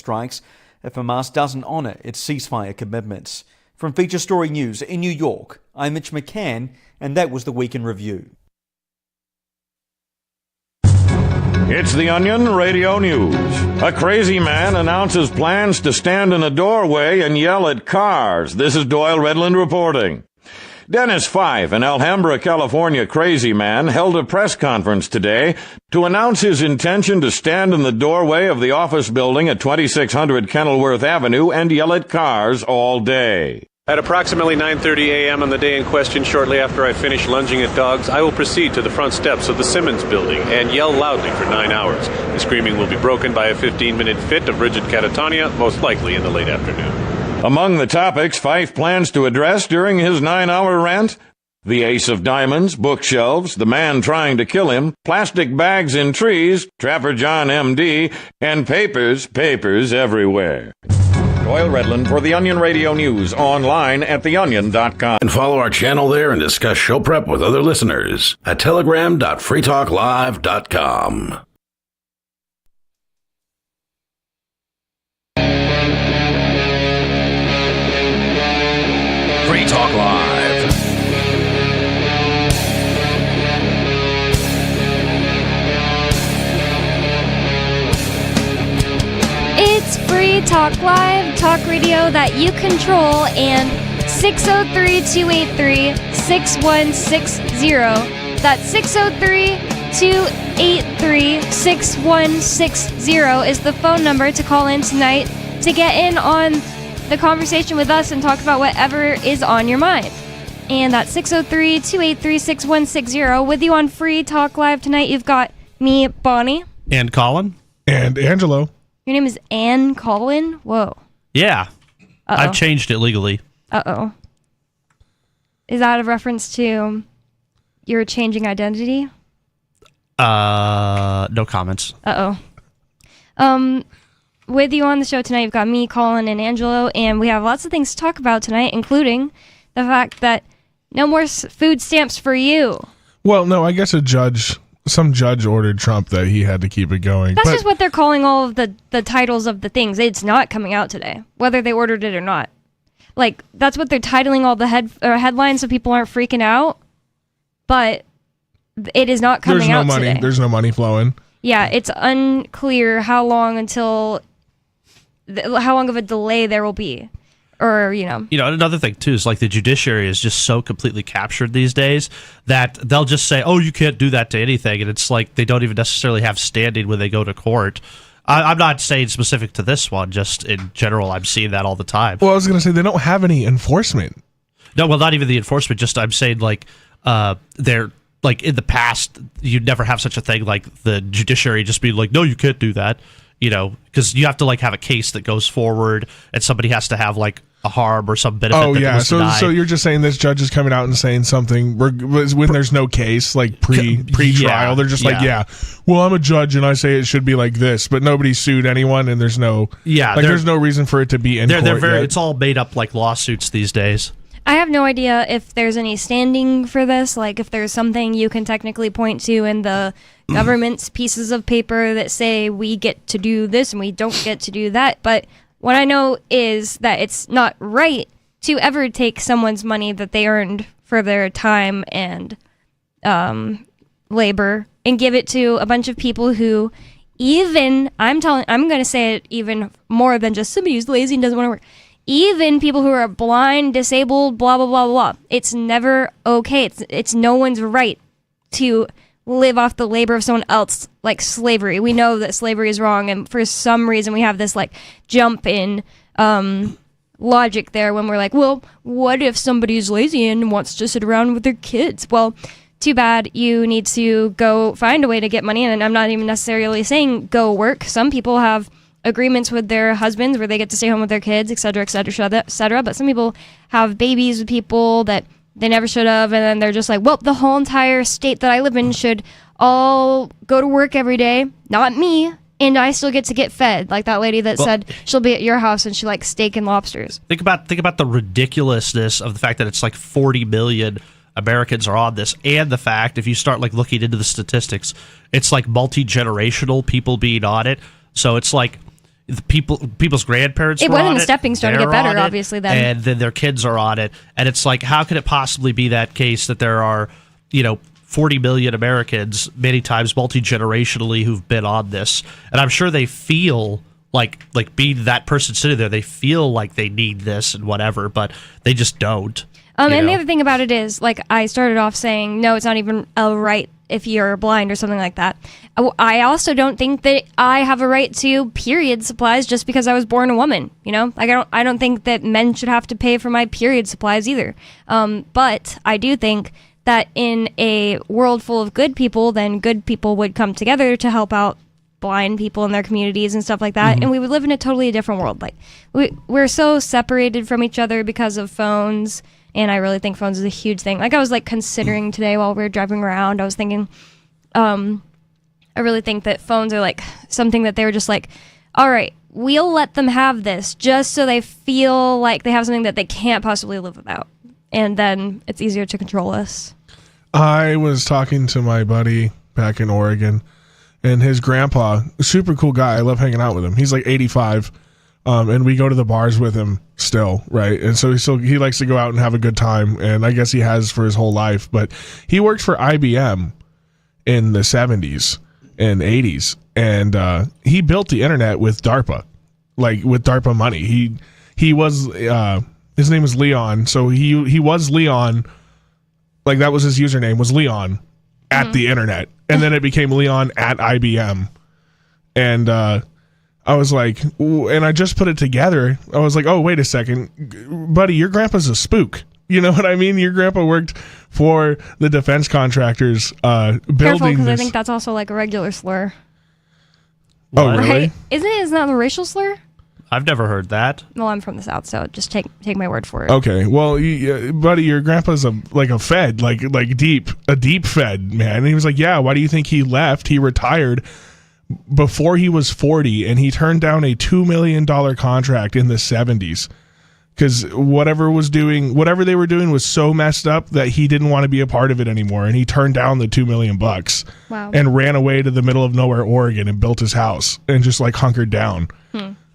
strikes if Hamas doesn't honor its ceasefire commitments. From Feature Story News in New York, I'm Mitch McCann, and that was the Week in Review. It's the Onion Radio News. A crazy man announces plans to stand in a doorway and yell at cars. This is Doyle Redland reporting. Dennis Fife, an Alhambra, California crazy man, held a press conference today to announce his intention to stand in the doorway of the office building at 2600 Kenilworth Avenue and yell at cars all day. At approximately 9:30 a.m. on the day in question, shortly after I finish lunging at dogs, I will proceed to the front steps of the Simmons building and yell loudly for 9 hours. The screaming will be broken by a 15-minute fit of rigid catatonia, most likely in the late afternoon. Among the topics Fife plans to address during his 9-hour rant, the ace of diamonds, bookshelves, the man trying to kill him, plastic bags in trees, Trapper John M.D., and papers everywhere. Doyle Redland for the Onion Radio News, online at theonion.com. And follow our channel there and discuss show prep with other listeners at telegram.freetalklive.com. Free Talk Live. It's Free Talk Live, talk radio that you control, and 603-283-6160. That's 603-283-6160 is the phone number to call in tonight to get in on the conversation with us and talk about whatever is on your mind. And that's 603-283-6160. With you on Free Talk Live tonight, you've got me, Bonnie. And Colin. And Angelo. Your name is Ann Colin? Whoa. Yeah. Uh-oh. I've changed it legally. Uh-oh. Is that a reference to your changing identity? No comments. Uh-oh. With you on the show tonight, you've got me, Colin, and Angelo, and we have lots of things to talk about tonight, including the fact that no more food stamps for you. Well, no, I guess some judge ordered Trump that he had to keep it going. That's just what they're calling all of the titles of the things. It's not coming out today, whether they ordered it or not. Like, that's what they're titling all the headlines so people aren't freaking out. But it is not coming out today. There's no money flowing. Yeah, it's unclear how long of a delay there will be. Or, another thing, too, is like the judiciary is just so completely captured these days that they'll just say, oh, you can't do that to anything. And it's like they don't even necessarily have standing when they go to court. I'm not saying specific to this one, just in general, I'm seeing that all the time. Well, I was going to say they don't have any enforcement. No, well, not even the enforcement, just I'm saying they're like in the past, you'd never have such a thing like the judiciary just be like, no, you can't do that. Because you have to have a case that goes forward, and somebody has to have a harm or some benefit. Oh yeah, so you're just saying this judge is coming out and saying something when there's no case, pre-trial. They're just well, I'm a judge and I say it should be like this, but nobody sued anyone, and there's no there's no reason for it to be in court. It's all made up lawsuits these days. I have no idea if there's any standing for this, if there's something you can technically point to in the government's pieces of paper that say we get to do this and we don't get to do that. But what I know is that it's not right to ever take someone's money that they earned for their time and labor and give it to a bunch of people who I'm going to say it even more than just somebody who's lazy and doesn't want to work. Even people who are blind, disabled, blah, blah, blah, blah. It's never okay. It's no one's right to live off the labor of someone else, like slavery. We know that slavery is wrong, and for some reason we have this jump in logic there when we're like, well, what if somebody's lazy and wants to sit around with their kids? Well, too bad. You need to go find a way to get money, and I'm not even necessarily saying go work. Some people have agreements with their husbands where they get to stay home with their kids, et cetera, et cetera, et cetera. But some people have babies with people that they never should have, and then they're just like, well, the whole entire state that I live in should all go to work every day, not me, and I still get to get fed, like that lady that said she'll be at your house and she likes steak and lobsters. Think about the ridiculousness of the fact that it's 40 million Americans are on this, and the fact, if you start looking into the statistics, it's multi-generational people being on it. So it's the people's grandparents it were wasn't on a stepping stone to they're get better, on it, obviously, then. and then their kids are on it, and it's like, how could it possibly be that case that there are 40 million Americans, many times multi-generationally, who've been on this, and I'm sure they feel like being that person sitting there, they feel like they need this and whatever, but they just don't. And the other thing about it is, like I started off saying, no, it's not even a right if you're blind or something like that. I also don't think that I have a right to period supplies just because I was born a woman. Like I don't think that men should have to pay for my period supplies either. But I do think that in a world full of good people, then good people would come together to help out blind people in their communities and stuff like that, and we would live in a totally different world. Like we're so separated from each other because of phones. And I really think phones is a huge thing. Like I was like considering today while we were driving around, I was thinking, I really think that phones are like something that they were just like, all right, we'll let them have this just so they feel like they have something that they can't possibly live without. And then it's easier to control us. I was talking to my buddy back in Oregon, and his grandpa, super cool guy. I love hanging out with him. He's like 85. And we go to the bars with him still, right? And so he likes to go out and have a good time, and I guess he has for his whole life. But he worked for IBM in the 70s and 80s, and he built the internet with DARPA, like with DARPA money. He was his name is Leon, so he was Leon, like that was his username, was Leon at the internet, and then it became Leon at IBM, and I was like, and I just put it together. I was like, oh, wait a second, buddy, your grandpa's a spook. You know what I mean? Your grandpa worked for the defense contractors building Careful, because this. I think that's also like a regular slur. Oh, really? Right? Isn't that a racial slur? I've never heard that. Well, I'm from the South, so just take my word for it. Okay, well, buddy, your grandpa's a fed, like a deep fed, man. And he was like, yeah, why do you think he left? He retired before he was 40, and he turned down a $2 million contract in the 70s because whatever they were doing was so messed up that he didn't want to be a part of it anymore, and he turned down the $2 million. Wow. And ran away to the middle of nowhere, Oregon, and built his house and just like hunkered down.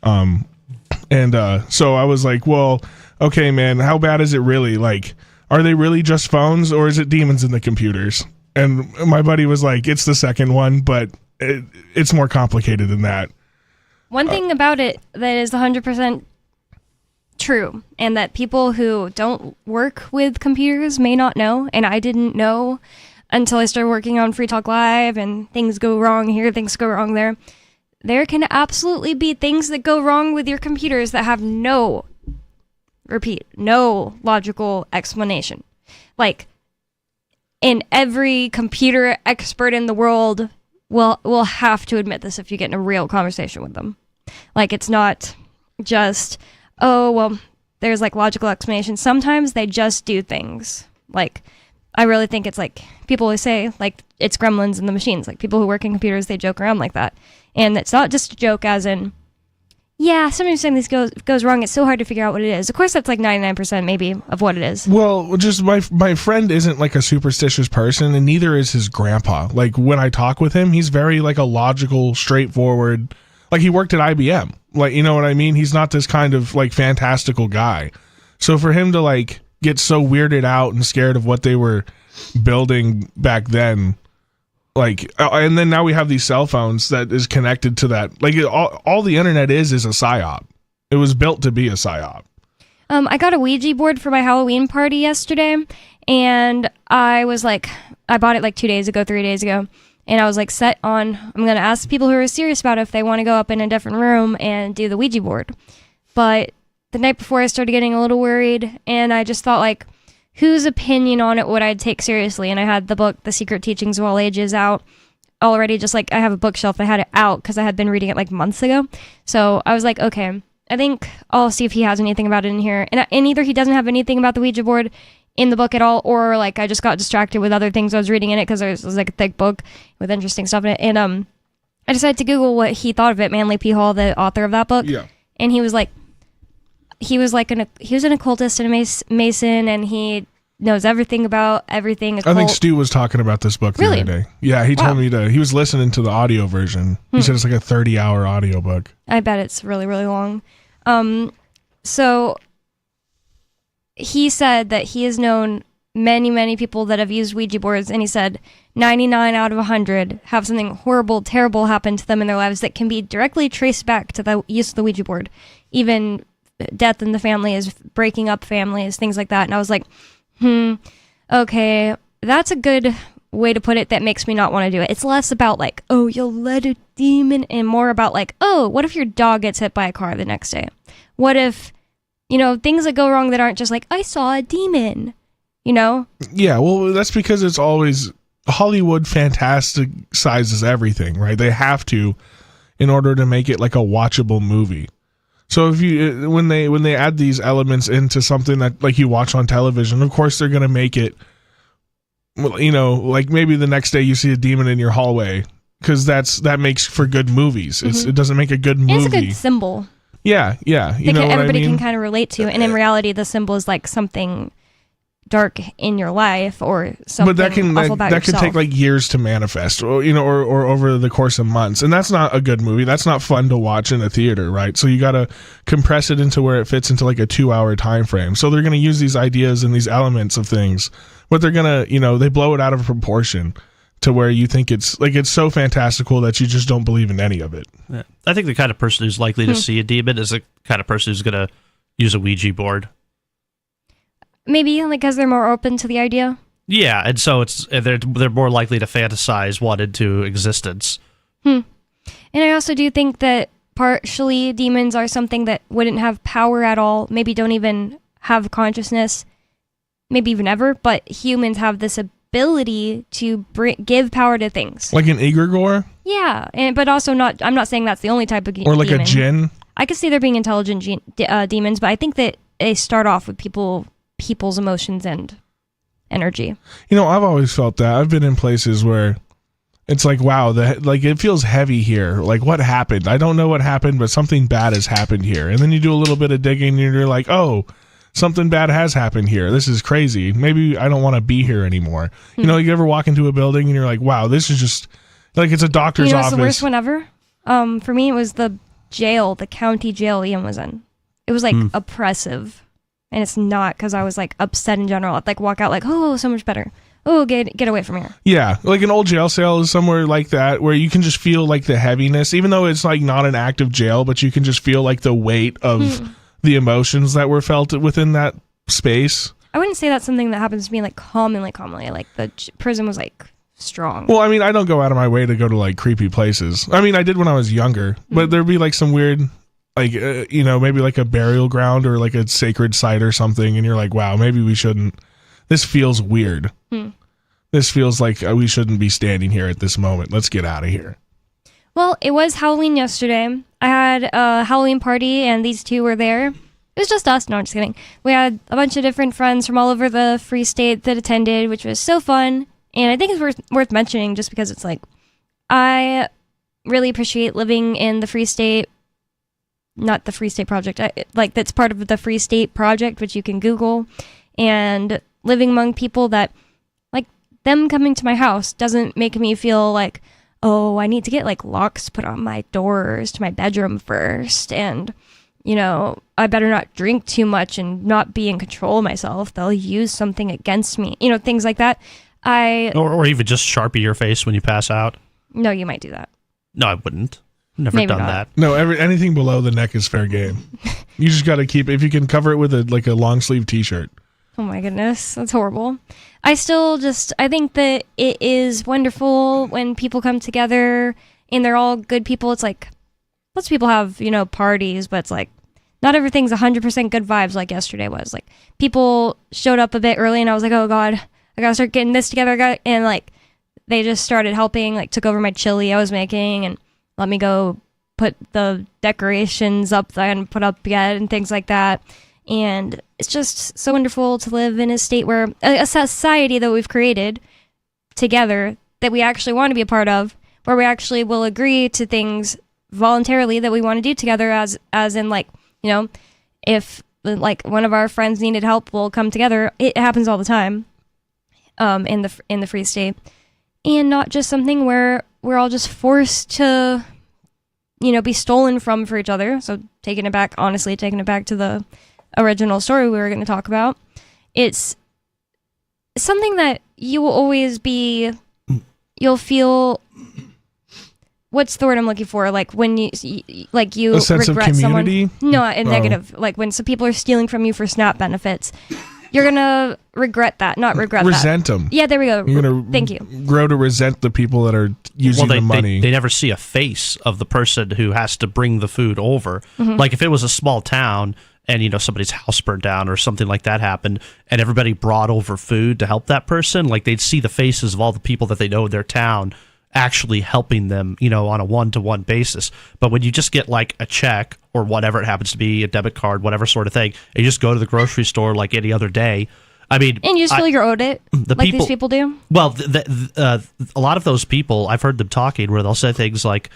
So I was like, well, okay, man, how bad is it really? Like, are they really just phones, or is it demons in the computers? And my buddy was like, it's the second one, but it's more complicated than that. One thing about it that is 100% true, and that people who don't work with computers may not know, and I didn't know until I started working on Free Talk Live, and things go wrong here, things go wrong there. There can absolutely be things that go wrong with your computers that have no logical explanation. Like, and every computer expert in the world will have to admit this if you get in a real conversation with them. Like, it's not just, oh, well, there's like logical explanation. Sometimes they just do things. Like, I really think it's like, people always say, like, it's gremlins in the machines. Like, people who work in computers, they joke around like that. And it's not just a joke as in, yeah, sometimes something goes wrong. It's so hard to figure out what it is. Of course, that's like 99% maybe of what it is. Well, just my friend isn't like a superstitious person, and neither is his grandpa. Like, when I talk with him, he's very like a logical, straightforward, like he worked at IBM. Like, you know what I mean? He's not this kind of like fantastical guy. So for him to like get so weirded out and scared of what they were building back then, like, and then now we have these cell phones that is connected to that. Like, all the internet is a psyop. It was built to be a psyop. I got a Ouija board for my Halloween party yesterday, and I was like, I bought it like 3 days ago, and I was like set on, I'm going to ask people who are serious about it if they want to go up in a different room and do the Ouija board. But the night before I started getting a little worried, and I just thought like, whose opinion on it would I take seriously? And I had the book, The Secret Teachings of All Ages, out already. Just like, I have a bookshelf. I had it out because I had been reading it like months ago. So I was like, okay, I think I'll see if he has anything about it in here. And either he doesn't have anything about the Ouija board in the book at all, or like I just got distracted with other things I was reading in it because it was like a thick book with interesting stuff in it. And I decided to Google what he thought of it, Manly P. Hall, the author of that book. Yeah. And he was an occultist and a Mason, and he knows everything about everything. I think Stu was talking about this book the other day. Yeah, he told me he was listening to the audio version. He said it's like a 30-hour audio book. I bet it's really, really long. So he said that he has known many, many people that have used Ouija boards, and he said 99 out of 100 have something horrible, terrible happen to them in their lives that can be directly traced back to the use of the Ouija board. Even death in the family is breaking up families, things like that. And I was like, okay, that's a good way to put it that makes me not want to do it. It's less about like, oh, you'll let a demon, and more about like, oh, what if your dog gets hit by a car the next day? What if, things that go wrong that aren't just like, I saw a demon, Yeah, well, that's because it's always, Hollywood fantasticizes everything, right? They have to, in order to make it like a watchable movie. So if when they add these elements into something that like you watch on television, of course they're going to make it, like maybe the next day you see a demon in your hallway, because that makes for good movies. It doesn't make a good movie. It's a good symbol. Yeah. Everybody can kind of relate to, and in reality, the symbol is like something dark in your life or something awful about yourself. Can take like years to manifest, or over the course of months, and that's not a good movie. That's not fun to watch in a theater, right? So you got to compress it into where it fits into like a 2-hour time frame. So they're going to use these ideas and these elements of things, but they're going to they blow it out of proportion to where you think it's so fantastical that you just don't believe in any of it. Yeah. I think the kind of person who's likely to see a demon is the kind of person who's going to use a Ouija board. Maybe because they're more open to the idea. Yeah, and so they're more likely to fantasize one into existence. And I also do think that partially demons are something that wouldn't have power at all, maybe don't even have consciousness, maybe even ever, but humans have this ability to give power to things. Like an egregore? Yeah, but also I'm not saying that's the only type of demon. Or like a djinn? I could see there being intelligent demons, but I think that they start off with people's emotions and energy. I've always felt that. I've been in places where it's like, wow, it feels heavy here. Like, what happened? I don't know what happened, but something bad has happened here. And then you do a little bit of digging and you're like, oh, something bad has happened here. This is crazy. Maybe I don't want to be here anymore. You ever walk into a building and you're like, wow, this is just like, it's a doctor's office. It's the worst one ever. For me, it was the county jail Ian was in. It was like oppressive. And it's not because I was like upset in general. I'd like walk out like, oh, so much better. Oh, get away from here. Yeah, like an old jail cell is somewhere like that where you can just feel like the heaviness, even though it's like not an active jail, but you can just feel like the weight of the emotions that were felt within that space. I wouldn't say that's something that happens to me like commonly. Like the prison was like strong. Well, I mean, I don't go out of my way to go to like creepy places. I mean, I did when I was younger, but there'd be like some weird, like, maybe like a burial ground or like a sacred site or something. And you're like, wow, maybe we shouldn't. This feels weird. This feels like we shouldn't be standing here at this moment. Let's get out of here. Well, it was Halloween yesterday. I had a Halloween party and these two were there. It was just us. No, I'm just kidding. We had a bunch of different friends from all over the Free State that attended, which was so fun. And I think it's worth mentioning just because it's like, I really appreciate living in the Free State. Not the Free State Project. That's part of the Free State Project, which you can Google. And living among people that, like, them coming to my house doesn't make me feel like, oh, I need to get, like, locks put on my doors to my bedroom first. And, I better not drink too much and not be in control of myself. They'll use something against me. Things like that. Or even just Sharpie your face when you pass out. No, you might do that. No, I wouldn't. Never Maybe done not. that. No, anything below the neck is fair game. You just got to keep, if you can cover it with a long sleeve t-shirt. Oh my goodness, that's horrible. I think that it is wonderful when people come together and they're all good people. It's like, lots of people have, parties, but it's like, not everything's 100% good vibes like yesterday was. Like, people showed up a bit early and I was like, oh God, I gotta start getting this together. And like, they just started helping, like took over my chili I was making and let me go put the decorations up that I hadn't put up yet and things like that. And it's just so wonderful to live in a state where a society that we've created together that we actually want to be a part of, where we actually will agree to things voluntarily that we want to do together as in like, if like one of our friends needed help, we'll come together. It happens all the time in the Free State. And not just something where we're all just forced to, be stolen from for each other. So taking it back to the original story we were going to talk about. It's something that you will always be, you'll feel, what's the word I'm looking for? Like when you a sense regret of community? someone. No, a negative. Like when some people are stealing from you for SNAP benefits. You're going to regret that, not regret resent that. them. Yeah, there we go. You're going to Thank you. Grow to resent the people that are using the money. They never see a face of the person who has to bring the food over. Mm-hmm. Like if it was a small town and, somebody's house burned down or something like that happened and everybody brought over food to help that person, like they'd see the faces of all the people that they know in their town actually helping them, on a one-to-one basis. But when you just get like a check or whatever it happens to be, a debit card, whatever sort of thing, and you just go to the grocery store like any other day, and you just feel you're owed it, these people do. Well, a lot of those people, I've heard them talking where they'll say things like,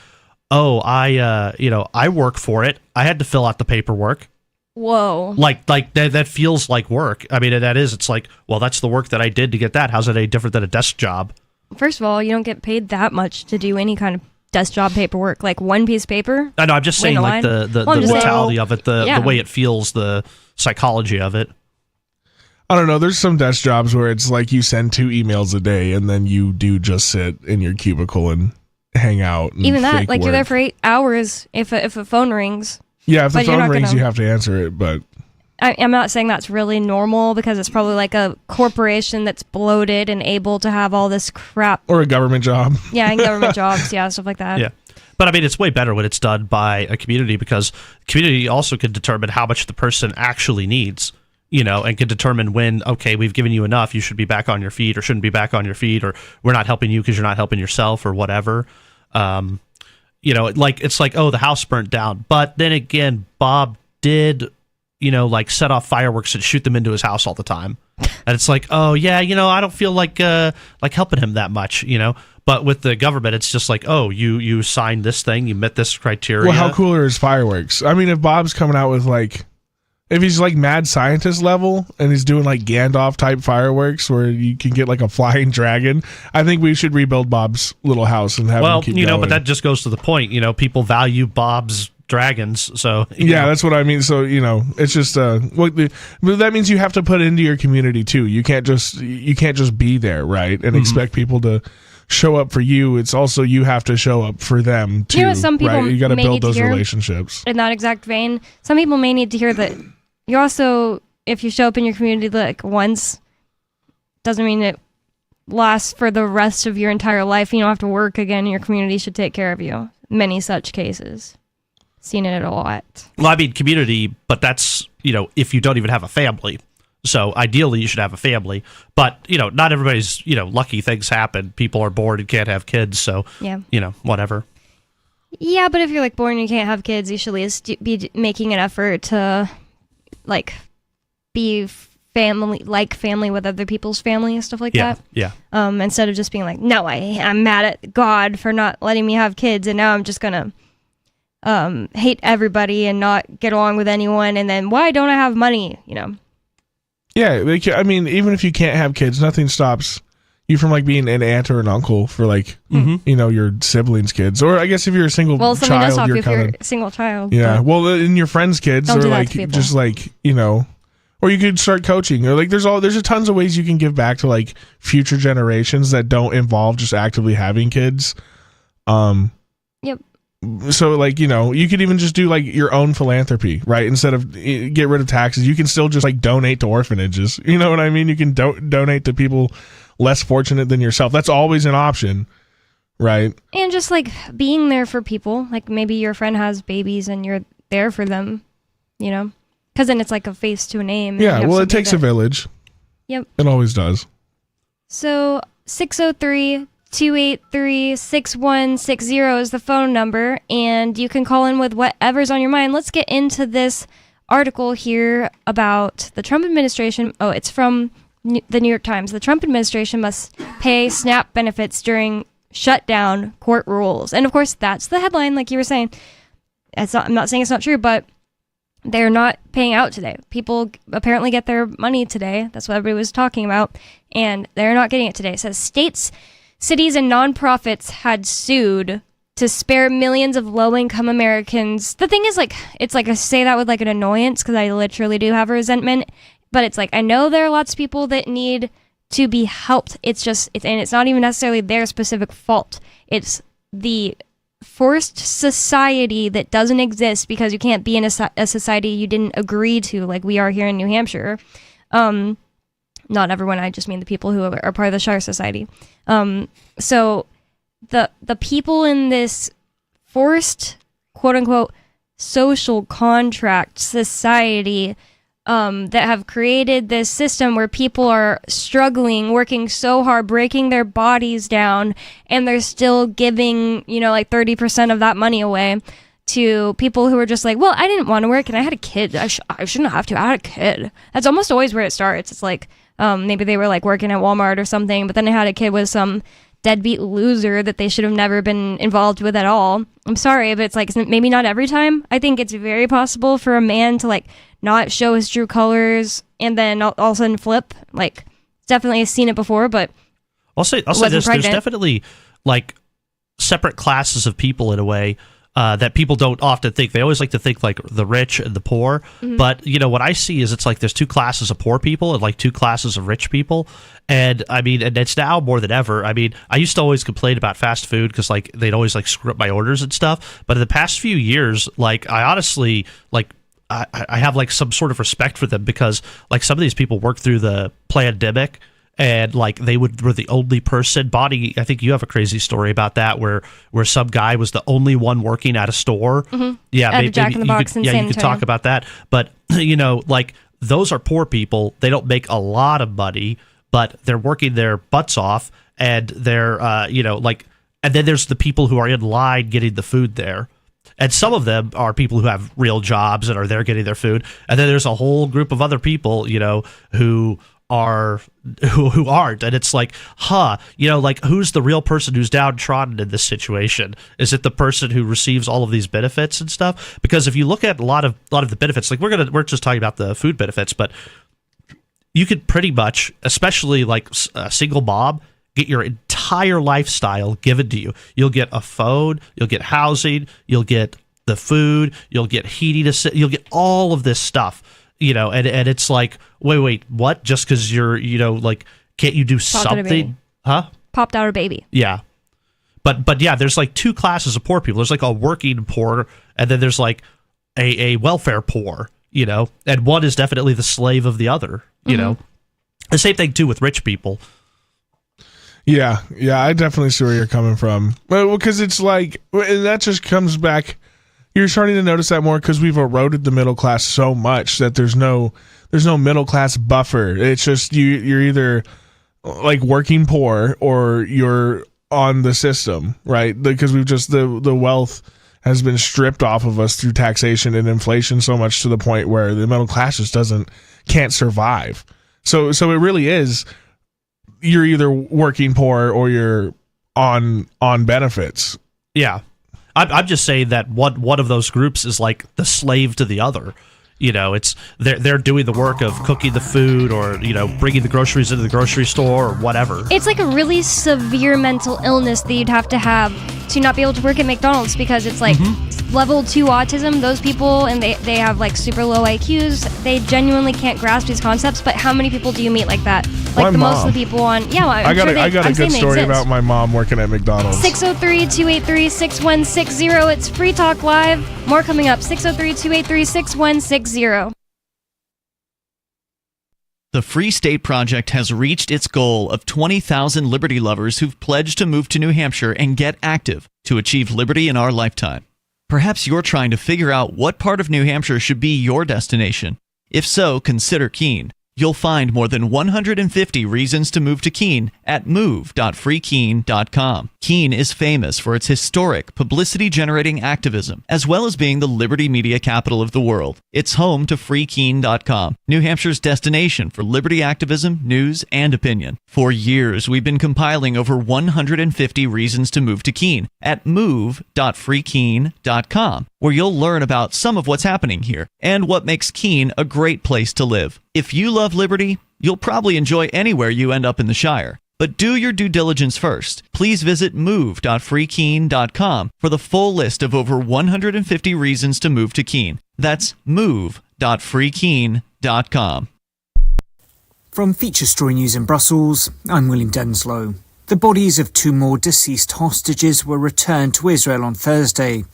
"Oh, I work for it. I had to fill out the paperwork." Whoa! Like that feels like work. I mean, that is. It's like, well, that's the work that I did to get that. How's it any different than a desk job? First of all, you don't get paid that much to do any kind of desk job paperwork, like one piece of paper. I know. I'm just saying, like the mentality of it, the way it feels, the psychology of it. I don't know. There's some desk jobs where it's like you send 2 emails a day, and then you do just sit in your cubicle and hang out. And even that, like work. You're there for 8 hours if a phone rings. Yeah, if the phone rings, you have to answer it, but. I'm not saying that's really normal because it's probably like a corporation that's bloated and able to have all this crap. Or a government job. Yeah, and government jobs, stuff like that. Yeah. But I mean, it's way better when it's done by a community because the community also can determine how much the person actually needs, and can determine when, okay, we've given you enough, you should be back on your feet or shouldn't be back on your feet, or we're not helping you because you're not helping yourself or whatever. It's like, oh, the house burnt down. But then again, Bob did set off fireworks and shoot them into his house all the time. And it's like, oh, yeah, I don't feel like helping him that much, But with the government, it's just like, oh, you signed this thing, you met this criteria. Well, how cool are his fireworks? I mean, if Bob's coming out with, if he's, mad scientist level and he's doing, Gandalf-type fireworks where you can get, a flying dragon, I think we should rebuild Bob's little house and have him keep going. But that just goes to the point. People value Bob's dragons, so that's what I mean. So it's just but that means you have to put into your community too. You can't just be there, right, and expect people to show up for you. It's also you have to show up for them too. Some people, right? You got to build those relationships. In that exact vein, some people may need to hear that you also, if you show up in your community once, doesn't mean it lasts for the rest of your entire life. You don't have to work again. Your community should take care of you. Many such cases. Seen it a lot. Well, I mean, community, but that's, if you don't even have a family. So ideally, you should have a family. But, not everybody's, lucky. Things happen. People are born and can't have kids. So, whatever. Yeah, but if you're, born and you can't have kids, you should at least be making an effort to, be family with other people's family and stuff like that. Yeah. Instead of just being like, no, I'm mad at God for not letting me have kids, and now I'm just going to hate everybody and not get along with anyone, and then why don't I have money? Yeah, I mean, even if you can't have kids, nothing stops you from being an aunt or an uncle for your siblings' kids, or I guess if you're a single child, something does stop you if you're a single child. Yeah, well, and your friends' kids are just or you could start coaching, or there's tons of ways you can give back to future generations that don't involve just actively having kids. Yep. So you could even just do your own philanthropy, right? Instead of get rid of taxes, you can still just donate to orphanages. You know what I mean? You can donate to people less fortunate than yourself. That's always an option, right? And just being there for people. Maybe your friend has babies and you're there for them, because then it's a face to a name. Yeah, well, it takes a village. Yep. It always does. So 603-283-6160 is the phone number, and you can call in with whatever's on your mind. Let's get into this article here about the Trump administration. Oh, it's from the New York Times. The Trump administration must pay SNAP benefits during shutdown, court rules. And of course, that's the headline, like you were saying. I'm not saying it's not true, but they're not paying out today. People apparently get their money today. That's what everybody was talking about. And they're not getting it today. It says states, cities, and nonprofits had sued to spare millions of low-income Americans. The thing is, like, it's like I say that with like an annoyance because I literally do have a resentment. But it's like, I know there are lots of people that need to be helped. It's just, and it's not even necessarily their specific fault. It's the forced society that doesn't exist because you can't be in a society you didn't agree to, like we are here in New Hampshire. Not everyone, I just mean the people who are part of the Shire Society. So the people in this forced, quote unquote, social contract society that have created this system where people are struggling, working so hard, breaking their bodies down, and they're still giving, like 30% of that money away to people who are just like, well, I didn't want to work and I had a kid. I shouldn't have to. I had a kid. That's almost always where it starts. It's like maybe they were like working at Walmart or something, but then they had a kid with some deadbeat loser that they should have never been involved with at all. I'm sorry, but it's like maybe not every time. I think it's very possible for a man to like not show his true colors and then all of a sudden flip. Like, definitely seen it before, but I'll say this: there's definitely like separate classes of people in a way that people don't often think. They always like to think like the rich and the poor, but what I see is it's like there's two classes of poor people and like two classes of rich people, and I mean, and it's now more than ever. I mean, I used to always complain about fast food because like they'd always like screw up my orders and stuff, but in the past few years, like I honestly like I have like some sort of respect for them because like some of these people worked through the pandemic. And like they were the only person. Bonnie, I think you have a crazy story about that, where some guy was the only one working at a store. Mm-hmm. Yeah, at Jack in the Box in San Antonio. You could talk about that. But like those are poor people. They don't make a lot of money, but they're working their butts off, and they're like. And then there's the people who are in line getting the food there. And some of them are people who have real jobs and are there getting their food. And then there's a whole group of other people, who aren't, and it's like, like who's the real person who's downtrodden in this situation? Is it the person who receives all of these benefits and stuff? Because if you look at a lot of the benefits, like we're just talking about the food benefits, but you could pretty much, especially like a single mom, get your entire lifestyle given to you. You'll get a phone, you'll get housing, you'll get the food, you'll get heating, you'll get all of this stuff. And it's like, wait, what? Just because you're, like, can't you do something? Huh? Popped out a baby. Yeah. But yeah, there's like two classes of poor people. There's like a working poor, and then there's like a welfare poor, and one is definitely the slave of the other, know? The same thing too with rich people. Yeah, I definitely see where you're coming from. Well, because it's like, and that just comes back. You're starting to notice that more because we've eroded the middle class so much that there's no middle class buffer. It's just you're either like working poor or you're on the system, right? Because we've just the wealth has been stripped off of us through taxation and inflation so much to the point where the middle class just can't survive. So it really is, you're either working poor or you're on benefits. Yeah. I'm just saying that one of those groups is like the slave to the other. It's they're doing the work of cooking the food or bringing the groceries into the grocery store or whatever. It's like a really severe mental illness that you'd have to not be able to work at McDonald's because it's like level 2 autism. Those people, and they have like super low IQs. They genuinely can't grasp these concepts. But how many people do you meet like that? Like the most of the people on. Yeah, well, I got a good story about my mom working at McDonald's. 603-283-6160. It's Free Talk Live. More coming up. 603-283-6160. The Free State Project has reached its goal of 20,000 liberty lovers who've pledged to move to New Hampshire and get active to achieve liberty in our lifetime. Perhaps you're trying to figure out what part of New Hampshire should be your destination. If so, consider Keene. You'll find more than 150 reasons to move to Keene at move.freekeene.com. Keene is famous for its historic, publicity-generating activism, as well as being the liberty media capital of the world. It's home to freekeene.com, New Hampshire's destination for liberty activism, news, and opinion. For years, we've been compiling over 150 reasons to move to Keene at move.freekeene.com, where you'll learn about some of what's happening here and what makes Keene a great place to live. If you love liberty, you'll probably enjoy anywhere you end up in the Shire. But do your due diligence first. Please visit move.freekeene.com for the full list of over 150 reasons to move to Keene. That's move.freekeene.com. From Feature Story News in Brussels, I'm William Denslow. The bodies of 2 more deceased hostages were returned to Israel on Thursday.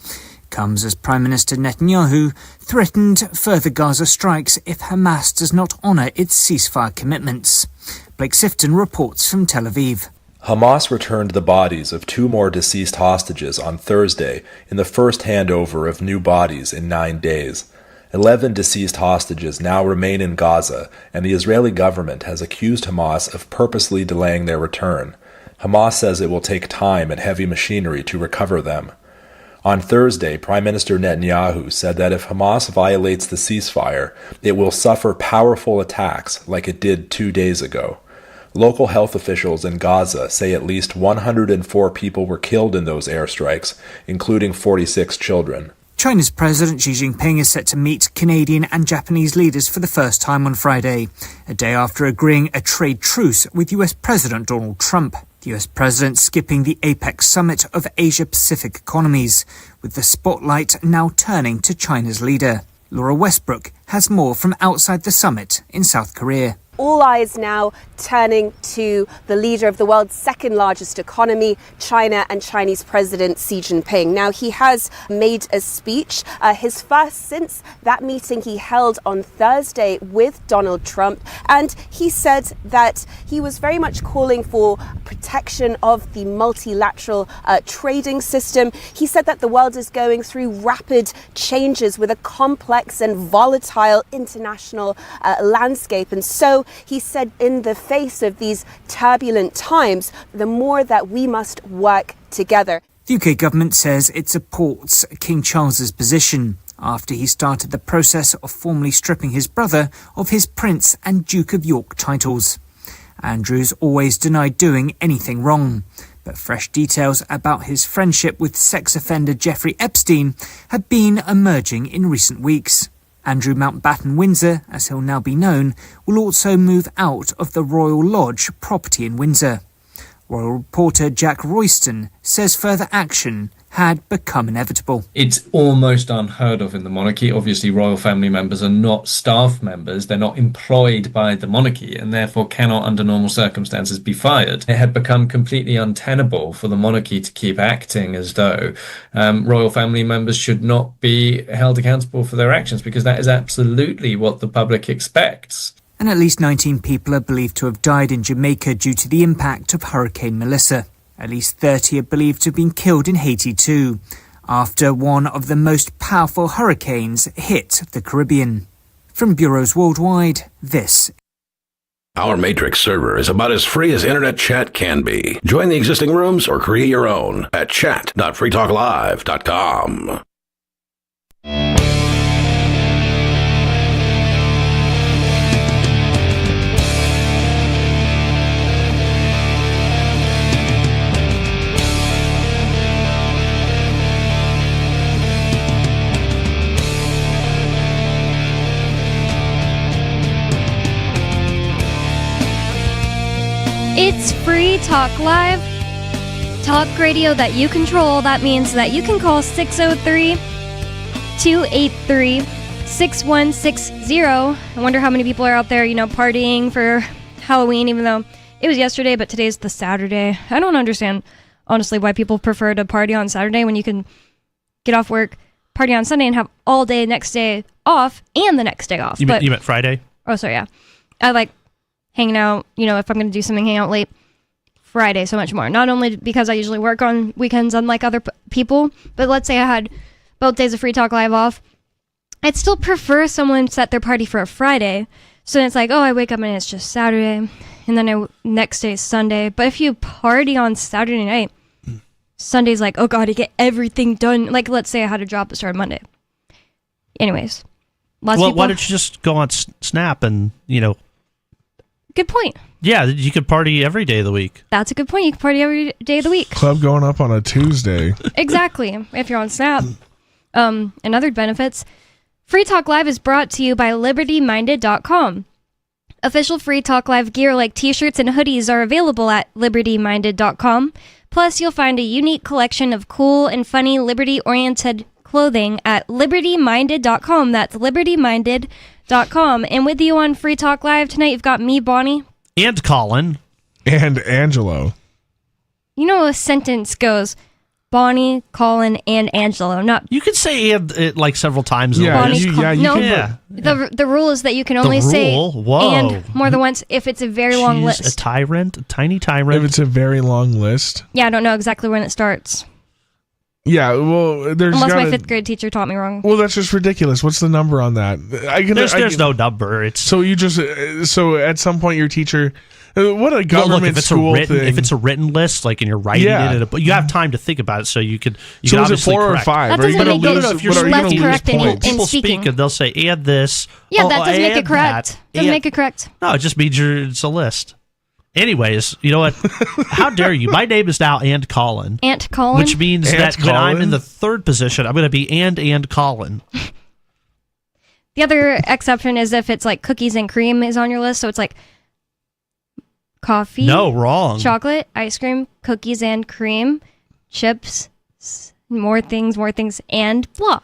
Comes as Prime Minister Netanyahu threatened further Gaza strikes if Hamas does not honour its ceasefire commitments. Blake Sifton reports from Tel Aviv. Hamas returned the bodies of 2 more deceased hostages on Thursday in the first handover of new bodies in 9 days. 11 deceased hostages now remain in Gaza, and the Israeli government has accused Hamas of purposely delaying their return. Hamas says it will take time and heavy machinery to recover them. On Thursday, Prime Minister Netanyahu said that if Hamas violates the ceasefire, it will suffer powerful attacks like it did 2 days ago. Local health officials in Gaza say at least 104 people were killed in those airstrikes, including 46 children. China's President Xi Jinping is set to meet Canadian and Japanese leaders for the first time on Friday, a day after agreeing a trade truce with US President Donald Trump. The US President skipping the APEC summit of Asia-Pacific economies, with the spotlight now turning to China's leader. Laura Westbrook has more from outside the summit in South Korea. All eyes now turning to the leader of the world's second largest economy, China, and Chinese President Xi Jinping. Now, he has made a speech, his first since that meeting he held on Thursday with Donald Trump. And he said that he was very much calling for protection of the multilateral trading system. He said that the world is going through rapid changes with a complex and volatile international landscape. And so he said, in the face of these turbulent times, the more that we must work together. The UK government says it supports King Charles's position after he started the process of formally stripping his brother of his Prince and Duke of York titles. Andrew's always denied doing anything wrong, but fresh details about his friendship with sex offender Jeffrey Epstein have been emerging in recent weeks. Andrew Mountbatten Windsor, as he'll now be known, will also move out of the Royal Lodge property in Windsor. Royal reporter Jack Royston says further action had become inevitable. It's almost unheard of in the monarchy. Obviously, royal family members are not staff members. They're not employed by the monarchy and therefore cannot, under normal circumstances, be fired. It had become completely untenable for the monarchy to keep acting as though royal family members should not be held accountable for their actions, because that is absolutely what the public expects. And at least 19 people are believed to have died in Jamaica due to the impact of Hurricane Melissa. At least 30 are believed to have been killed in Haiti too, after one of the most powerful hurricanes hit the Caribbean. From bureaus worldwide, this. Our Matrix server is about as free as internet chat can be. Join the existing rooms or create your own at chat.freetalklive.com. It's Free Talk Live. Talk radio that you control. That means that you can call 603-283-6160. I wonder how many people are out there, partying for Halloween, even though it was yesterday, but today's the Saturday. I don't understand, honestly, why people prefer to party on Saturday when you can get off work, party on Sunday, and have all day next day off and the next day off. You meant Friday? Oh, sorry, yeah. I like hanging out, if I'm going to do something, hang out late Friday so much more. Not only because I usually work on weekends unlike other people, but let's say I had both days of Free Talk Live off. I'd still prefer someone set their party for a Friday. So then it's like, I wake up and it's just Saturday, and then next day is Sunday. But if you party on Saturday night, Sunday's like, oh God, I get everything done. Like, let's say I had a job that started Monday. Anyways. Why don't you just go on Snap and, Good point. Yeah, you could party every day of the week. That's a good point. You can party every day of the week. Club going up on a Tuesday. Exactly. If you're on Snap. and other benefits. Free Talk Live is brought to you by LibertyMinded.com. Official Free Talk Live gear like t-shirts and hoodies are available at LibertyMinded.com. Plus, you'll find a unique collection of cool and funny liberty-oriented clothing at LibertyMinded.com. That's LibertyMinded.com. And with you on Free Talk Live tonight, you've got me, Bonnie. And Colin. And Angelo. You know, a sentence goes, Bonnie, Colin, and Angelo. Not you could say and like several times. Yeah, Bonnie, you no. can. The rule is that you can only say and more than once if it's a very long list. A tyrant, a tiny tyrant. If it's a very long list. Yeah, I don't know exactly when it starts. Yeah, well, there's unless my 5th grade teacher taught me wrong. Well, that's just ridiculous. What's the number on that? There's no number. It's so you just so at some point your teacher. What a government school thing. If it's a written list, like and you're writing it, you have time to think about it, so you can. You so can is it 4 or 5? That doesn't make it less correct in people speaking. Speak and they'll say and this. Yeah, that doesn't make it correct. Doesn't make it correct. No, it just means it's a list. Anyways, you know what? How dare you? My name is now And Colin. Aunt Colin? Which means that when I'm in the 3rd position, I'm going to be and Colin. The other exception is if it's like cookies and cream is on your list, so it's like coffee. No, wrong. Chocolate, ice cream, cookies and cream, chips, more things, and blah.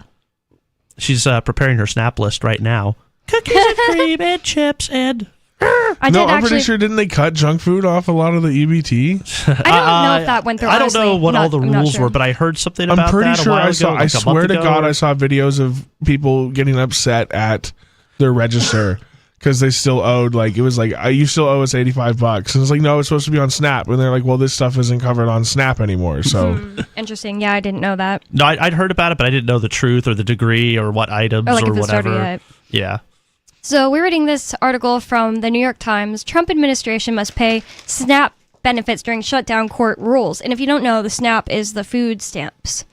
She's preparing her snap list right now. Cookies and cream and chips and... I'm pretty sure, didn't they cut junk food off a lot of the EBT? I don't know if that went through. I don't know what all the rules were, but I heard something about that. I'm pretty sure I saw. Ago, I swear to God, I saw videos of people getting upset at their register because they still owed, like, it was like, you still owe us $85. And it's like, no, it's supposed to be on Snap. And they're like, well, this stuff isn't covered on Snap anymore. So interesting. Yeah, I didn't know that. No, I'd heard about it, but I didn't know the truth or the degree or what items or whatever. Yeah. So we're reading this article from the New York Times. Trump administration must pay SNAP benefits during shutdown court rules. And if you don't know, the SNAP is the food stamps.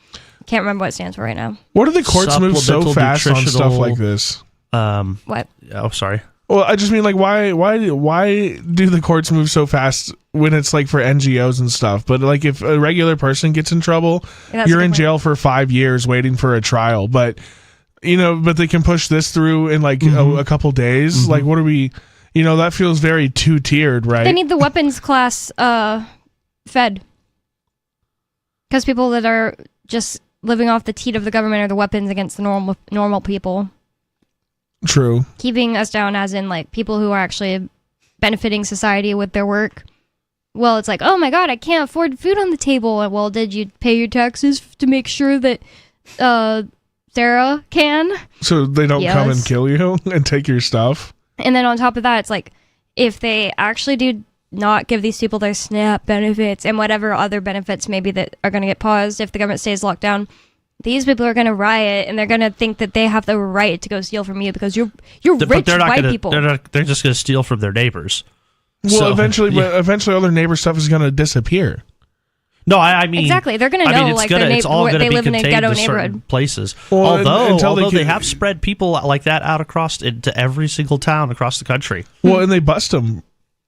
Can't remember what it stands for right now. What do the courts move so fast on stuff like this? What? Oh, sorry. Well, I just mean, like, why do the courts move so fast when it's like for NGOs and stuff? But like, if a regular person gets in trouble, you're in jail for 5 years waiting for a trial. But but they can push this through in like a couple days. Mm-hmm. Like, what are we? That feels very two-tiered, right? They need the weapons class fed because people that are just living off the teat of the government are the weapons against the normal people. True. Keeping us down as in like people who are actually benefiting society with their work. Well, it's like, oh my God, I can't afford food on the table. Well, did you pay your taxes to make sure that Sarah can? So they don't come and kill you and take your stuff? And then on top of that, it's like, if they actually do not give these people their SNAP benefits and whatever other benefits maybe that are going to get paused if the government stays locked down, these people are going to riot and they're going to think that they have the right to go steal from you because you're rich white people. They're just going to steal from their neighbors. Well, eventually all their neighbor stuff is going to disappear. No, I mean exactly. They're going to know like they live in a ghetto neighborhood places. Well, although they have spread people like that out across into every single town across the country. Well, and they bust them.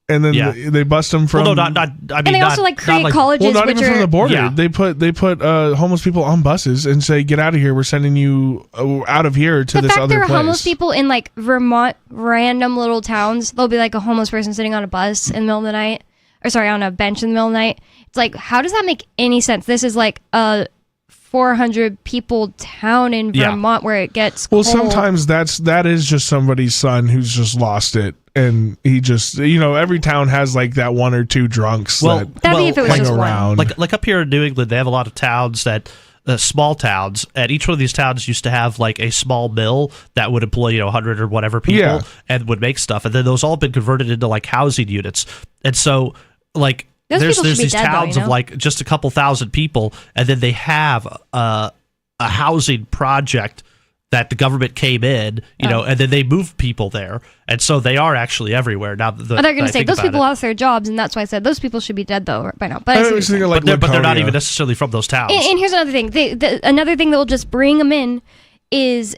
And then they bust them from. Well, no, not. I mean, and they also create colleges. Well, not which even from the border. Yeah. They put homeless people on buses and say, "Get out of here. We're sending you out of here to this other place." The fact there are homeless people in like Vermont, random little towns. There'll be like a homeless person sitting on a bus in the middle of the night, on a bench in the middle of the night. It's like, how does that make any sense? This is like a 400 people town in Vermont where it gets cold. Sometimes that is just somebody's son who's just lost it. And he just, every town has like that one or two drunks that if it was hang just around. One. Like up here in New England, they have a lot of towns that, small towns, and each one of these towns used to have like a small mill that would employ 100 or whatever people and would make stuff, and then those all have been converted into like housing units, and so like there's these towns of like just a couple thousand people, and then they have a housing project that the government came in, and then they moved people there, and so they are actually everywhere now. They're going to say those people lost their jobs, and that's why I said those people should be dead though by now. But they're not even necessarily from those towns. And here's another thing: another thing that will just bring them in is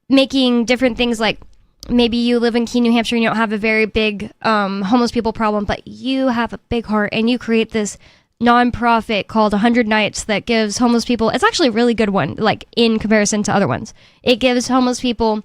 making different things like. Maybe you live in Keene, New Hampshire, and you don't have a very big homeless people problem, but you have a big heart, and you create this nonprofit called 100 Nights that gives homeless people, it's actually a really good one, like in comparison to other ones. It gives homeless people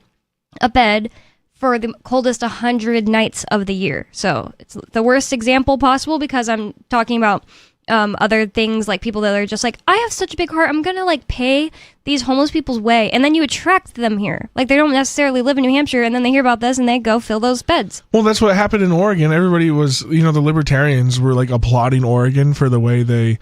a bed for the coldest 100 nights of the year. So it's the worst example possible because I'm talking about other things like people that are just like, I have such a big heart, I'm gonna like pay these homeless people's way, and then you attract them here. Like they don't necessarily live in New Hampshire, and then they hear about this and they go fill those beds. Well, that's what happened in Oregon. Everybody was, the libertarians were like applauding Oregon for the way they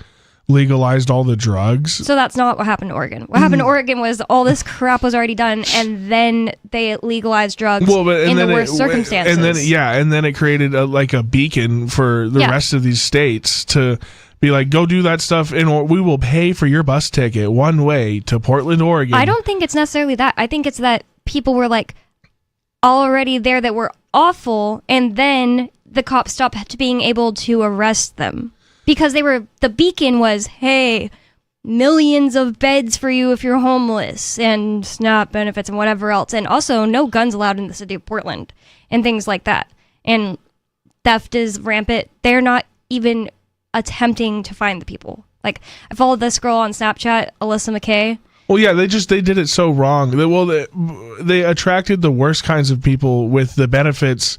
legalized all the drugs. So that's not what happened in Oregon. What happened in Oregon was all this crap was already done, and then they legalized drugs in the worst circumstances. And then it created a beacon for the rest of these states to be like, go do that stuff, and we will pay for your bus ticket one way to Portland, Oregon. I don't think it's necessarily that. I think it's that people were like already there that were awful, and then the cops stopped being able to arrest them. Because the beacon was, hey, millions of beds for you if you're homeless, and SNAP benefits and whatever else. And also, no guns allowed in the city of Portland, and things like that. And theft is rampant. They're not even attempting to find the people. Like, I followed this girl on Snapchat, Alyssa McKay. Well, yeah, they did it so wrong. They attracted the worst kinds of people with the benefits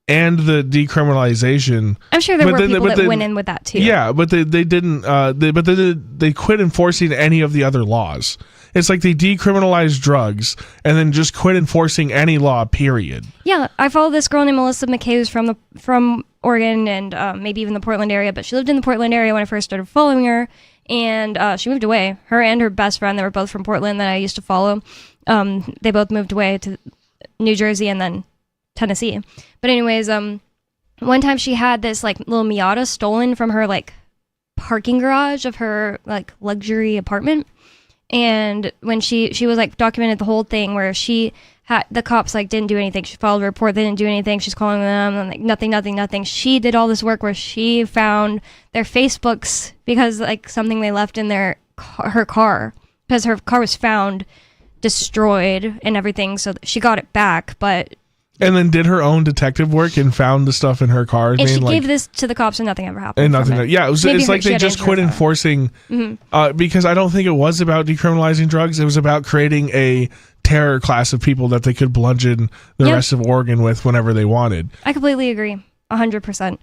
and the decriminalization. I'm sure there were people that went in with that too. Yeah, but they didn't. They quit enforcing any of the other laws. It's like they decriminalized drugs and then just quit enforcing any law. Period. Yeah, I follow this girl named Melissa McKay who's from Oregon and maybe even the Portland area, but she lived in the Portland area when I first started following her, and she moved away. Her and her best friend, they were both from Portland that I used to follow. They both moved away to New Jersey and then Tennessee. But anyways, one time she had this like little Miata stolen from her like parking garage of her like luxury apartment. And when she was like documented the whole thing where she had, the cops like didn't do anything. She filed a report, they didn't do anything. She's calling them and like nothing. She did all this work where she found their Facebooks because like something they left in her car, because her car was found destroyed and everything. So she got it back, but. And then did her own detective work and found the stuff in her car. And she gave this to the cops and nothing ever happened. And nothing. Yeah, it's like they just quit enforcing because I don't think it was about decriminalizing drugs. It was about creating a terror class of people that they could bludgeon the rest of Oregon with whenever they wanted. I completely agree. 100%.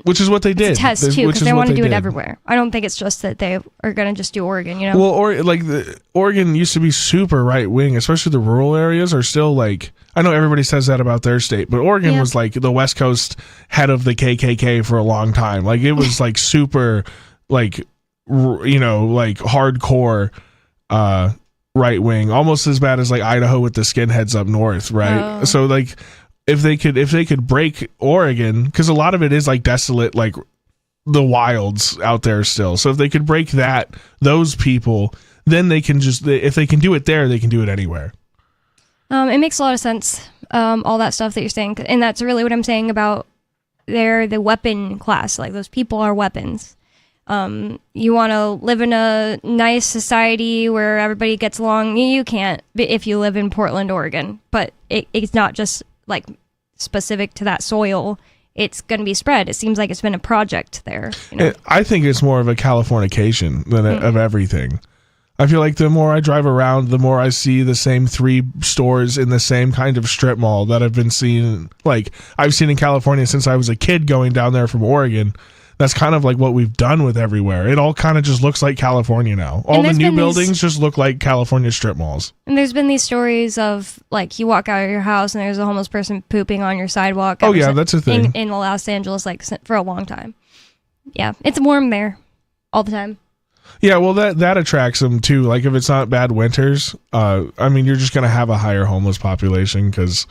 Which is what they did. It's a test too, because they want to do it everywhere. I don't think it's just that they are going to just do Oregon, you know? Well, Oregon used to be super right wing, especially the rural areas are still like, I know everybody says that about their state, but Oregon was like the West Coast head of the KKK for a long time. Like it was like super, like, like hardcore, right wing, almost as bad as like Idaho with the skinheads up north, right? Oh. So like, if they could break Oregon, because a lot of it is like desolate, like the wilds out there still. So if they could break those people, then they can if they can do it there, they can do it anywhere. It makes a lot of sense, all that stuff that you're saying. And that's really what I'm saying about they're the weapon class. Like, those people are weapons. You want to live in a nice society where everybody gets along. You can't if you live in Portland, Oregon. But it's not just, like, specific to that soil. It's going to be spread. It seems like it's been a project there. You know? I think it's more of a Californication than of everything. I feel like the more I drive around, the more I see the same 3 stores in the same kind of strip mall that I've been seeing. Like, I've seen in California since I was a kid going down there from Oregon. That's kind of like what we've done with everywhere. It all kind of just looks like California now. All the new buildings just look like California strip malls. And there's been these stories of, like, you walk out of your house and there's a homeless person pooping on your sidewalk. Oh, yeah, that's a thing. In Los Angeles, like, for a long time. Yeah, it's warm there all the time. Yeah, well, that attracts them too. Like, if it's not bad winters, I mean, you're just going to have a higher homeless population because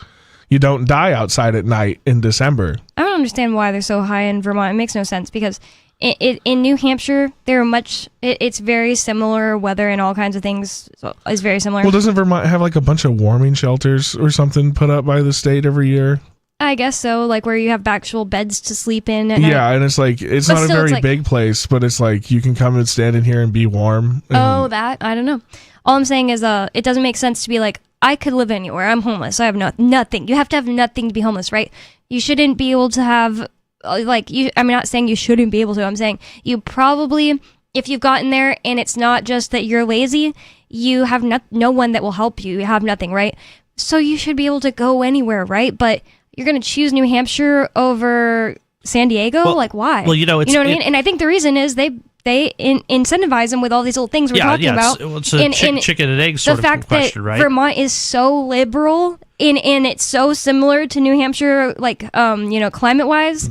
you don't die outside at night in December. I don't understand why they're so high in Vermont. It makes no sense because in New Hampshire, it's very similar weather and all kinds of things is very similar. Well, doesn't Vermont have like a bunch of warming shelters or something put up by the state every year? I guess so, like where you have actual beds to sleep in. And and it's like, it's not a very big place, but it's like you can come and stand in here and be warm. I don't know. All I'm saying is it doesn't make sense to be like, I could live anywhere. I'm homeless. I have nothing. You have to have nothing to be homeless, right? You shouldn't be able to have like you. I'm not saying you shouldn't be able to. I'm saying you probably, if you've gotten there and it's not just that you're lazy, you have no one that will help you. You have nothing, right? So you should be able to go anywhere, right? But you're going to choose New Hampshire over San Diego? Well, like, why? Well, you know what I mean? And I think the reason is they incentivize them with all these little things we're talking about. It's a chicken and egg sort of question, right? The fact that Vermont is so liberal and it's so similar to New Hampshire, like, climate-wise,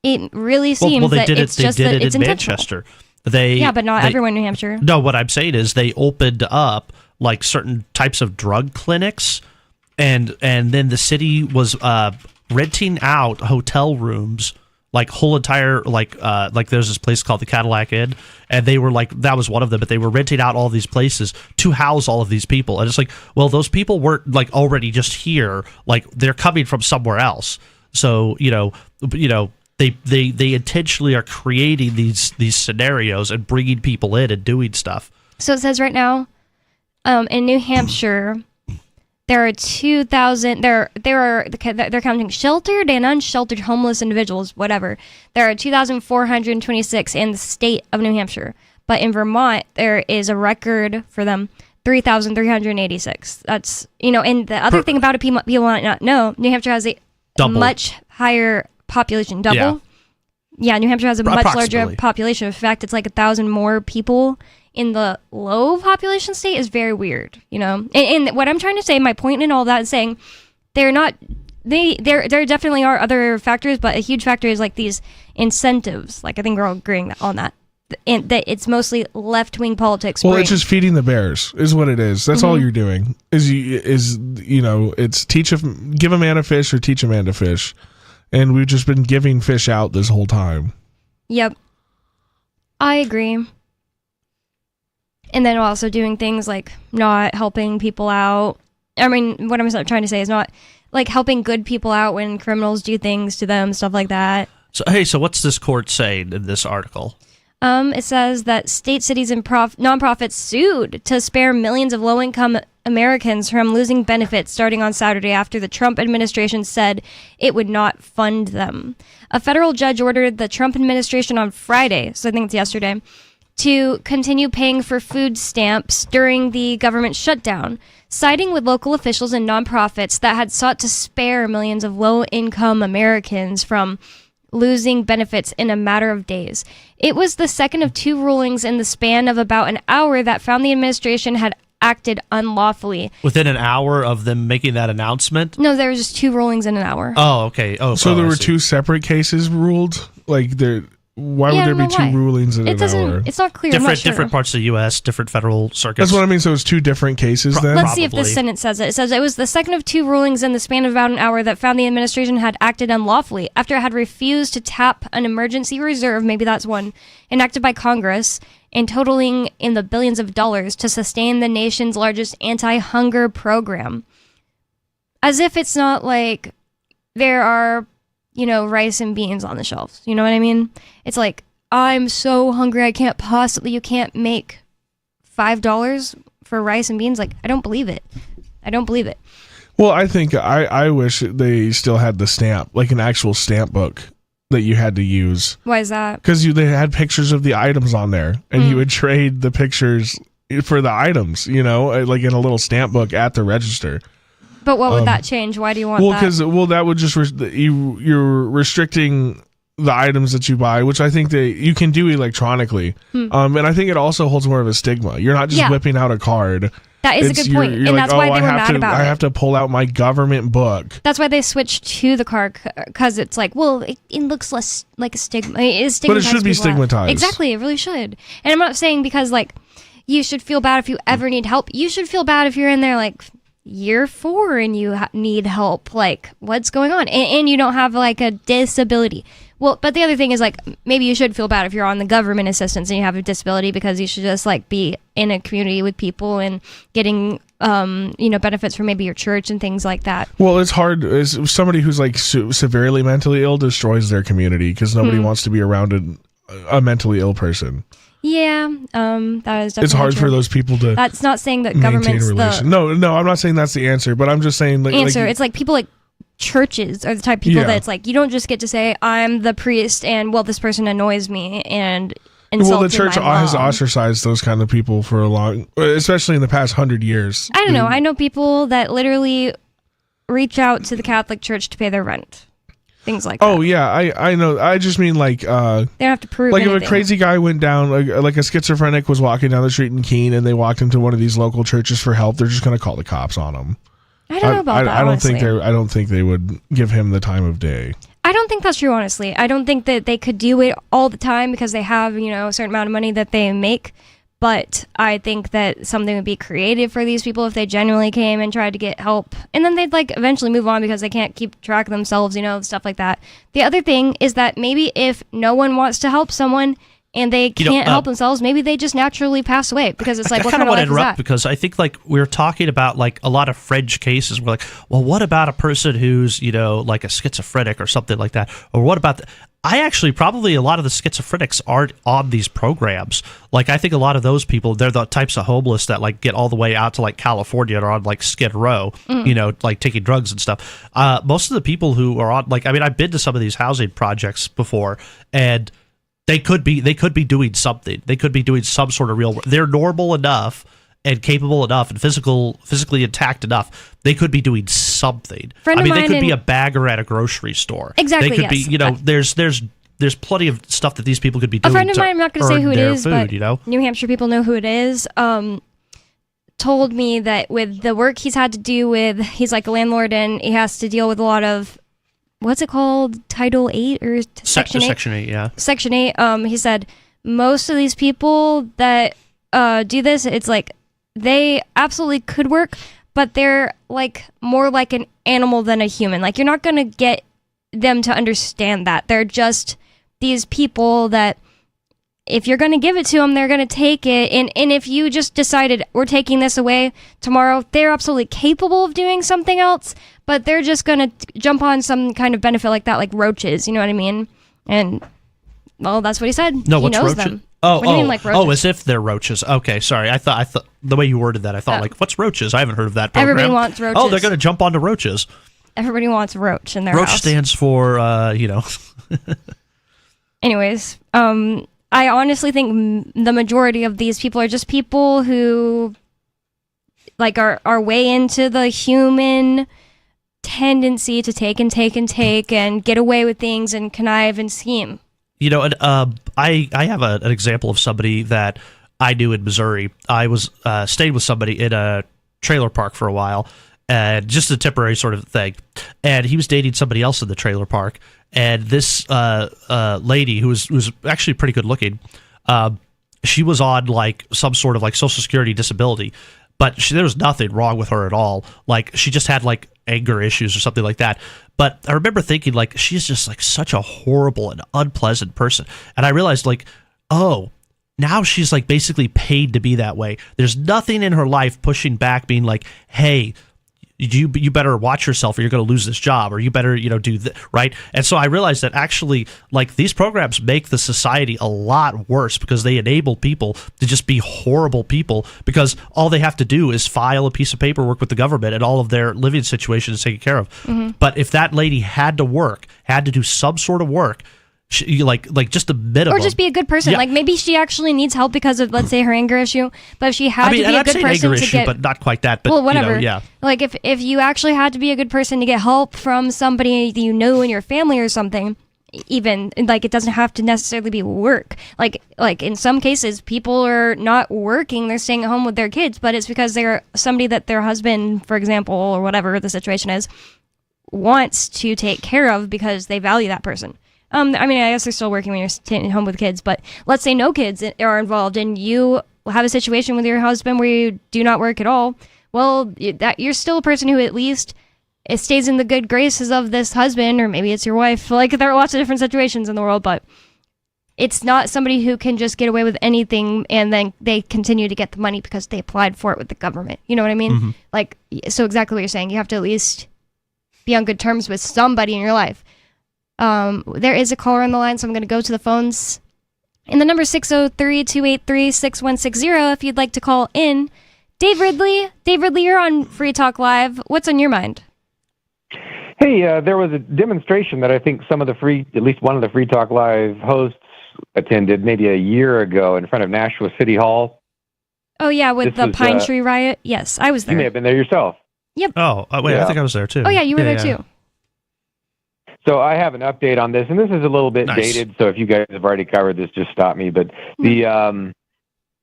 it really seems that it's just that it's in Manchester. But not everyone in New Hampshire. No, what I'm saying is they opened up like certain types of drug clinics, and then the city was renting out hotel rooms, like whole entire like there's this place called the Cadillac Inn, and they were like, that was one of them, but they were renting out all these places to house all of these people. And it's like, well, those people weren't like already just here, like they're coming from somewhere else. So they intentionally are creating these scenarios and bringing people in and doing stuff. So it says right now, in New Hampshire, there are 2,000. They're counting sheltered and unsheltered homeless individuals. Whatever. There are 2,426 in the state of New Hampshire, but in Vermont there is a record for them, 3,386. That's And the other thing about it, people might not know, New Hampshire has a much higher population. Double. Yeah, New Hampshire has a much larger population. In fact, it's like 1,000 more people in the low population state. Is very weird, And what I'm trying to say, my point in all that is saying there definitely are other factors, but a huge factor is like these incentives. Like I think we're all agreeing on that. And that it's mostly left-wing politics. Well, it's just feeding the bears is what it is. That's all you're doing. It's give a man a fish or teach a man to fish. And we've just been giving fish out this whole time. Yep. I agree. And then also doing things like not helping people out. I mean, what I'm trying to say is not like helping good people out when criminals do things to them, stuff like that. So what's this court saying in this article? It says that state, cities, and nonprofits sued to spare millions of low-income Americans from losing benefits starting on Saturday after the Trump administration said it would not fund them. A federal judge ordered the Trump administration on Friday, so I think it's yesterday, to continue paying for food stamps during the government shutdown, siding with local officials and nonprofits that had sought to spare millions of low-income Americans from losing benefits in a matter of days. It was the second of two rulings in the span of about an hour that found the administration had acted unlawfully. Within an hour of them making that announcement? No, there were just two rulings in an hour. Oh, okay. So there were two separate cases ruled? Like why would there be two rulings in an hour? It's not clear. Different parts of the U.S., different federal circuits. That's what I mean. So it's two different cases then? Let's see if this sentence says it. It says it was the second of two rulings in the span of about an hour that found the administration had acted unlawfully after it had refused to tap an emergency reserve, maybe that's one, enacted by Congress, and totaling in the billions of dollars to sustain the nation's largest anti-hunger program. As if it's not like there are rice and beans on the shelves. You know what I mean? It's like, I'm so hungry, you can't make $5 for rice and beans. Like, I don't believe it. Well, I think I wish they still had the stamp, like an actual stamp book that you had to use. Why is that? Because they had pictures of the items on there, and you would trade the pictures for the items, like in a little stamp book at the register. But what would that change? Why do you want that? That would just you're restricting the items that you buy, which I think that you can do electronically. And I think it also holds more of a stigma. You're not just whipping out a card. That is a good point, and that's why they were mad about it. I have to pull out my government book. That's why they switched to the card, because it's like, well, it looks less like a stigma. But it should be stigmatized. Exactly, it really should. And I'm not saying because like you should feel bad if you ever need help. You should feel bad if you're in there like year 4 and you need help, like what's going on, and you don't have like a disability. Well, but the other thing is like maybe you should feel bad if you're on the government assistance and you have a disability, because you should just like be in a community with people and getting benefits from maybe your church and things like that. Well, it's hard as somebody who's like severely mentally ill destroys their community because nobody wants to be around a mentally ill person. Yeah, that is definitely it's hard true. for those people to. That's not saying that government's No, I'm not saying that's the answer, but I'm just saying answer. It's like people like churches are the type of people that it's like, you don't just get to say, I'm the priest and, well, this person annoys me and insulted the church my mom. has ostracized those kind of people for a long, especially in the past 100 years. I don't know. I know people that literally reach out to the Catholic Church to pay their rent. Things like that. Oh, yeah. I know. I just mean like... they don't have to prove anything. If a crazy guy went down, like a schizophrenic was walking down the street in Keene and they walked into one of these local churches for help, they're just going to call the cops on him. I don't know about that, honestly. I don't think they would give him the time of day. I don't think that's true, honestly. I don't think that they could do it all the time because they have, a certain amount of money that they make. But I think that something would be creative for these people if they genuinely came and tried to get help. And then they'd eventually move on because they can't keep track of themselves, stuff like that. The other thing is that maybe if no one wants to help someone and they can't help themselves, maybe they just naturally pass away because it's like, what kind of life is that? Because I think we're talking about a lot of fringe cases. We're like, well, what about a person who's, like a schizophrenic or something like that? Or what about I actually probably a lot of the schizophrenics aren't on these programs. I think a lot of those people, they're the types of homeless that get all the way out to California or on Skid Row, taking drugs and stuff. Most of the people who are on I've been to some of these housing projects before, and they could be doing something. They could be doing some sort of real work. They're normal enough and capable enough and physically intact enough. They could be doing something. They could be a bagger at a grocery store. Exactly. They could be, there's plenty of stuff that these people could be doing. A friend of mine, I'm not going to say who it is, food, but New Hampshire people know who it is. Told me that with the work he's had to do with, he's like a landlord and he has to deal with a lot of, what's it called? Title 8 or Section 8? Section 8, yeah. Section 8. He said most of these people that do this, it's they absolutely could work, but they're more like an animal than a human. You're not going to get them to understand that. They're just these people that if you're going to give it to them, they're going to take it. And if you just decided we're taking this away tomorrow, they're absolutely capable of doing something else, but they're just going to jump on some kind of benefit like that, like roaches. You know what I mean? And, well, that's what he said. No, he what's knows roaches? them. What do you mean, roaches? Oh, as if they're roaches. Okay, sorry. I thought the way you worded that, I thought what's roaches? I haven't heard of that program. Everybody wants roaches. Oh, they're going to jump onto roaches. Everybody wants roach in their Roach house. stands for, Anyways, I honestly think the majority of these people are just people who are way into the human tendency to take and get away with things and connive and scheme. I have an example of somebody that I knew in Missouri. I was stayed with somebody in a trailer park for a while, just a temporary sort of thing. And he was dating somebody else in the trailer park. And this lady who was actually pretty good looking, she was on some sort of Social Security disability, but there was nothing wrong with her at all. She just had anger issues or something like that. But I remember thinking she's just such a horrible and unpleasant person. And I realized oh, now she's basically paid to be that way. There's nothing in her life pushing back, being hey, you better watch yourself or you're going to lose this job, or you better do that, right? And so I realized that actually these programs make the society a lot worse because they enable people to just be horrible people, because all they have to do is file a piece of paperwork with the government and all of their living situation is taken care of. Mm-hmm. But if that lady had to do some sort of work, she, just a minimum, or just be a good person. Yeah. Maybe she actually needs help because of, let's say, her anger issue. But if she had to be a good person anger to issue, get, but not quite that. But well, whatever. Yeah. If you actually had to be a good person to get help from somebody that in your family or something, even it doesn't have to necessarily be work. In some cases, people are not working; they're staying at home with their kids, but it's because they're somebody that their husband, for example, or whatever the situation is, wants to take care of because they value that person. I guess they're still working when you're staying at home with kids, but let's say no kids are involved and you have a situation with your husband where you do not work at all. Well, you're still a person who at least stays in the good graces of this husband, or maybe it's your wife. There are lots of different situations in the world, but it's not somebody who can just get away with anything and then they continue to get the money because they applied for it with the government. You know what I mean? Mm-hmm. So exactly what you're saying. You have to at least be on good terms with somebody in your life. There is a caller on the line, so I'm going to go to the phones. And the number 603-283-6160 if you'd like to call in. Dave Ridley, you're on Free Talk Live. What's on your mind? Hey, there was a demonstration that I think at least one of the Free Talk Live hosts attended maybe a year ago in front of Nashua City Hall. Oh, yeah, with the Pine Tree Riot? Yes, I was there. You may have been there yourself. Yep. Oh, wait, I think I was there too. Oh, yeah, you were there too. So I have an update on this, and this is a little bit dated, so if you guys have already covered this, just stop me. But the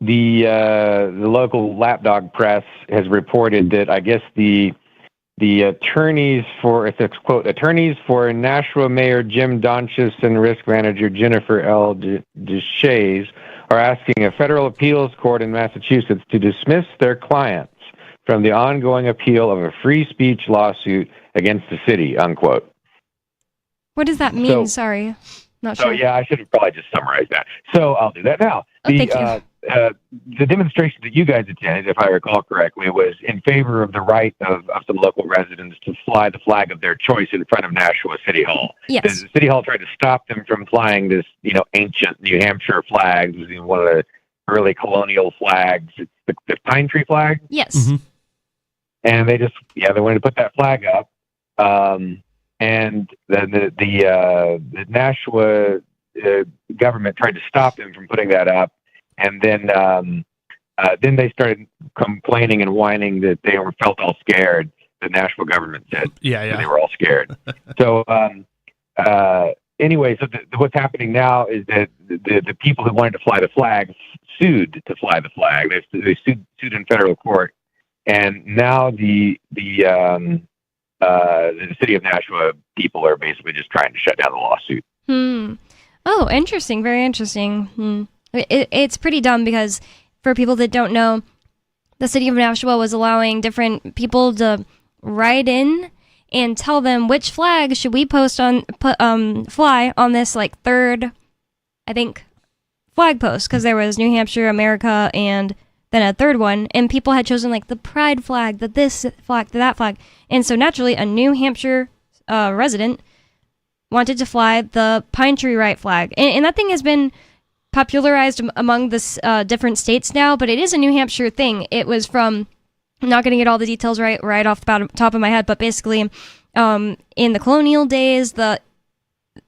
local lapdog press has reported that I guess the attorneys for, it's a quote, attorneys for Nashua Mayor Jim Donchis and risk manager Jennifer L. Deshays are asking a federal appeals court in Massachusetts to dismiss their clients from the ongoing appeal of a free speech lawsuit against the city, unquote. What does that mean? Sorry. Not sure. So, yeah, I should have probably just summarized that. So I'll do that now. Thank you. The demonstration that you guys attended, if I recall correctly, was in favor of the right of some local residents to fly the flag of their choice in front of Nashua City Hall. Yes. The City Hall tried to stop them from flying this, ancient New Hampshire flag. It was one of the early colonial flags. It's the pine tree flag. Yes. Mm-hmm. And they wanted to put that flag up. And then the Nashua government tried to stop them from putting that up. And then they started complaining and whining that they felt all scared. The Nashua government said they were all scared. So anyway, what's happening now is that the people who wanted to fly the flag sued to fly the flag. They sued in federal court, and now the city of Nashua people are basically just trying to shut down the lawsuit. Oh, interesting. Very interesting. It's pretty dumb because for people that don't know, the city of Nashua was allowing different people to write in and tell them which flag should we fly on this third, I think, flag post, because there was New Hampshire, America, and then a third one, and people had chosen the pride flag, this flag, that flag, and so naturally a New Hampshire resident wanted to fly the Pine Tree Right flag, and that thing has been popularized among the different states now, but it is a New Hampshire thing. It was from, I'm not going to get all the details right off the top of my head, but basically in the colonial days,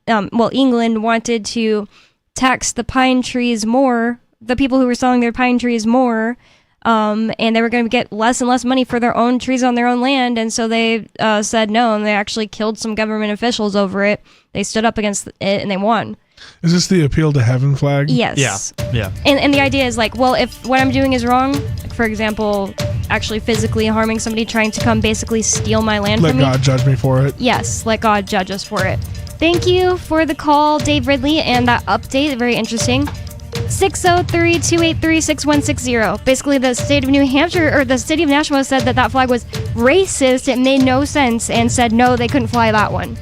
England wanted to tax the pine trees more, the people who were selling their pine trees more, and they were going to get less and less money for their own trees on their own land, and so they said no, and they actually killed some government officials over it. They stood up against it, and they won. Is this the appeal to heaven flag? Yes. Yeah. And the idea is if what I'm doing is wrong, for example, actually physically harming somebody, trying to come basically steal my land from me. Let God judge me for it. Yes, let God judge us for it. Thank you for the call, Dave Ridley, and that update. Very interesting. 603-283-6160. Basically, the state of New Hampshire, or the city of Nashua, said that flag was racist. It made no sense and said no, they couldn't fly that one.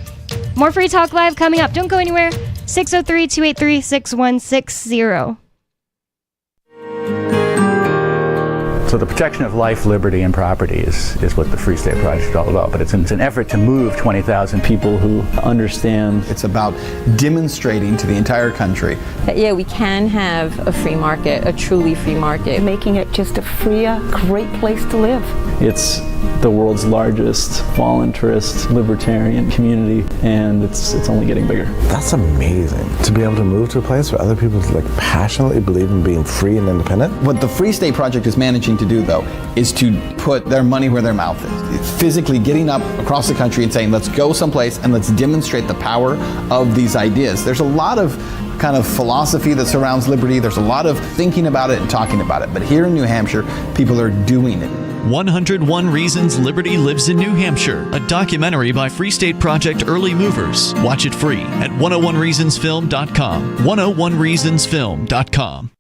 More Free Talk Live coming up. Don't go anywhere. 603-283-6160. So the protection of life, liberty, and property is what the Free State Project is all about. But it's an effort to move 20,000 people who understand. It's about demonstrating to the entire country that, we can have a free market, a truly free market. Making it just a freer, great place to live. It's the world's largest voluntarist libertarian community, and it's only getting bigger. That's amazing, to be able to move to a place where other people passionately believe in being free and independent. What the Free State Project is managing to do, though, is to put their money where their mouth is. It's physically getting up across the country and saying, let's go someplace and let's demonstrate the power of these ideas. There's a lot of kind of philosophy that surrounds liberty. There's a lot of thinking about it and talking about it. But here in New Hampshire, people are doing it. 101 Reasons Liberty Lives in New Hampshire, a documentary by Free State Project Early Movers. Watch it free at 101reasonsfilm.com. 101reasonsfilm.com.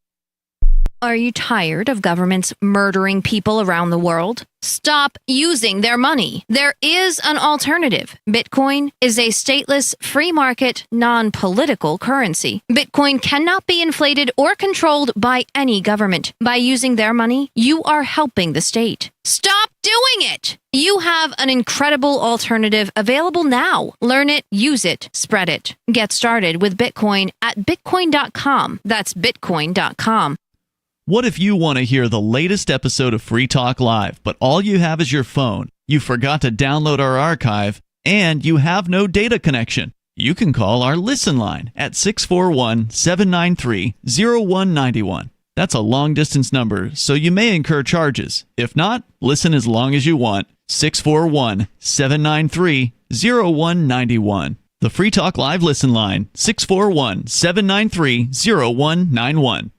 Are you tired of governments murdering people around the world? Stop using their money. There is an alternative. Bitcoin is a stateless, free market, non-political currency. Bitcoin cannot be inflated or controlled by any government. By using their money, you are helping the state. Stop doing it! You have an incredible alternative available now. Learn it, use it, spread it. Get started with Bitcoin at bitcoin.com. That's bitcoin.com. What if you want to hear the latest episode of Free Talk Live, but all you have is your phone? You forgot to download our archive? and you have no data connection, you can call our Listen line at 641-793-0191. That's a long-distance number, so you may incur charges. If not, listen as long as you want. 641-793-0191. The Free Talk Live Listen line, 641-793-0191.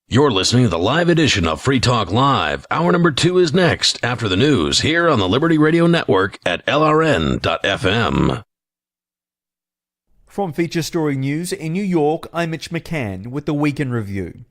You're listening to the live edition of Free Talk Live. Hour number 2 is next after the news here on the Liberty Radio Network at LRN.FM. From Feature Story News in New York, I'm Mitch McCann with the Week in Review.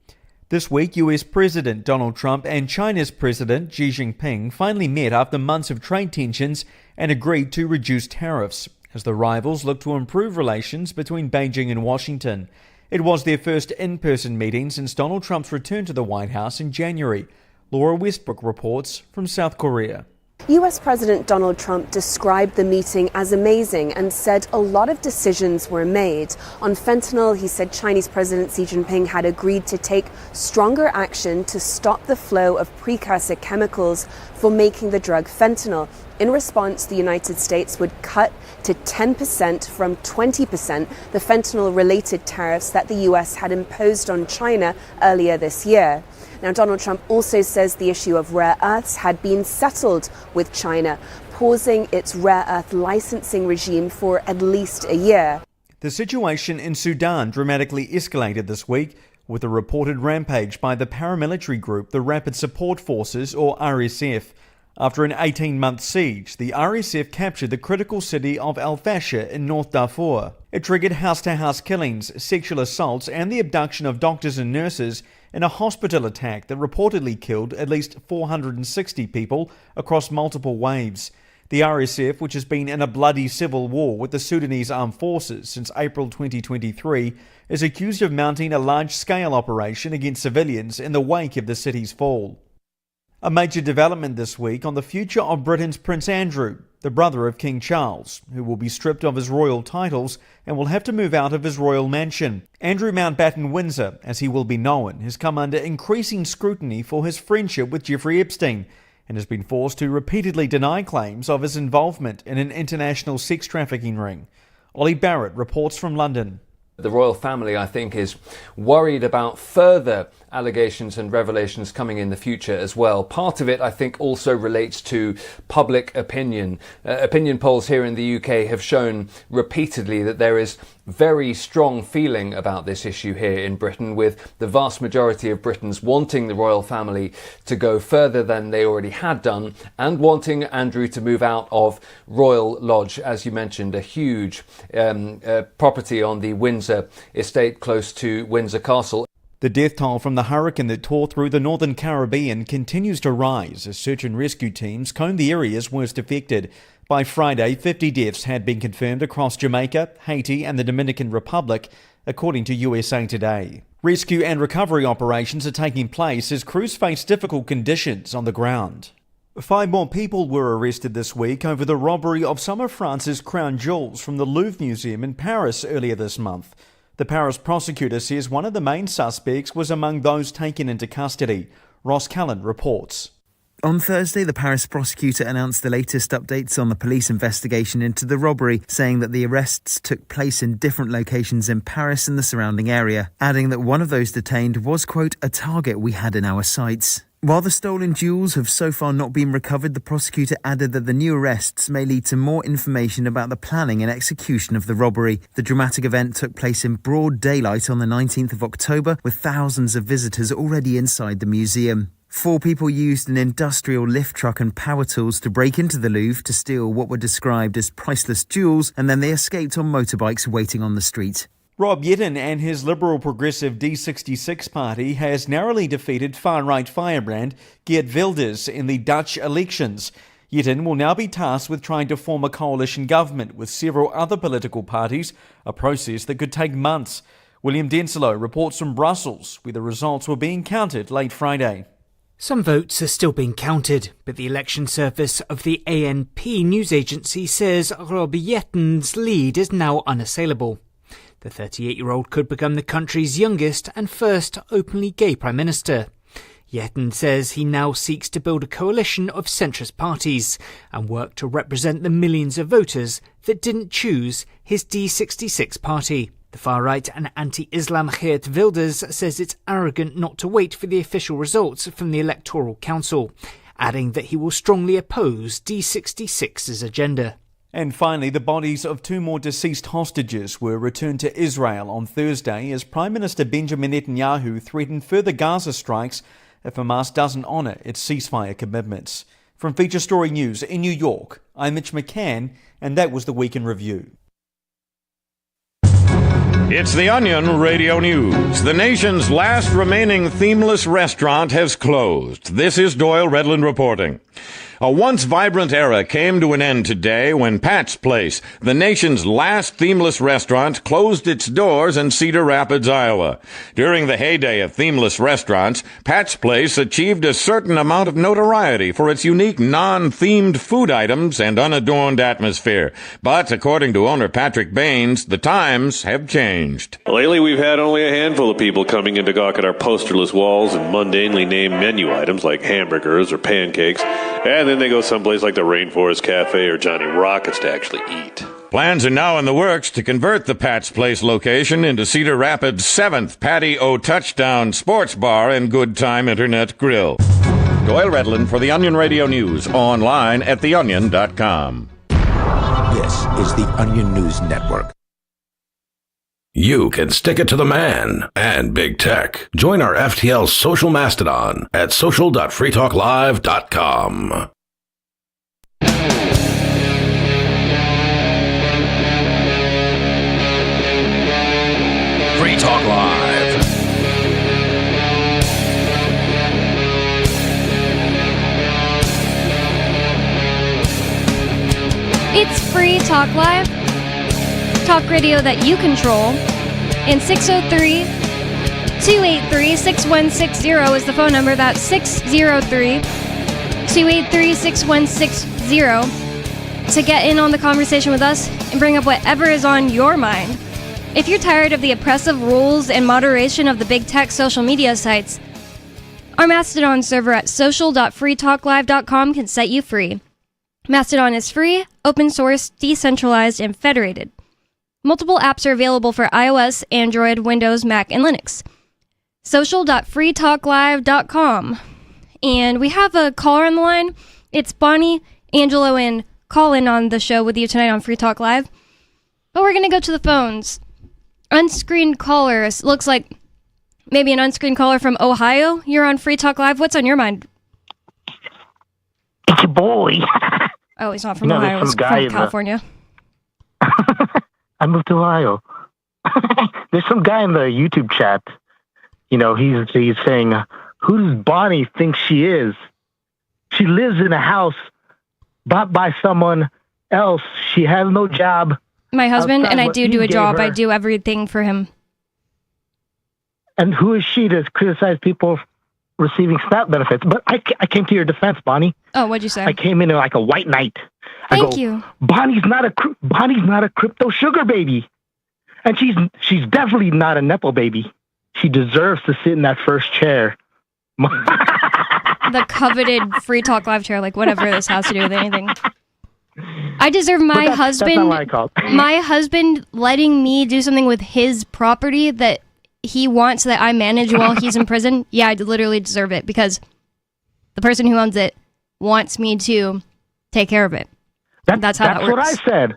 This week, US President Donald Trump and China's President Xi Jinping finally met after months of trade tensions and agreed to reduce tariffs, as the rivals look to improve relations between Beijing and Washington. It was their first in-person meeting since Donald Trump's return to the White House in January. Laura Westbrook reports from South Korea. US President Donald Trump described the meeting as amazing and said a lot of decisions were made. On fentanyl, he said Chinese President Xi Jinping had agreed to take stronger action to stop the flow of precursor chemicals for making the drug fentanyl. In response, the United States would cut to 10% from 20% the fentanyl-related tariffs that the US had imposed on China earlier this year. Now, Donald Trump also says the issue of rare earths had been settled with China, pausing its rare earth licensing regime for at least a year. The situation in Sudan dramatically escalated this week with a reported rampage by the paramilitary group, the Rapid Support Forces, or RSF. After an 18-month siege, the RSF captured the critical city of Al Fasher in North Darfur. It triggered house-to-house killings, sexual assaults, and the abduction of doctors and nurses in a hospital attack that reportedly killed at least 460 people across multiple waves. The RSF, which has been in a bloody civil war with the Sudanese armed forces since April 2023, is accused of mounting a large-scale operation against civilians in the wake of the city's fall. A major development this week on the future of Britain's Prince Andrew, the brother of King Charles, who will be stripped of his royal titles and will have to move out of his royal mansion. Andrew Mountbatten Windsor, as he will be known, has come under increasing scrutiny for his friendship with Jeffrey Epstein and has been forced to repeatedly deny claims of his involvement in an international sex trafficking ring. Ollie Barrett reports from London. The royal family, I think, is worried about further allegations and revelations coming in the future as well. Part of it, I think, also relates to public opinion. Opinion polls here in the UK have shown repeatedly that there is very strong feeling about this issue here in Britain, with the vast majority of Britons wanting the royal family to go further than they already had done and wanting Andrew to move out of Royal Lodge, as you mentioned, a huge property on the Windsor estate close to Windsor Castle. The death toll from the hurricane that tore through the northern Caribbean continues to rise as search and rescue teams comb the areas worst affected. By Friday, 50 deaths had been confirmed across Jamaica, Haiti and the Dominican Republic, according to USA Today. Rescue and recovery operations are taking place as crews face difficult conditions on the ground. 5 more people were arrested this week over the robbery of some of France's crown jewels from the Louvre Museum in Paris earlier this month. The Paris prosecutor says one of the main suspects was among those taken into custody. Ross Callan reports. On Thursday, the Paris prosecutor announced the latest updates on the police investigation into the robbery, saying that the arrests took place in different locations in Paris and the surrounding area, adding that one of those detained was, quote, a target we had in our sights. While the stolen jewels have so far not been recovered, the prosecutor added that the new arrests may lead to more information about the planning and execution of the robbery. The dramatic event took place in broad daylight on the 19th of October, with thousands of visitors already inside the museum. 4 people used an industrial lift truck and power tools to break into the Louvre to steal what were described as priceless jewels, and then they escaped on motorbikes waiting on the street. Rob Yetten and his Liberal Progressive D66 party has narrowly defeated far-right firebrand Geert Wilders in the Dutch elections. Yetten will now be tasked with trying to form a coalition government with several other political parties, a process that could take months. William Denslow reports from Brussels, where the results were being counted late Friday. Some votes are still being counted, but the election service of the ANP news agency says Rob Jetten's lead is now unassailable. The 38-year-old could become the country's youngest and first openly gay prime minister. Yeton says he now seeks to build a coalition of centrist parties and work to represent the millions of voters that didn't choose his D66 party. The far-right and anti-Islam Geert Wilders says it's arrogant not to wait for the official results from the Electoral Council, adding that he will strongly oppose D66's agenda. And finally, the bodies of 2 more deceased hostages were returned to Israel on Thursday as Prime Minister Benjamin Netanyahu threatened further Gaza strikes if Hamas doesn't honour its ceasefire commitments. From Feature Story News in New York, I'm Mitch McCann, and that was the Week in Review. It's the Onion Radio News. The nation's last remaining themeless restaurant has closed. This is Doyle Redland reporting. A once vibrant era came to an end today when Pat's Place, the nation's last themeless restaurant, closed its doors in Cedar Rapids, Iowa. During the heyday of themeless restaurants, Pat's Place achieved a certain amount of notoriety for its unique non-themed food items and unadorned atmosphere. But according to owner Patrick Baines, the times have changed. Lately, we've had only a handful of people coming in to gawk at our posterless walls and mundanely named menu items like hamburgers or pancakes, and then they go someplace like the Rainforest Cafe or Johnny Rockets to actually eat. Plans are now in the works to convert the Pat's Place location into Cedar Rapids' 7th Patty-O Touchdown sports bar and good time internet grill. Doyle Redland for the Onion Radio News, online at theonion.com. This is the Onion News Network. You can stick it to the man and big tech. Join our FTL social mastodon at social.freetalklive.com. Free Talk Live. It's Free Talk Live. Talk radio that you control. And 603-283-6160 is the phone number. That's 603-283-6160 to get in on the conversation with us and bring up whatever is on your mind. If you're tired of the oppressive rules and moderation of the big tech social media sites, our Mastodon server at social.freetalklive.com can set you free. Mastodon is free, open source, decentralized, and federated. Multiple apps are available for iOS, Android, Windows, Mac, and Linux. Social.freetalklive.com. And we have a caller on the line. It's Bonnie, Angelo, and Colin on the show with you tonight on Free Talk Live. But we're going to go to the phones. Unscreened callers. Looks like maybe an unscreened caller from Ohio. You're on Free Talk Live. What's on your mind? It's your boy. Oh, he's not from Ohio. He's from California. I moved to Ohio. There's some guy in the YouTube chat. You know, he's saying, who does Bonnie think she is? She lives in a house bought by someone else. She has no job. My husband, and I do a job. Her. I do everything for him. And who is she to criticize people receiving SNAP benefits? But I came to your defense, Bonnie. Oh, what'd you say? I came in like a white knight. Thank you. Bonnie's not a crypto sugar baby, and she's definitely not a nepo baby. She deserves to sit in that first chair. The coveted Free Talk Live chair, like whatever this has to do with anything. I deserve my husband. That's not what I called. My husband letting me do something with his property that he wants that I manage while he's in prison. Yeah, I literally deserve it because the person who owns it wants me to take care of it. That's how that works. That's what I said.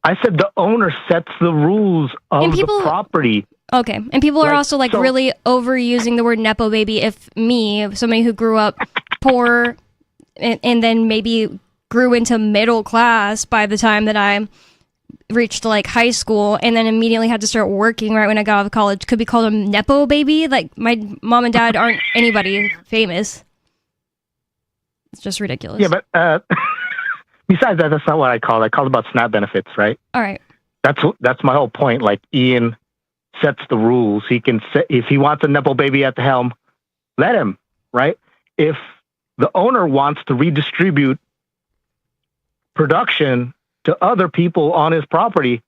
I said the owner sets the rules of the property. Okay, and people are also really overusing the word nepo baby. If somebody who grew up poor and then maybe grew into middle class by the time that I reached like high school and then immediately had to start working right when I got out of college, could be called a nepo baby. Like my mom and dad aren't anybody famous. It's just ridiculous. Yeah, but besides that, that's not what I called. I called about SNAP benefits, right? All right. That's my whole point. Like Ian sets the rules. He can set, if he wants a nepo baby at the helm, let him, right? If the owner wants to redistribute production to other people on his property,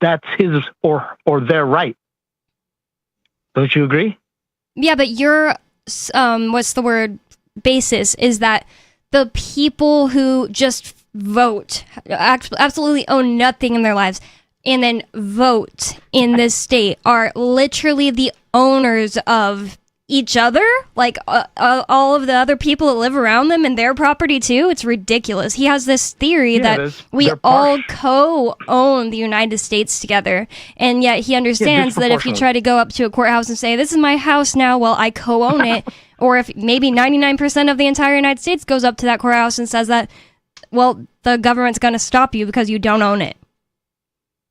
that's his or their right. Don't you agree? Yeah, but you're basis is that the people who just vote, absolutely own nothing in their lives, and then vote in this state are literally the owners of each other, like all of the other people that live around them and their property too. It's ridiculous. He has this theory that we all co-own the United States together, and yet he understands that if you try to go up to a courthouse and say, this is my house now, well, I co-own it, or if maybe 99% of the entire United States goes up to that courthouse and says that, well, the government's going to stop you because you don't own it.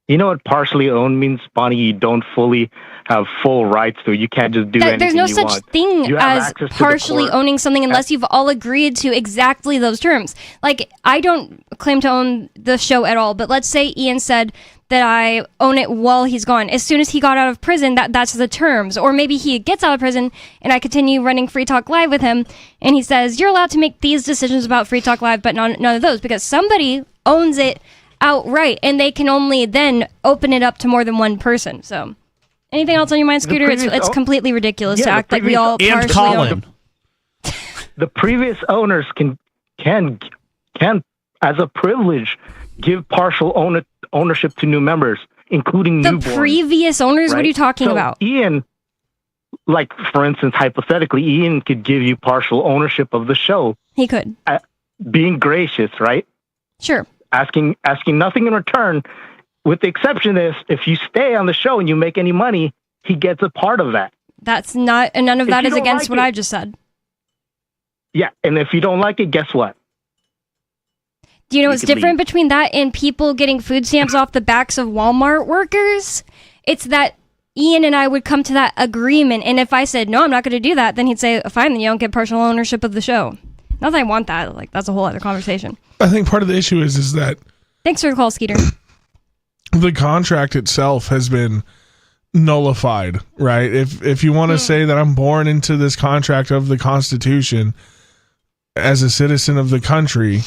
You know what partially owned means, Bonnie? You don't fully have full rights to it. You can't just do anything There's no you such want. thing as partially owning something unless you've all agreed to exactly those terms. Like, I don't claim to own the show at all, but let's say Ian said that I own it while he's gone. As soon as he got out of prison, that's the terms. Or maybe he gets out of prison and I continue running Free Talk Live with him, and he says, you're allowed to make these decisions about Free Talk Live, but none of those, because somebody owns it outright, and they can only then open it up to more than one person. So, anything else on your mind, Scooter? It's completely ridiculous to act like we all partially own. The previous owners can as a privilege give partial ownership to new members, including the newborns. Previous owners. Right? What are you talking about? Ian, like for instance, hypothetically, Ian could give you partial ownership of the show. He could. Being gracious, right? Sure. Asking nothing in return, with the exception is if you stay on the show and you make any money, he gets a part of that. That's not, and none of that is against what I just said. Yeah, and if you don't like it, guess what? Do you know what's different between that and people getting food stamps off the backs of Walmart workers? It's that Ian and I would come to that agreement, and if I said, no, I'm not going to do that, then he'd say, fine, then you don't get partial ownership of the show. Not that I want that. Like, that's a whole other conversation. I think part of the issue is that... Thanks for the call, Skeeter. The contract itself has been nullified, right? If you want to say that I'm born into this contract of the Constitution as a citizen of the country,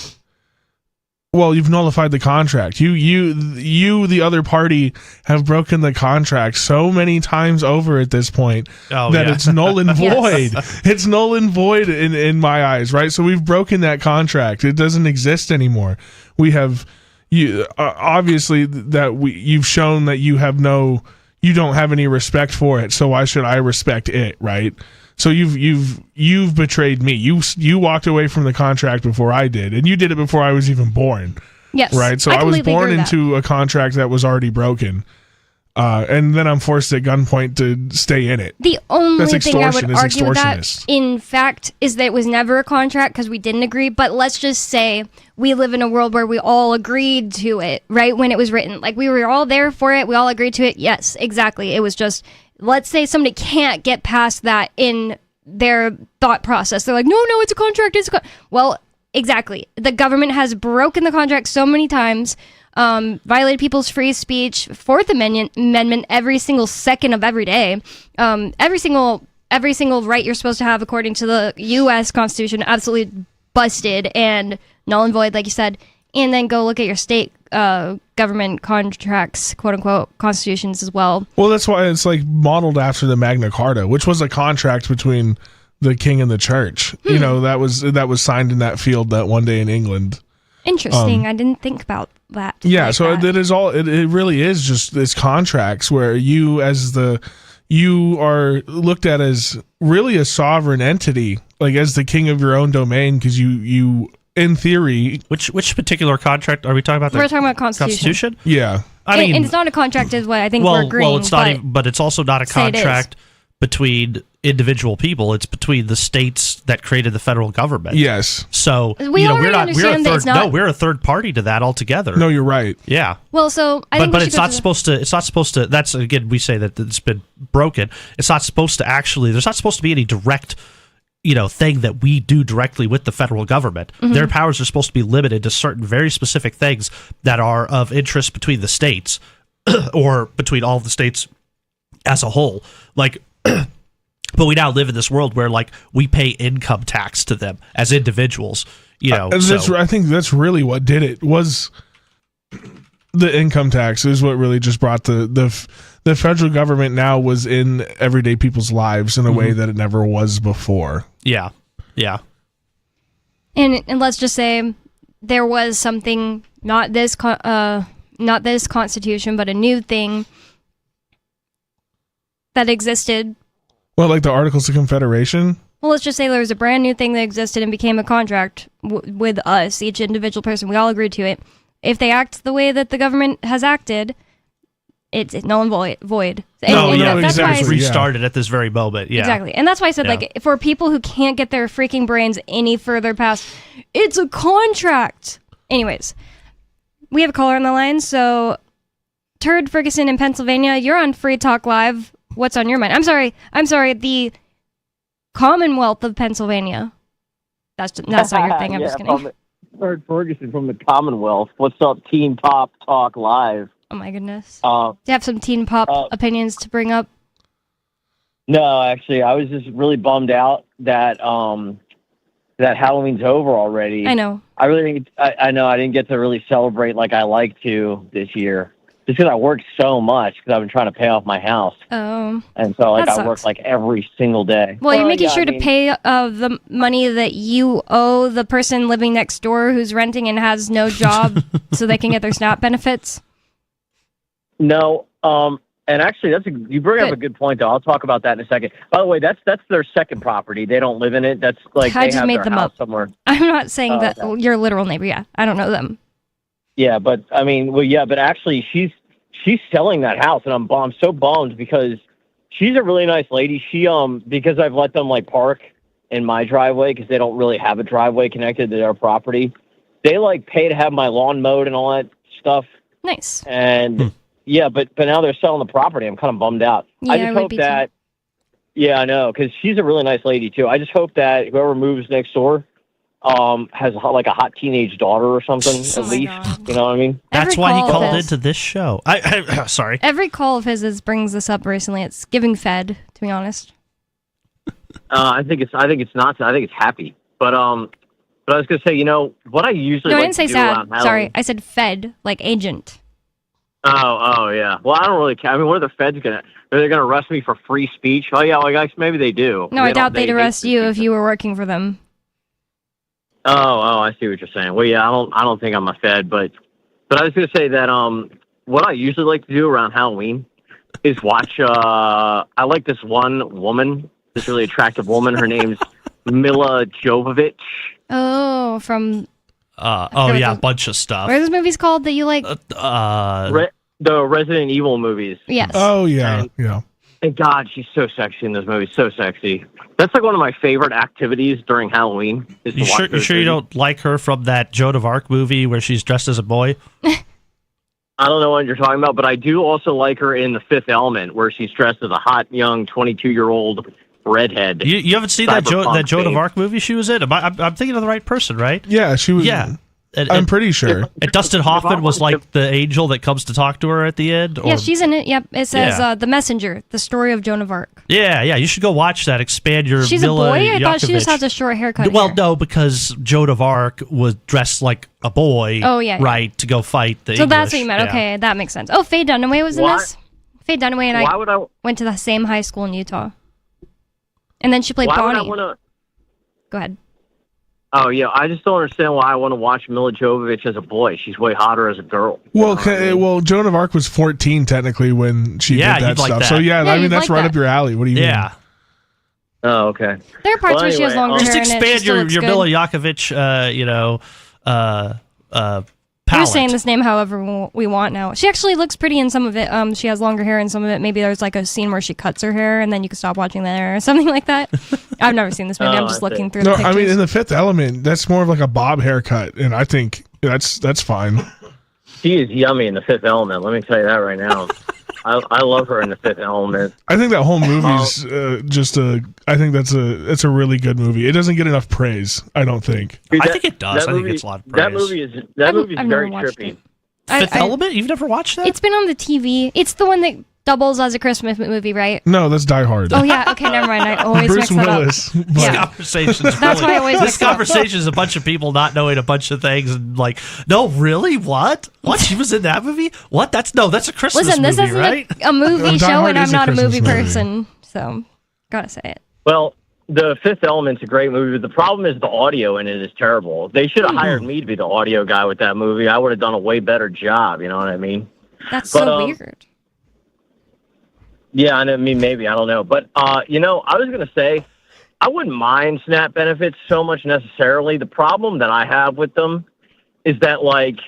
well, you've nullified the contract. You, the other party, have broken the contract so many times over at this point that it's null and void. Yes. It's null and void in my eyes, right? So we've broken that contract. It doesn't exist anymore. We have obviously that you've shown that you don't have any respect for it. So why should I respect it, right? So you've betrayed me. You walked away from the contract before I did, and you did it before I was even born. Yes, right. So I was born into a contract that was already broken, and then I'm forced at gunpoint to stay in it. The only thing I would argue with that, in fact, is that it was never a contract because we didn't agree. But let's just say we live in a world where we all agreed to it, right, when it was written. Like, we were all there for it. We all agreed to it. Yes, exactly. It was just... Let's say somebody can't get past that in their thought process. They're like, no, it's a contract. Well, exactly. The government has broken the contract so many times, violated people's free speech, Fourth Amendment every single second of every day. Every single right you're supposed to have according to the U.S. Constitution, absolutely busted and null and void, like you said. And then go look at your state government contracts, quote unquote, constitutions as well. Well, that's why it's like modeled after the Magna Carta, which was a contract between the king and the church. You know, that was signed in that field that one day in England. Interesting. I didn't think about that. Yeah, so that is all. It really is just this contracts where you are looked at as really a sovereign entity, like as the king of your own domain, because you. In theory, which particular contract are we talking about? We're talking about Constitution. Yeah, I mean, and it's not a contract, is what I think we're agreeing. Well, it's not, but it's also not a contract between individual people. It's between the states that created the federal government. Yes. So we're a third party to that altogether. No, you're right. Yeah. Well, so I think it's not supposed to. It's not supposed to. That's again, we say that it's been broken. It's not supposed to actually. There's not supposed to be any direct thing that we do directly with the federal government. Mm-hmm. Their powers are supposed to be limited to certain very specific things that are of interest between the states or between all of the states as a whole. Like, but we now live in this world where like we pay income tax to them as individuals, I think that's really what did it was the income tax is what really just brought the the federal government now was in everyday people's lives in a way that it never was before. Yeah. Yeah. And let's just say there was something, not this Constitution, but a new thing that existed. Well, like the Articles of Confederation? Well, let's just say there was a brand new thing that existed and became a contract with us, each individual person. We all agreed to it. If they act the way that the government has acted, it's null and void. That's why restarted at this very moment. Yeah, exactly. And that's why I said, like, for people who can't get their freaking brains any further past, it's a contract. Anyways, we have a caller on the line. So, Turd Ferguson in Pennsylvania, you're on Free Talk Live. What's on your mind? I'm sorry. The Commonwealth of Pennsylvania. That's not your thing. I'm just kidding. Turd Ferguson from the Commonwealth. What's up, Teen Pop Talk Live? Oh my goodness. Do you have some teen pop opinions to bring up? No, actually, I was just really bummed out that that Halloween's over already. I know. I know I didn't get to really celebrate like I like to this year. Just because I worked so much because I've been trying to pay off my house. Oh. And so I work like every single day. Well, you're making sure to pay the money that you owe the person living next door who's renting and has no job so they can get their SNAP benefits? No. And actually, you bring up a good point, though. I'll talk about that in a second. By the way, that's their second property. They don't live in it. That's like they have their house somewhere. I'm not saying that your literal neighbor. Yeah, I don't know them. Yeah, but I mean, but actually, she's selling that house, and I'm so bummed because she's a really nice lady. She because I've let them like park in my driveway because they don't really have a driveway connected to their property. They like pay to have my lawn mowed and all that stuff. Nice. And yeah, but now they're selling the property. I'm kind of bummed out. Yeah, I just hope that. Yeah, I know, because she's a really nice lady too. I just hope that whoever moves next door has like a hot teenage daughter or something at least. God. You know what I mean? That's why he called into this show. Sorry. Every call of his brings this up recently. It's giving fed, to be honest. I think it's not. I think it's happy. But I was gonna say, what I usually I like didn't say to do sad. around Halloween. Sorry, I said fed, like agent. Oh yeah. Well, I don't really care. I mean, what are the feds gonna? Are they gonna arrest me for free speech? Oh yeah, well, I guess maybe they do. No, I doubt they'd arrest you if you were working for them. Oh, I see what you're saying. Well, yeah, I don't think I'm a Fed, but I was gonna say that what I usually like to do around Halloween is watch. I like this one woman, this really attractive woman. Her name's Mila Jovovich. Oh, from. A bunch of stuff. What are those movies called that you like? The Resident Evil movies. Yes. Oh yeah, yeah. And God, she's so sexy in those movies. So sexy. That's like one of my favorite activities during Halloween. Is to watch you sure you don't like her from that Joan of Arc movie where she's dressed as a boy? I don't know what you're talking about, but I do also like her in The Fifth Element, where she's dressed as a hot, young, 22-year-old redhead. You haven't seen that Joan of Arc movie she was in? I'm thinking of the right person, right? Yeah, she was. Yeah. I'm pretty sure. And Dustin Hoffman was like the angel that comes to talk to her at the end? Yeah, she's in it. Yep. It says The Messenger, the story of Joan of Arc. Yeah. You should go watch that. Expand your She's Mila a boy? I thought Jovovich. she just has a short haircut. Well, no, because Joan of Arc was dressed like a boy, right, to go fight the English. That's what you meant. Yeah. Okay, that makes sense. Oh, Faye Dunaway was in this? Faye Dunaway and I went to the same high school in Utah. And then she played Bonnie. Go ahead. Oh, yeah. I just don't understand why I want to watch Mila Jovovich as a boy. She's way hotter as a girl. Well, Joan of Arc was 14 technically when she did that stuff. So, I mean, that's right up your alley. What do you mean? Oh, okay. There are parts where she has longer hair. Just expand your Mila Jovovich, palette. We're saying this name however we want now. She actually looks pretty in some of it. She has longer hair in some of it. Maybe there's like a scene where she cuts her hair and then you can stop watching there or something like that. I've never seen this movie. I'm just looking through the pictures. I mean, in The Fifth Element, that's more of like a bob haircut, and I think that's fine. She is yummy in The Fifth Element. Let me tell you that right now. I love her in The Fifth Element. I think that whole movie's I think it's a really good movie. It doesn't get enough praise, I don't think. Dude, I think it does. I think it's a lot of praise. That movie is very trippy. Fifth Element? You've never watched that? It's been on the TV. It's the one that doubles as a Christmas movie, right? No, that's Die Hard. Oh yeah, okay, never mind. I always Bruce mix that Willis. up. This Yeah. conversation's That's why I always this mix it up. conversation is a bunch of people not knowing a bunch of things and like, no, really? What? She was in that movie? What? That's a Christmas Listen, this movie, isn't right? a movie Die show, Hard and I'm is a not a Christmas movie movie. person, so gotta say it. Well, The Fifth Element's a great movie, but the problem is the audio in it is terrible. They should have hired me to be the audio guy with that movie. I would have done a way better job, you know what I mean? That's But, so weird. Yeah, I mean, maybe, I don't know. But, I was going to say, I wouldn't mind SNAP benefits so much necessarily. The problem that I have with them is that, like,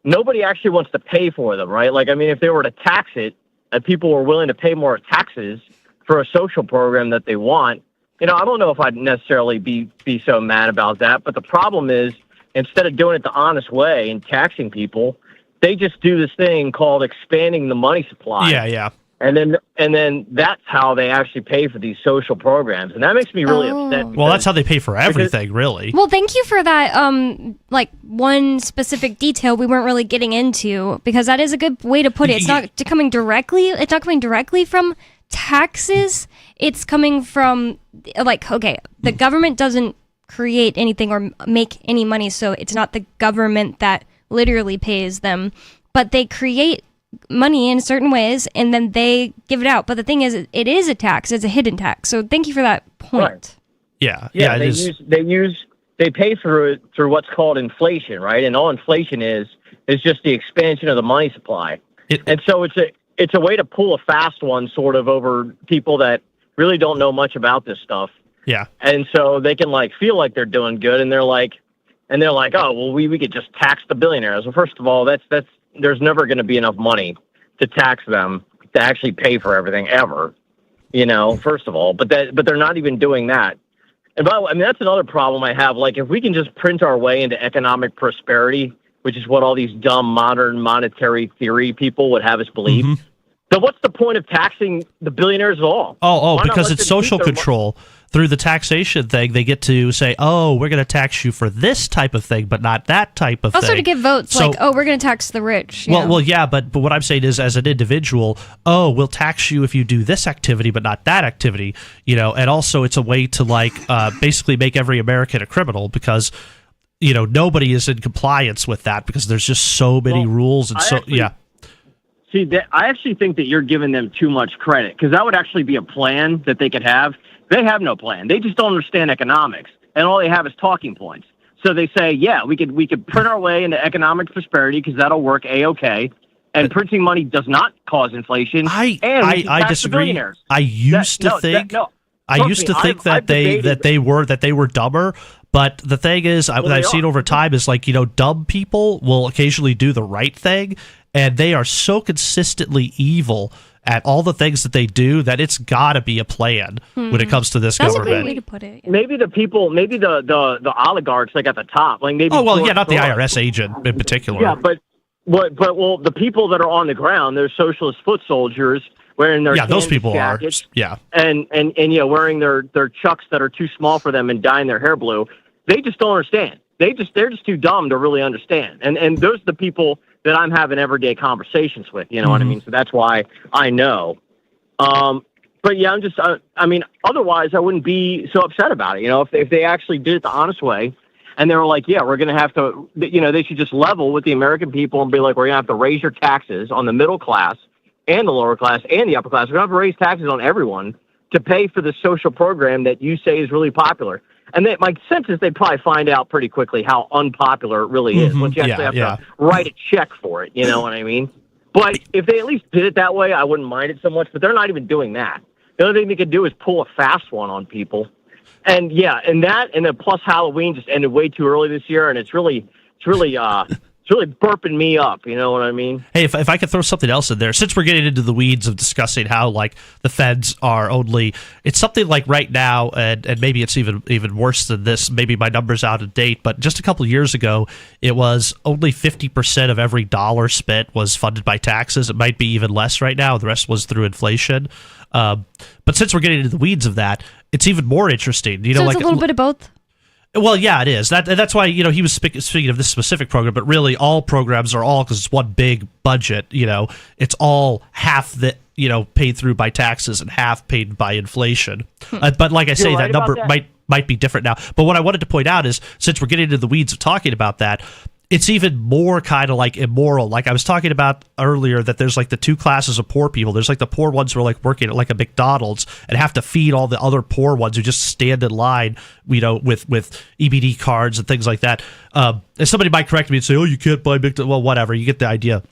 nobody actually wants to pay for them, right? Like, I mean, if they were to tax it, and people were willing to pay more taxes for a social program that they want, I don't know if I'd necessarily be so mad about that. But the problem is, instead of doing it the honest way and taxing people, they just do this thing called expanding the money supply. Yeah. And then that's how they actually pay for these social programs. And that makes me really upset. Well, that's how they pay for everything, really. Well, thank you for that. Like one specific detail we weren't really getting into, because that is a good way to put it. It's not coming directly. It's not coming directly from taxes. It's coming from the government doesn't create anything or make any money, so it's not the government that literally pays them, but they create money in certain ways and then they give it out. But the thing is, it is a tax. It's a hidden tax. So thank you for that point. Right. Yeah. They pay through it through what's called inflation, right? And all inflation is just the expansion of the money supply. And so it's a way to pull a fast one sort of over people that really don't know much about this stuff. Yeah. And so they can feel like they're doing good, and they're like, oh, well, we could just tax the billionaires. Well, first of all, there's never going to be enough money to tax them to actually pay for everything ever, first of all, but they're not even doing that. And by the way, I mean, that's another problem I have. Like, if we can just print our way into economic prosperity, which is what all these dumb modern monetary theory people would have us believe, then what's the point of taxing the billionaires at all? Why not because let it's them social keep their control. Through the taxation thing, they get to say, oh, we're going to tax you for this type of thing, but not that type of Also thing. to give votes, So- we're going to tax the rich. Well, yeah, but what I'm saying is, as an individual, we'll tax you if you do this activity, but not that activity, and also it's a way to basically make every American a criminal because, nobody is in compliance with that because there's just so many rules and See, I actually think that you're giving them too much credit, because that would actually be a plan that they could have. They have no plan. They just don't understand economics, and all they have is talking points. So they say, yeah, we could print our way into economic prosperity because that'll work A-OK, and printing money does not cause inflation. I tax disagree. the billionaires. I used to think that they were dumber. But the thing is, what I've seen over time is dumb people will occasionally do the right thing, and they are so consistently evil at all the things that they do that it's got to be a plan when it comes to this government. That's a great way to put it. Maybe the people, maybe the oligarchs at the top, maybe. Oh well, yeah, not the IRS agent in particular. Yeah, but the people that are on the ground, they're socialist foot soldiers wearing their those people jackets, are and wearing their chucks that are too small for them and dyeing their hair blue. They just don't understand. They're just too dumb to really understand. And those are the people that I'm having everyday conversations with. You know what I mean? So that's why I know. But yeah, I'm just. Otherwise I wouldn't be so upset about it. If they actually did it the honest way, and they were like, yeah, we're going to have to. They should just level with the American people and be like, we're going to have to raise your taxes on the middle class and the lower class and the upper class. We're going to have to raise taxes on everyone to pay for the social program that you say is really popular. And my sense is they'd probably find out pretty quickly how unpopular it really is once you actually have to write a check for it. You know what I mean? But if they at least did it that way, I wouldn't mind it so much. But they're not even doing that. The only thing they could do is pull a fast one on people. And and then plus Halloween just ended way too early this year, and it's really burping me up. You know what I mean? Hey, if I could throw something else in there, since we're getting into the weeds of discussing how the feds are only, it's something like right now, and maybe it's even worse than this. Maybe my number's out of date, but just a couple of years ago, it was only 50% of every dollar spent was funded by taxes. It might be even less right now. The rest was through inflation. But since we're getting into the weeds of that, it's even more interesting. So it's a little bit of both. Well, yeah, it is. That's why, he was speaking of this specific program, but really all programs are all, because it's one big budget, it's all half the, paid through by taxes and half paid by inflation. But like I say, that number might be different now. But what I wanted to point out is, since we're getting into the weeds of talking about that, it's even more kind of like immoral. Like I was talking about earlier, that there's like the two classes of poor people. There's like the poor ones who are like working at like a McDonald's and have to feed all the other poor ones who just stand in line, with EBD cards and things like that. And somebody might correct me and say, "Oh, you can't buy McDonald's." Well, whatever. You get the idea.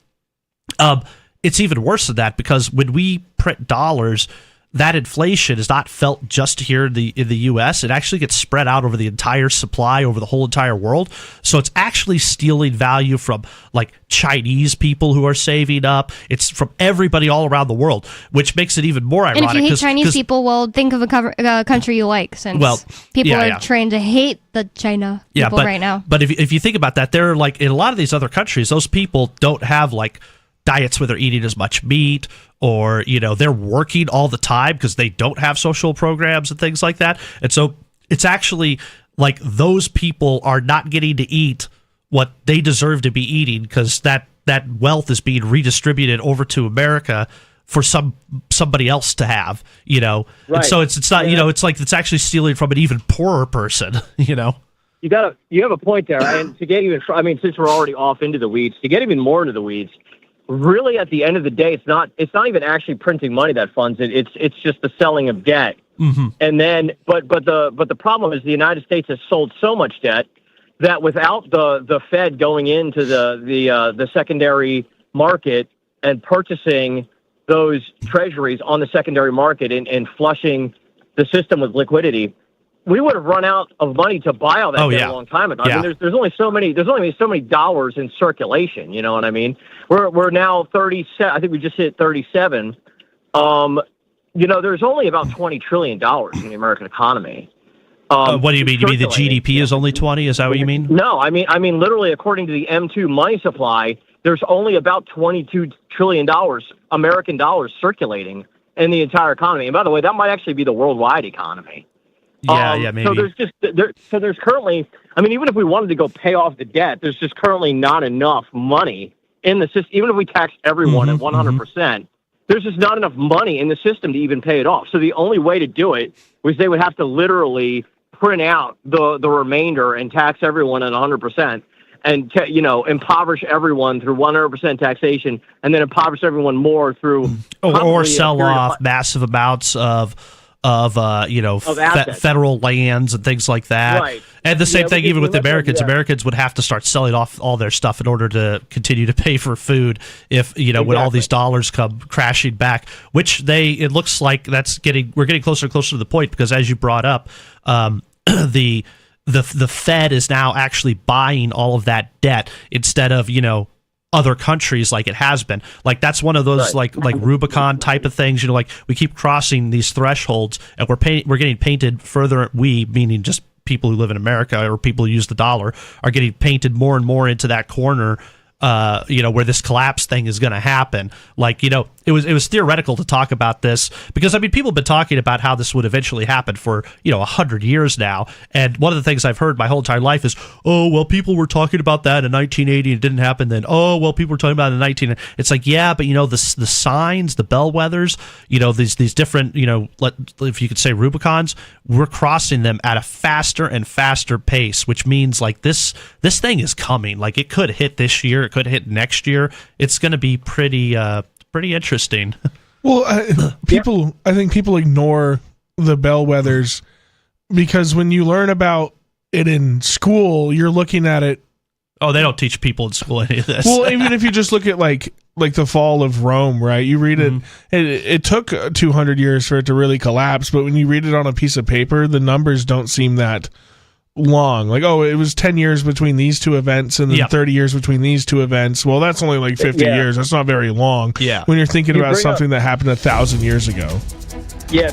It's even worse than that, because when we print dollars, that inflation is not felt just here in the U.S. It actually gets spread out over the entire supply, over the whole entire world. So it's actually stealing value from like Chinese people who are saving up. It's from everybody all around the world, which makes it even more ironic. And if you hate Chinese people, well, think of a country you like, since people are trained to hate the China people right now. But if you think about that, they're like, in a lot of these other countries, those people don't have like diets where they're eating as much meat, or they're working all the time because they don't have social programs and things like that. And so it's actually like those people are not getting to eat what they deserve to be eating, because that wealth is being redistributed over to America for somebody else to have, Right. And so it's not, it's like it's actually stealing from an even poorer person, You have a point there. And to get even, since we're already off into the weeds, to get even more into the weeds, really, at the end of the day, it's not even actually printing money that funds it. It's just the selling of debt. Mm-hmm. And then, but the problem is the United States has sold so much debt that without the Fed going into the secondary market and purchasing those treasuries on the secondary market and flushing the system with liquidity, we would have run out of money to buy all that debt a long time ago. Yeah. I mean, there's only so many dollars in circulation. You know what I mean? We're now 37. I think we just hit 37. There's only about $20 trillion in the American economy. What do you mean? You mean the GDP is only 20? Is that what you mean? No, I mean literally, according to the M2 money supply, there's only about $22 trillion American dollars circulating in the entire economy. And by the way, that might actually be the worldwide economy. Yeah, maybe. So there's currently, even if we wanted to go pay off the debt, there's just currently not enough money in the system. Even if we tax everyone at 100%, there's just not enough money in the system to even pay it off. So the only way to do it was they would have to literally print out the remainder and tax everyone at 100%, and impoverish everyone through 100% taxation, and then impoverish everyone more through or sell off massive amounts of federal lands and things like that. Right. And the same thing even with the Americans. Americans would have to start selling off all their stuff in order to continue to pay for food if, when all these dollars come crashing back, which it looks like we're getting closer and closer to the point, because as you brought up, the Fed is now actually buying all of that debt instead of, other countries like it has been. Like that's one of those like Rubicon type of things, like we keep crossing these thresholds and we're getting painted further, meaning just people who live in America or people who use the dollar, are getting painted more and more into that corner, where this collapse thing is going to happen. Like, it was theoretical to talk about this because, people have been talking about how this would eventually happen for, 100 years now. And one of the things I've heard my whole entire life is, oh, well, people were talking about that in 1980 and it didn't happen then. Oh, well, people were talking about it in 19... It's like, yeah, but, the signs, the bellwethers, these different, if you could say Rubicons, we're crossing them at a faster and faster pace, which means like this thing is coming. Like it could hit this year, it could hit next year. It's going to be pretty interesting. Well, I think people ignore the bellwethers because when you learn about it in school, you're looking at it. Oh, they don't teach people in school any of this. Well, even if you just look at like the fall of Rome, right? You read it, it took 200 years for it to really collapse, but when you read it on a piece of paper, the numbers don't seem that long. Like, oh, it was 10 years between these two events and then 30 years between these two events. Well, that's only like 50 years. That's not very long. Yeah. When you're thinking about something that happened 1,000 years ago. Yeah.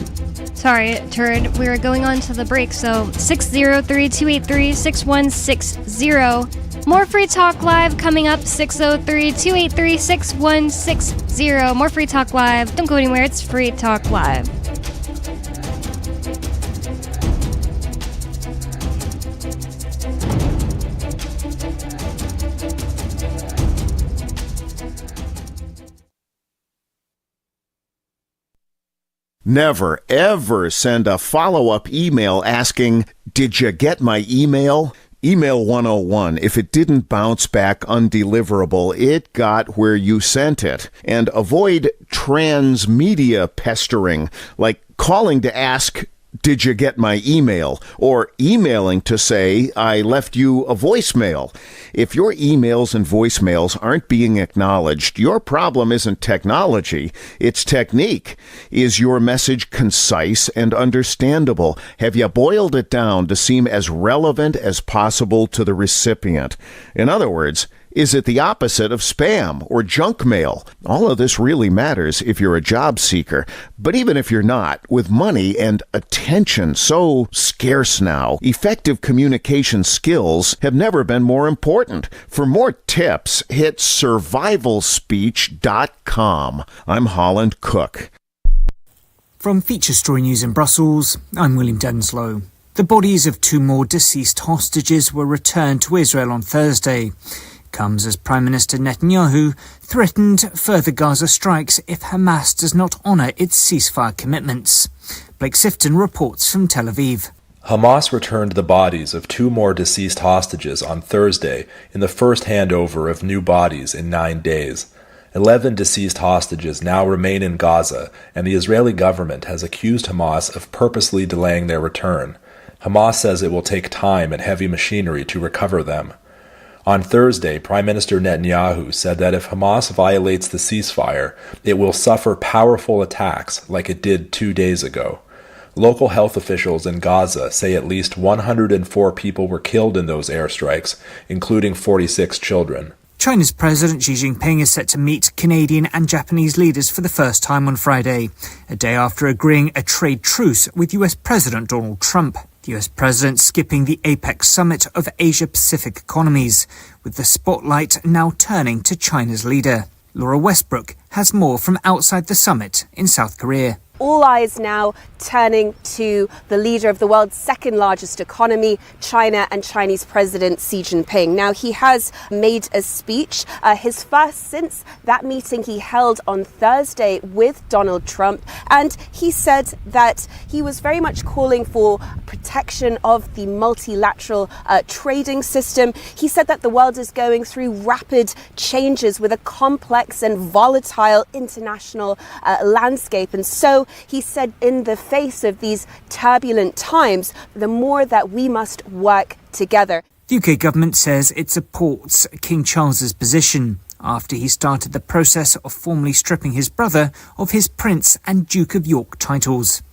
Sorry, Turd. We're going on to the break. So 603-283-6160. More Free Talk Live coming up. 603-283-6160. More Free Talk Live. Don't go anywhere. It's Free Talk Live. Never, ever send a follow-up email asking, "Did you get my email?" Email 101. If it didn't bounce back undeliverable, it got where you sent it. And avoid transmedia pestering, like calling to ask, "Did you get my email?" or emailing to say, "I left you a voicemail." If your emails and voicemails aren't being acknowledged, your problem isn't technology, it's technique. Is your message concise and understandable? Have you boiled it down to seem as relevant as possible to the recipient? In other words, is it the opposite of spam or junk mail? All of this really matters if you're a job seeker. But even if you're not, with money and attention so scarce now, effective communication skills have never been more important. For more tips, hit survivalspeech.com. I'm Holland Cook. From Feature Story News in Brussels, I'm William Denslow. The bodies of 2 more deceased hostages were returned to Israel on Thursday. Comes as Prime Minister Netanyahu threatened further Gaza strikes if Hamas does not honour its ceasefire commitments. Blake Sifton reports from Tel Aviv. Hamas returned the bodies of 2 more deceased hostages on Thursday in the first handover of new bodies in 9 days. 11 deceased hostages now remain in Gaza, and the Israeli government has accused Hamas of purposely delaying their return. Hamas says it will take time and heavy machinery to recover them. On Thursday, Prime Minister Netanyahu said that if Hamas violates the ceasefire, it will suffer powerful attacks like it did 2 days ago. Local health officials in Gaza say at least 104 people were killed in those airstrikes, including 46 children. China's President Xi Jinping is set to meet Canadian and Japanese leaders for the first time on Friday, a day after agreeing a trade truce with US President Donald Trump. The US President skipping the APEC summit of Asia-Pacific economies, with the spotlight now turning to China's leader. Laura Westbrook has more from outside the summit in South Korea. All eyes now turning to the leader of the world's second largest economy, China, and Chinese President Xi Jinping. Now, he has made a speech, his first since that meeting he held on Thursday with Donald Trump. And he said that he was very much calling for protection of the multilateral trading system. He said that the world is going through rapid changes with a complex and volatile international landscape. And so he said, in the face of these turbulent times, the more that we must work together. The UK government says it supports King Charles's position after he started the process of formally stripping his brother of his Prince and Duke of York titles.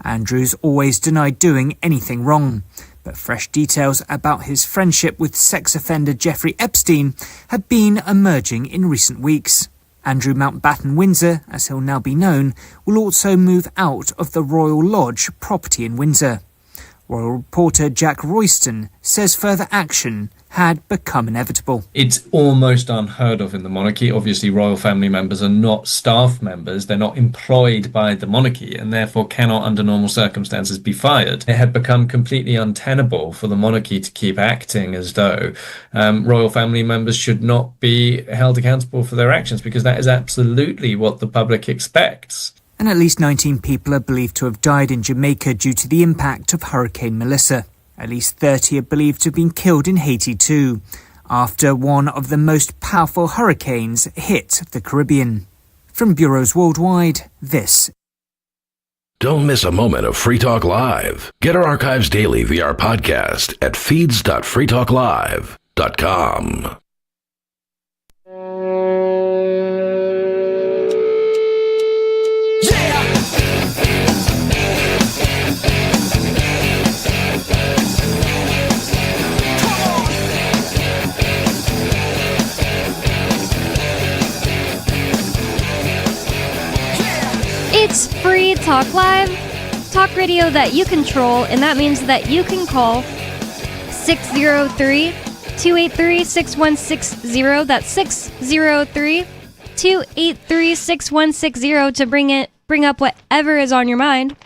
Andrew's always denied doing anything wrong, but fresh details about his friendship with sex offender Jeffrey Epstein have been emerging in recent weeks. Andrew Mountbatten Windsor, as he'll now be known, will also move out of the Royal Lodge property in Windsor. Royal reporter Jack Royston says further action had become inevitable. It's almost unheard of in the monarchy. Obviously, royal family members are not staff members. They're not employed by the monarchy and therefore cannot, under normal circumstances, be fired. It had become completely untenable for the monarchy to keep acting as though royal family members should not be held accountable for their actions, because that is absolutely what the public expects. And at least 19 people are believed to have died in Jamaica due to the impact of Hurricane Melissa. At least 30 are believed to have been killed in Haiti too, after one of the most powerful hurricanes hit the Caribbean. From bureaus worldwide, this. Don't miss a moment of Free Talk Live. Get our archives daily via our podcast at feeds.freetalklive.com. It's Free Talk Live, talk radio that you control, and that means that you can call 603-283-6160. That's 603-283-6160 to bring up whatever is on your mind.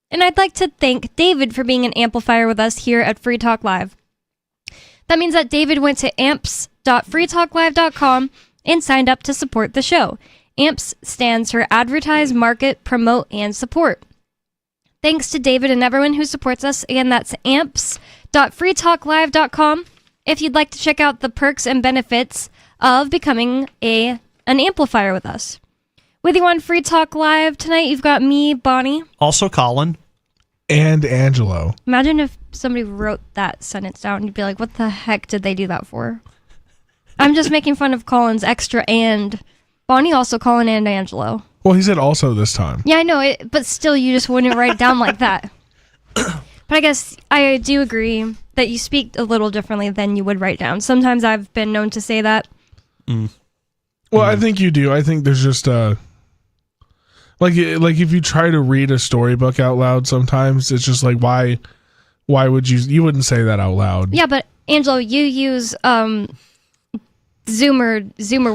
And I'd like to thank David for being an amplifier with us here at Free Talk Live. That means that David went to amps.freetalklive.com and signed up to support the show. AMPS stands for Advertise, Market, Promote, and Support. Thanks to David and everyone who supports us. Again, that's amps.freetalklive.com if you'd like to check out the perks and benefits of becoming an amplifier with us. With you on Free Talk Live tonight, you've got me, Bonnie. Also Colin. And Angelo. Imagine if somebody wrote that sentence down. You'd be like, what the heck did they do that for? I'm just making fun of Colin's extra and. Bonnie, also Colin, and Angelo. Well, he said also this time. Yeah, I know it, but still, you just wouldn't write it down like that. But I guess I do agree that you speak a little differently than you would write down. Sometimes I've been known to say that. Well, I think you do. I think there's just like if you try to read a storybook out loud, sometimes it's just like why would you wouldn't say that out loud? Yeah, but Angelo, you use Zoomer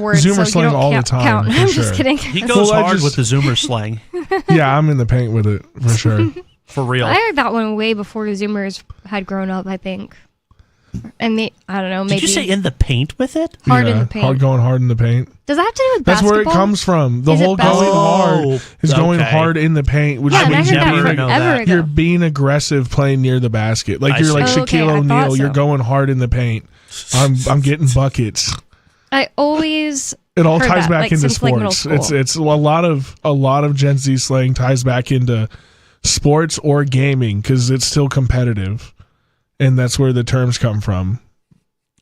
words. Zoomer so slang you don't all the time. Count. For I'm sure. just kidding. He goes hard with the Zoomer slang. Yeah, I'm in the paint with it for sure. For real. I heard that one way before Zoomers had grown up, I think. And I don't know, maybe. Did you say in the paint with it? Hard in the paint. Going hard in the paint. Does that have to do with That's basketball? where it comes from. The Is it whole going basketball? hard is going hard in the paint, which Yeah, and I means heard that forever ago. you're being aggressive playing near the basket. Like I you're like see. Okay, Shaquille I thought O'Neal. You're so. going hard in the paint. I'm getting buckets. I always It all heard ties that, back like, into since, like, middle sports. school. It's a lot of Gen Z slang ties back into sports or gaming because it's still competitive, and that's where the terms come from.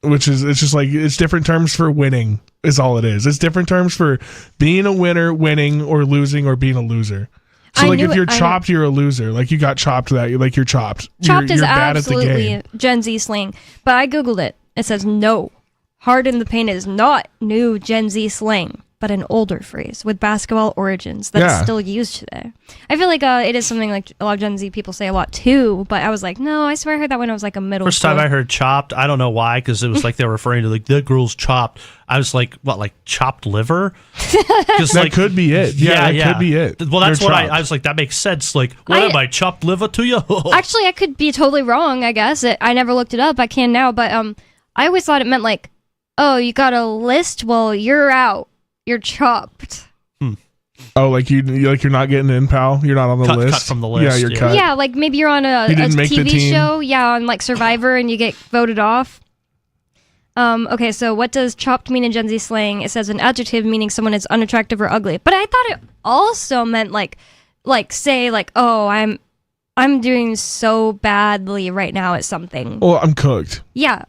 Which is it's just like it's different terms for winning is all it is. It's different terms for being a winner, winning, or losing, or being a loser. So like if you're chopped, you're a loser. Like you got chopped, that like you're chopped. Chopped you're is bad at the absolutely game. Gen Z slang. But I Googled it. It says no. Hard in the paint is not new Gen Z slang, but an older phrase with basketball origins that's still used today. I feel like it is something like a lot of Gen Z people say a lot too, but I was like, no, I swear I heard that when I was like a middle First school. time I heard chopped, I don't know why, because it was like they were referring to like the girl's chopped. I was like, what, like chopped liver? That could be it. Yeah, that could be it. Well, that's They're what chopped. I was like. That makes sense. Like, what am I chopped liver to you? Actually, I could be totally wrong, I guess. I never looked it up. I can now, but I always thought it meant like, oh, you got a list? Well, you're out. You're chopped. Oh, like you're not getting in, pal. You're not on the list. Cut from the list. Yeah, you're cut. Yeah, like maybe you're on a You didn't make the TV team. show, on like Survivor, and you get voted off. Okay, so what does chopped mean in Gen Z slang? It says an adjective meaning someone is unattractive or ugly. But I thought it also meant like say like, oh, I'm doing so badly right now at something. Well, I'm cooked. Yeah.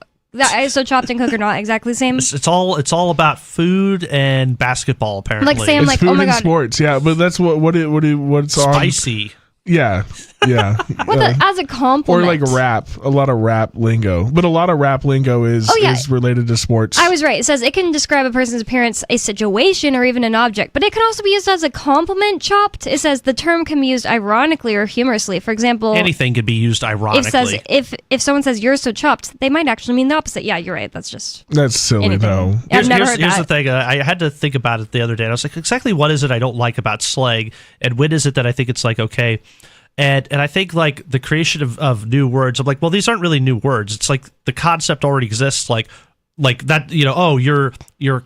So chopped and cooked are not exactly the same. It's all about food and basketball, apparently. Like, say I'm It's like, food oh my and God. sports. Yeah, but that's what's on. Spicy. Yeah. As a compliment. Or like rap, a lot of rap lingo. But a lot of rap lingo is related to sports. I was right. It says it can describe a person's appearance, a situation, or even an object, but it can also be used as a compliment. Chopped. It says the term can be used ironically or humorously. For example, Anything could be used ironically. it says if someone says you're so chopped, they might actually mean the opposite. Yeah, you're right. That's silly anything. though. I've never heard Here's that. the thing. I had to think about it the other day. And I was like, exactly what is it I don't like about slang, and when is it that I think it's like okay? And I think like the creation of new words, I'm like, well, these aren't really new words. It's like the concept already exists. Like that, oh, you're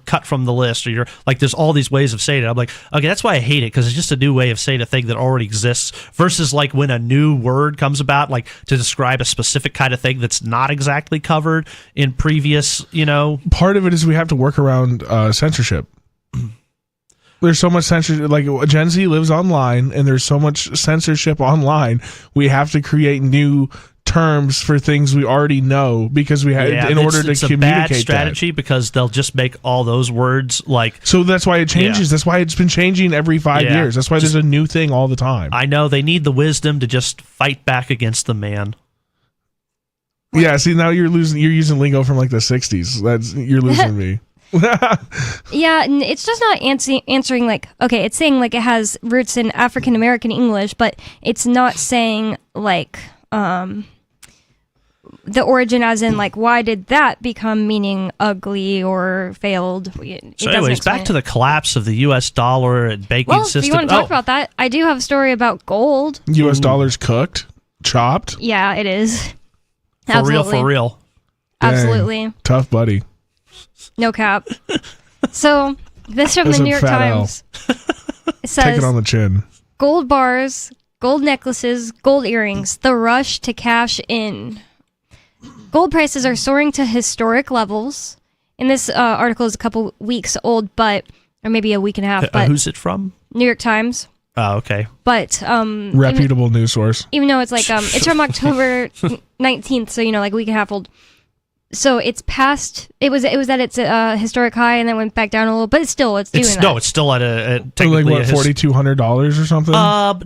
cut from the list, or you're like, there's all these ways of saying it. I'm like, okay, that's why I hate it, because it's just a new way of saying a thing that already exists. Versus like when a new word comes about, like to describe a specific kind of thing that's not exactly covered in previous, Part of it is we have to work around censorship. There's so much censorship. Like Gen Z lives online, and there's so much censorship online. We have to create new terms for things we already know because we have in order to it's a communicate bad strategy because they'll just make all those words like. So that's why it changes. That's why it's been changing every 5 years. That's why there's a new thing all the time. I know they need the wisdom to just fight back against the man. Yeah. See, now you're using lingo from like the 60s. You're losing me. Yeah, and it's just not answering like, okay, it's saying like it has roots in African American English, but it's not saying like the origin as in like why did that become meaning ugly or failed. So anyways, back to the collapse of the U.S. dollar and banking system. If you want to talk about that, I do have a story about gold. U.S. dollars cooked, chopped. Yeah, it is. For real. Absolutely. Tough buddy. No cap. So This from the New York Times. It says, take it on the chin. Gold bars, gold necklaces, gold earrings. The rush to cash in. Gold prices are soaring to historic levels. And this article is a couple weeks old, or maybe a week and a half. But who's it from? New York Times. Oh, okay. But reputable news source. Even though it's like it's from October 19th, so like a week and a half old. So it's past. It was at its historic high, and then went back down a little. But it's doing that. No, it's still at a technically like what, $4,200 or something.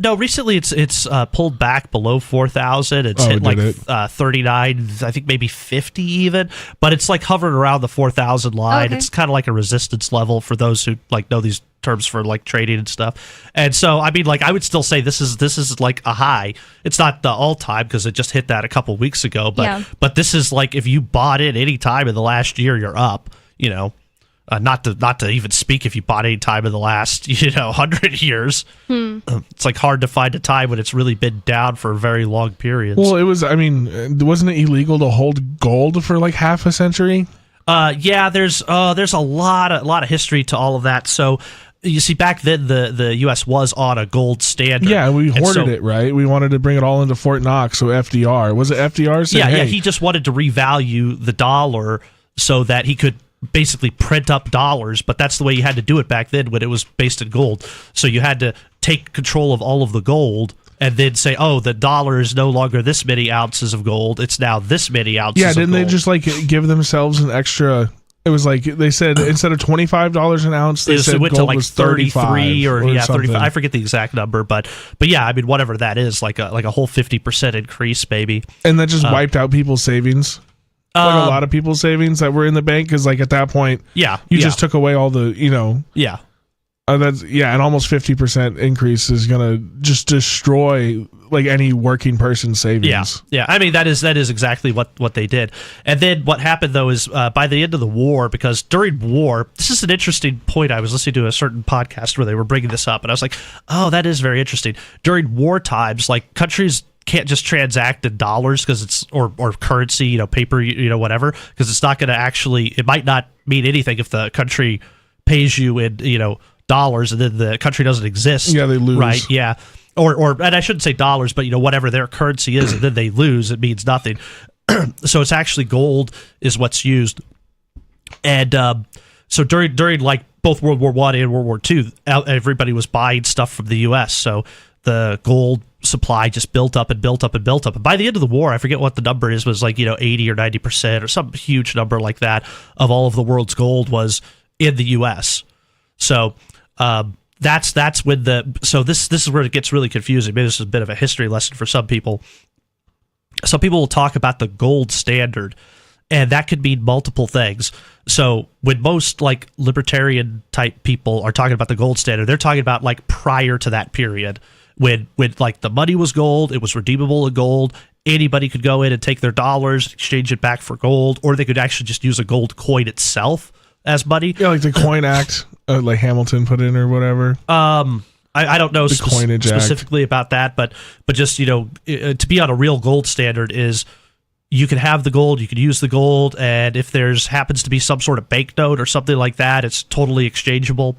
No, recently it's pulled back below 4,000. It's hit like 39, I think maybe 50 even. But it's like hovering around the 4,000 line. Okay. It's kind of like a resistance level for those who like know these terms for like trading and stuff. And so I mean, like I would still say this is like a high. It's not the all time because it just hit that a couple weeks ago. But this is like if you bought it any time in the last year, you're up. Not to even speak if you bought any time in the last 100 years. It's like hard to find a time when it's really been down for very long periods. Well, it was. I mean, wasn't it illegal to hold gold for like half a century? Yeah. There's a lot of history to all of that. So. You see, back then the U.S. was on a gold standard. Yeah, we hoarded it, right? We wanted to bring it all into Fort Knox. So FDR, was it FDR? Said, yeah, he just wanted to revalue the dollar so that he could basically print up dollars. But that's the way you had to do it back then when it was based in gold. So you had to take control of all of the gold and then say, oh, the dollar is no longer this many ounces of gold. It's now this many ounces of gold. Yeah, didn't they just like give themselves an extra... It was like they said instead of $25 an ounce, they said went gold to like was 33 or 35. I something. forget the exact number, but yeah, I mean whatever that is, like a whole 50% increase, maybe. And that just wiped out people's savings. Like a lot of people's savings that were in the bank, because like at that point, you just took away all the an almost 50% increase is gonna just destroy like any working person's savings. Yeah. I mean that is exactly what they did. And then what happened though is by the end of the war, because during war, this is an interesting point. I was listening to a certain podcast where they were bringing this up, and I was like, oh, that is very interesting. During war times, like countries can't just transact in dollars because it's or currency, paper, whatever, because it's not going to actually. It might not mean anything if the country pays you in dollars and then the country doesn't exist. Yeah, they lose. Right? Yeah. Or and I shouldn't say dollars, but whatever their currency is, and then they lose, it means nothing. So it's actually gold is what's used. And so during like both World War I and World War II, everybody was buying stuff from the U.S. So the gold supply just built up and built up and built up. And by the end of the war, I forget what the number is, was like 80 or 90% or some huge number like that of all of the world's gold was in the U.S. So that's when this is where it gets really confusing. Maybe this is a bit of a history lesson for some people. Some people will talk about the gold standard, and that could mean multiple things. So when most like libertarian type people are talking about the gold standard, they're talking about like prior to that period when like the money was gold, it was redeemable in gold. Anybody could go in and take their dollars, exchange it back for gold, or they could actually just use a gold coin itself as money. Yeah, like the Coin Act, like Hamilton put in or whatever. I don't know specifically about that, but just to be on a real gold standard is you can have the gold, you can use the gold, and if there's happens to be some sort of banknote or something like that, it's totally exchangeable.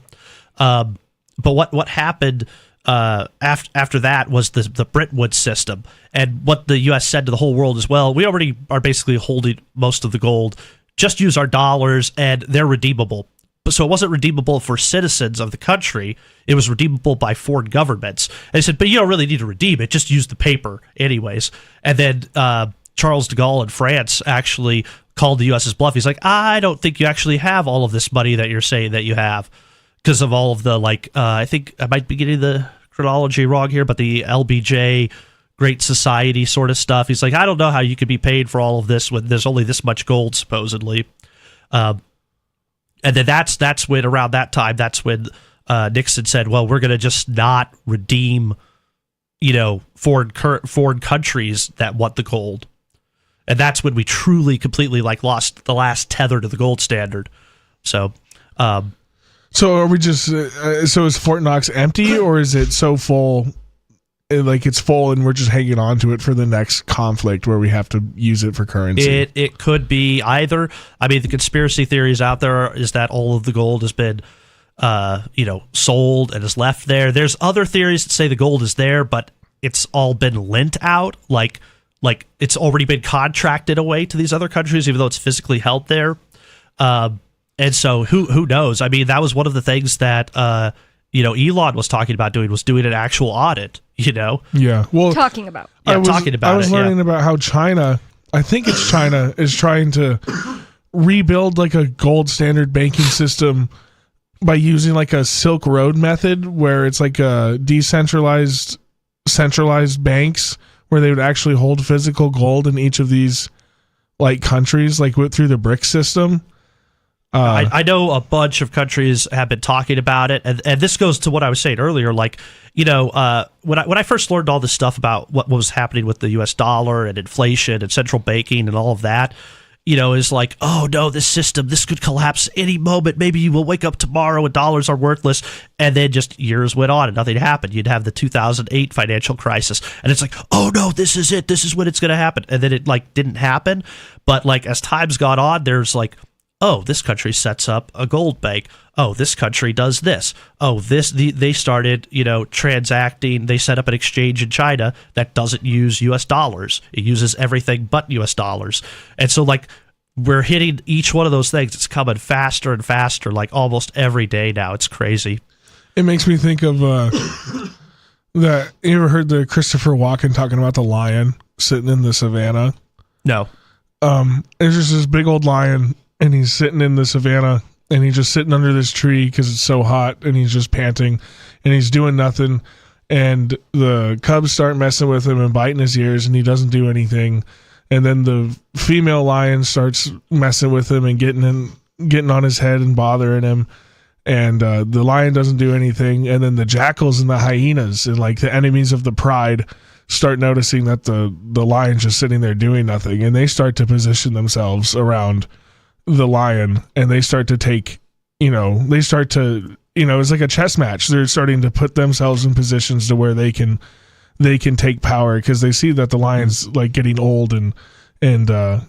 But what happened after that was the Bretton Woods system, and what the U.S. said to the whole world as well. We already are basically holding most of the gold. Just use our dollars, and they're redeemable. So it wasn't redeemable for citizens of the country. It was redeemable by foreign governments. And they said, but you don't really need to redeem it. Just use the paper anyways. And then Charles de Gaulle in France actually called the U.S.'s bluff. He's like, I don't think you actually have all of this money that you're saying that you have, because of all of the, I think I might be getting the chronology wrong here, but the LBJ Great Society sort of stuff. He's like, I don't know how you could be paid for all of this when there's only this much gold, supposedly. And then that's when, around that time, that's when Nixon said, well, we're going to just not redeem, foreign countries that want the gold. And that's when we truly, completely, lost the last tether to the gold standard. So... So are we just... so is Fort Knox empty, or is it so full... like it's full and we're just hanging on to it for the next conflict where we have to use it for currency? It could be either. I mean, the conspiracy theories out there is that all of the gold has been sold and is left there. There's other theories that say the gold is there, but it's all been lent out, like it's already been contracted away to these other countries, even though it's physically held there. And so who knows? I mean, that was one of the things that Elon was talking about doing an actual audit. Yeah. Well, talking about. I was learning about how China, I think it's China, is trying to rebuild like a gold standard banking system by using like a Silk Road method, where it's like a decentralized, centralized banks where they would actually hold physical gold in each of these like countries, like through the BRICS system. I know a bunch of countries have been talking about it, and this goes to what I was saying earlier. Like, when I first learned all this stuff about what was happening with the U.S. dollar and inflation and central banking and all of that, is like, oh no, this could collapse any moment. Maybe you will wake up tomorrow and dollars are worthless. And then just years went on and nothing happened. You'd have the 2008 financial crisis, and it's like, oh no, this is it. This is when it's going to happen. And then it like didn't happen. But like as time's gone on, there's like, oh, this country sets up a gold bank. Oh, this country does this. Oh, they started, transacting. They set up an exchange in China that doesn't use U.S. dollars. It uses everything but U.S. dollars. And so, like, we're hitting each one of those things. It's coming faster and faster, like almost every day now. It's crazy. It makes me think of that. You ever heard the Christopher Walken talking about the lion sitting in the savannah? No. There's just this big old lion, and he's sitting in the savannah, and he's just sitting under this tree because it's so hot, and he's just panting, and he's doing nothing. And the cubs start messing with him and biting his ears, and he doesn't do anything. And then the female lion starts messing with him and getting on his head and bothering him. And the lion doesn't do anything. And then the jackals and the hyenas and like the enemies of the pride start noticing that the lion's just sitting there doing nothing, and they start to position themselves around the lion, and they start to take, it's like a chess match. They're starting to put themselves in positions to where they can take power, because they see that the lion's like getting old and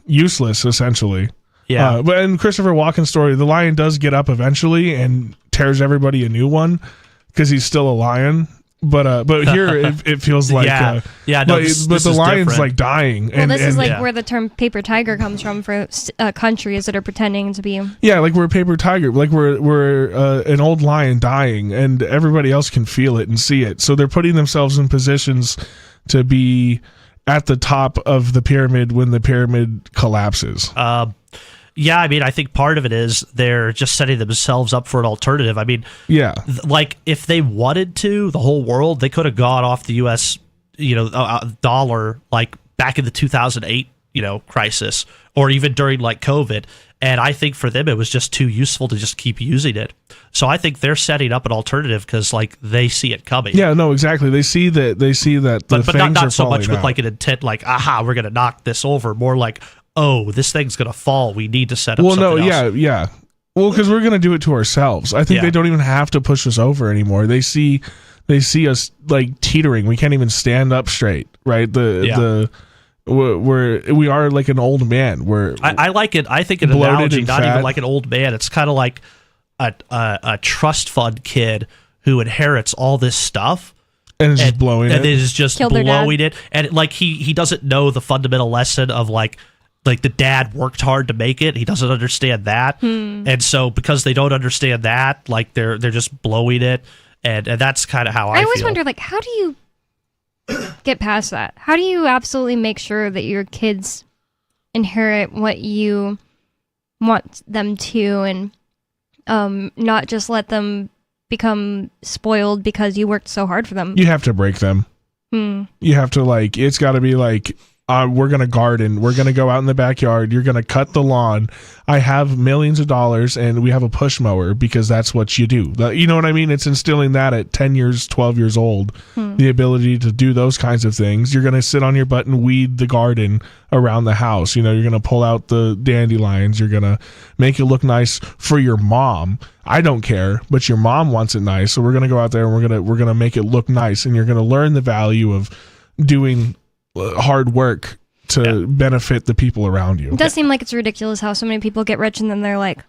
useless essentially. Yeah. But in Christopher Walken's story, the lion does get up eventually and tears everybody a new one because he's still a lion. But here it feels like but the lion's different. Like dying. Well, this is where the term paper tiger comes from for countries that are pretending to be. Yeah, like we're a paper tiger, like we're an old lion dying, and everybody else can feel it and see it. So they're putting themselves in positions to be at the top of the pyramid when the pyramid collapses. Yeah, I mean, I think part of it is they're just setting themselves up for an alternative. I mean, yeah, like if they wanted to, the whole world, they could have gone off the U.S. Dollar like back in the 2008 crisis, or even during like COVID. And I think for them it was just too useful to just keep using it. So I think they're setting up an alternative because like they see it coming. Yeah, no, exactly. They see that. But not so much with like an intent like, aha, we're gonna knock this over. More like, oh, this thing's gonna fall. We need to set up. Well, yeah. Well, because we're gonna do it to ourselves. I think they don't even have to push us over anymore. They see us like teetering. We can't even stand up straight. Right. We are like an old man. I like it. I think an analogy, not even like an old man. It's kind of like a trust fund kid who inherits all this stuff. And is just blowing it. And is just blowing it. And like he doesn't know the fundamental lesson of like the dad worked hard to make it. He doesn't understand that. And so because they don't understand that, like they're just blowing it. And that's kind of how I always feel. wonder, like, how do you get past that? How do you absolutely make sure that your kids inherit what you want them to, and not just let them become spoiled because you worked so hard for them? You have to break them. You have to it's got to be like, we're going to garden. We're going to go out in the backyard. You're going to cut the lawn. I have millions of dollars and we have a push mower because that's what you do. You know what I mean? It's instilling that at 10 years, 12 years old, the ability to do those kinds of things. You're going to sit on your butt and weed the garden around the house. You're going to pull out the dandelions. You're going to make it look nice for your mom. I don't care, but your mom wants it nice. So we're going to go out there and we're going to make it look nice. And you're going to learn the value of doing hard work to benefit the people around you. It does seem like it's ridiculous how so many people get rich and then they're like,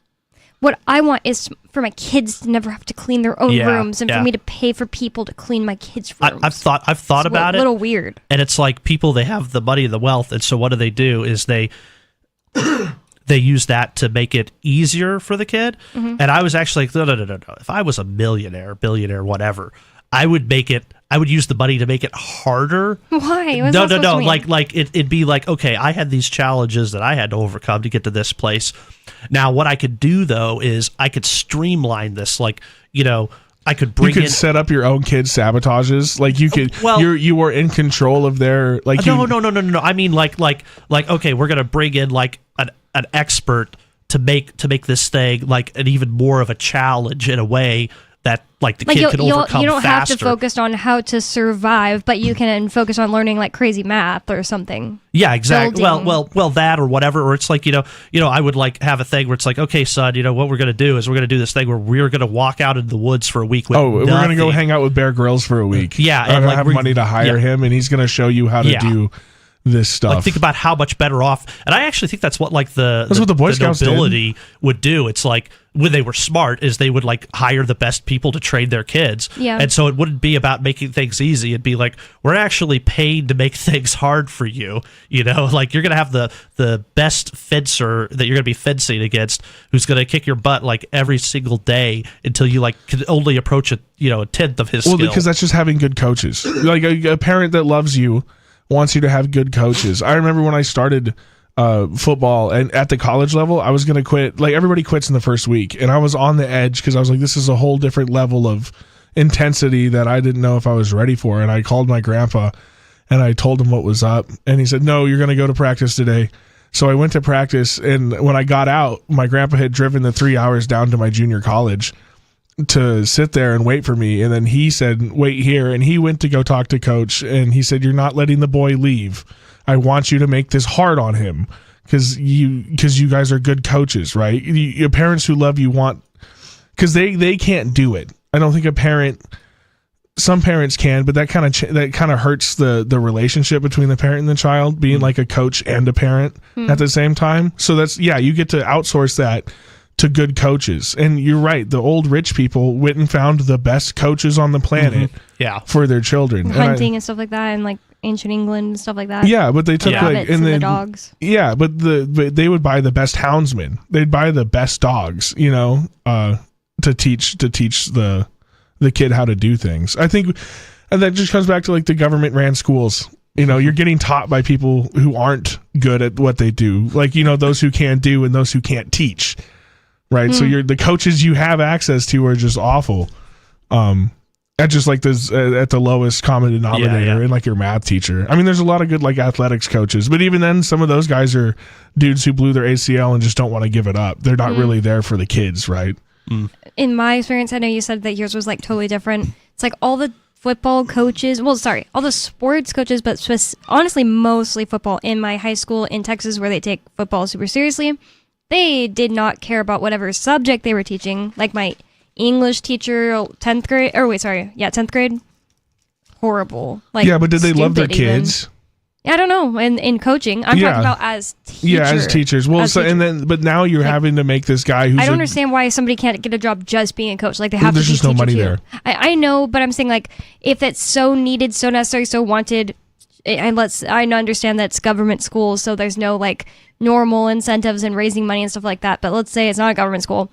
What I want is for my kids to never have to clean their own rooms, and for me to pay for people to clean my kids' rooms. I've thought about it. A little weird. And it's like people, they have the money and the wealth, and so what do? Is they use that to make it easier for the kid. Mm-hmm. And I was actually like, no. If I was a millionaire, billionaire, whatever, I would use the money to make it harder. Why? What's No. that supposed to mean? Like it'd be like, okay, I had these challenges that I had to overcome to get to this place. Now, what I could do though is I could streamline this. Like, I could bring in. Set up your own kids' sabotages. Like you could. Well, you were in control of their. Like no. I mean, like, okay, we're gonna bring in like an expert to make this thing like an even more of a challenge in a way that like the kid can overcome you don't faster. have to focus on how to survive, but you can focus on learning like crazy math or something. Yeah, exactly. Building. Well, that or whatever. Or it's like I would like have a thing where it's like, okay, son, what we're gonna do is we're gonna do this thing where we're gonna walk out into the woods for a week. With we're gonna go hang out with Bear Grylls for a week. Yeah, and have money to hire him, and he's gonna show you how to do this stuff. Like, think about how much better off, and I actually think that's what like what the Boy Scouts nobility would do. It's like when they were smart, is they would like hire the best people to train their kids. Yeah. And so it wouldn't be about making things easy. It'd be like, we're actually paid to make things hard for you. Like you're gonna have the best fencer that you're gonna be fencing against, who's gonna kick your butt like every single day until you like can only approach a 10th of his skill. Well, because that's just having good coaches. Like a parent that loves you wants you to have good coaches. I remember when I started football and at the college level, I was going to quit. Like everybody quits in the first week, and I was on the edge because I was like, this is a whole different level of intensity that I didn't know if I was ready for. And I called my grandpa and I told him what was up, and he said, no, you're going to go to practice today. So I went to practice, and when I got out, my grandpa had driven the 3 hours down to my junior college to sit there and wait for me. And then he said, wait here. And he went to go talk to coach, and he said, you're not letting the boy leave. I want you to make this hard on him because you guys are good coaches, right? Your parents who love you want, because they can't do it. I don't think some parents can, but that kind of hurts the relationship between the parent and the child, being like a coach and a parent at the same time. So you get to outsource that to good coaches. And you're right, the old rich people went and found the best coaches on the planet for their children. Hunting and stuff like that, and like ancient England and stuff like that. Yeah, but they took rabbits and the dogs. Yeah, but they would buy the best houndsmen. They'd buy the best dogs, to teach the kid how to do things. I think, and that just comes back to like the government ran schools. You're getting taught by people who aren't good at what they do. Like, those who can do and those who can't teach. Right. So the coaches you have access to are just awful. At just like this at the lowest common denominator, and like your math teacher. I mean, there's a lot of good like athletics coaches, but even then, some of those guys are dudes who blew their ACL and just don't want to give it up. They're not really there for the kids, right? In my experience, I know you said that yours was like totally different. It's like all the football coaches, all the sports coaches, but honestly, mostly football in my high school in Texas, where they take football super seriously. They did not care about whatever subject they were teaching. Like my English teacher, 10th grade, horrible. Like, yeah, but did they love their kids? I don't know. In coaching, I'm talking about as teachers. Yeah, as teachers. Well, but now you're having to make this guy who's. I don't understand why somebody can't get a job just being a coach. Like they have to. There's just no money there. I know, but I'm saying like if it's so needed, so necessary, so wanted. I understand that's government schools, so there's no like normal incentives and raising money and stuff like that. But let's say it's not a government school.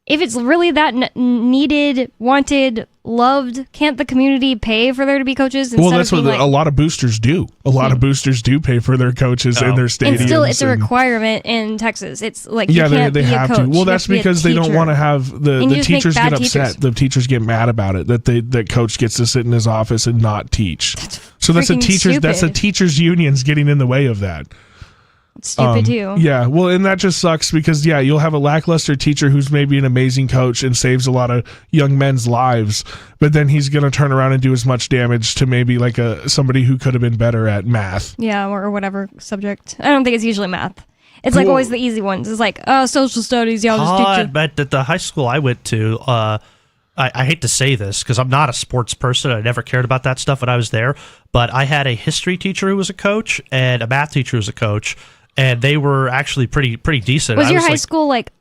If it's really that needed, wanted, loved, can't the community pay for there to be coaches? Well, that's what a lot of boosters do. A lot of boosters do pay for their coaches in their stadiums. And still, it's a requirement in Texas. It's like they have to. Well, that's because they don't want to have the teachers get upset. The teachers get mad about it that coach gets to sit in his office and not teach. That's a teachers unions getting in the way of that. It's stupid too. Yeah, well, and that just sucks because you'll have a lackluster teacher who's maybe an amazing coach and saves a lot of young men's lives, but then he's going to turn around and do as much damage to maybe like somebody who could have been better at math. Yeah, or whatever subject. I don't think it's usually math. It's like always the easy ones. It's like, social studies. Yeah, I'll just teach you. But at the high school I went to, I hate to say this because I'm not a sports person. I never cared about that stuff when I was there, but I had a history teacher who was a coach and a math teacher who was a coach. And they were actually pretty decent. Was your high school like,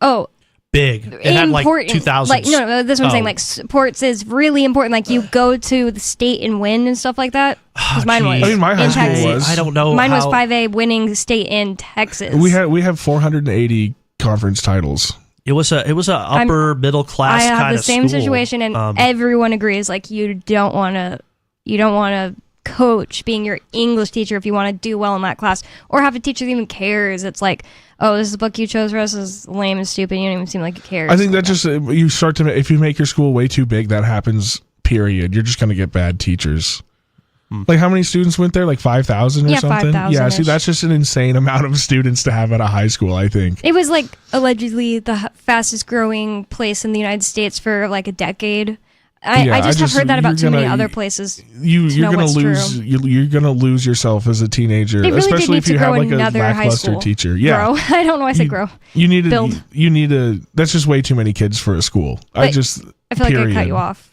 big. It had like 2,000. Like no, this is what I'm saying. Like sports is really important. Like you go to the state and win and stuff like that. Because mine was. I mean, my high school was. I don't know. Mine was 5A winning state in Texas. We have 480 conference titles. It was a upper middle class. I kind have of the same school. situation, and everyone agrees. Like you don't want to coach being your English teacher if you want to do well in that class, or have a teacher that even cares. It's like, oh, this is the book you chose for us is lame and stupid. You don't even seem like you care. I think that just you start to, if you make your school way too big, that happens. Period. You're just going to get bad teachers. Like how many students went there? Like 5,000 or something? 5,000. Yeah, see, that's just an insane amount of students to have at a high school, I think. It was like allegedly the fastest growing place in the United States for like a decade. I just have heard that about too many other places. You're gonna lose. You're gonna lose yourself as a teenager, really especially if you have like a lackluster school. teacher. Yeah, grow. I don't know why I said grow. You need build. to. You need to. That's just way too many kids for a school. I feel like I cut you off.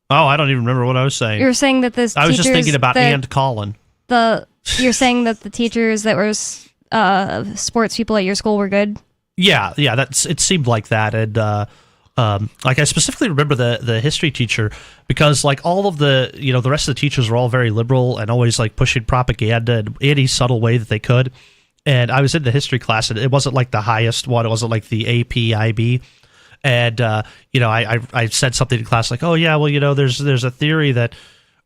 Oh, I don't even remember what I was saying. You were saying that this. I was just thinking about and Colin. You're saying that the teachers that were sports people at your school were good. Yeah, it seemed like that, and like I specifically remember the history teacher because like all of the the rest of the teachers were all very liberal and always like pushing propaganda in any subtle way that they could. And I was in the history class, and it wasn't like the highest one; it wasn't like the APIB. And I said something in class like, oh yeah, well there's a theory that,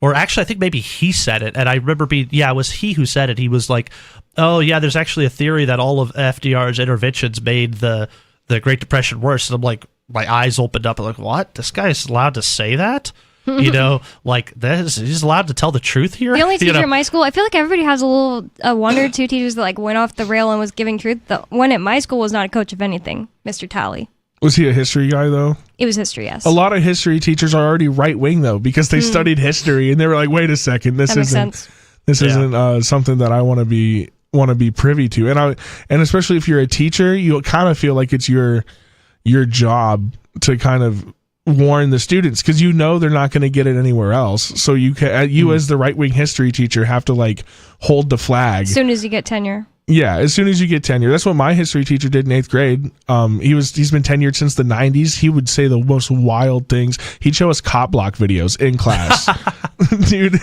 or actually I think maybe he said it, and I remember it was he who said it. He was like, oh yeah, there's actually a theory that all of FDR's interventions made the Great Depression worse. And I'm like, my eyes opened up. I'm like, what? This guy is allowed to say that? Like he's allowed to tell the truth here. The only teacher in my school, I feel like everybody has one or two teachers that like went off the rail and was giving truth. The one at my school was not a coach of anything, Mr. Talley. Was he a history guy, though? It was history, yes. A lot of history teachers are already right-wing, though, because they studied history, and they were like, wait a second, this isn't something that I want to be privy to. And especially if you're a teacher, you kind of feel like it's your job to kind of warn the students, because they're not going to get it anywhere else. So you as the right-wing history teacher have to, like, hold the flag. As soon as you get tenure. Yeah, as soon as you get tenure. That's what my history teacher did in 8th grade. He's been tenured since the 90s. He would say the most wild things. He'd show us cop block videos in class. Dude,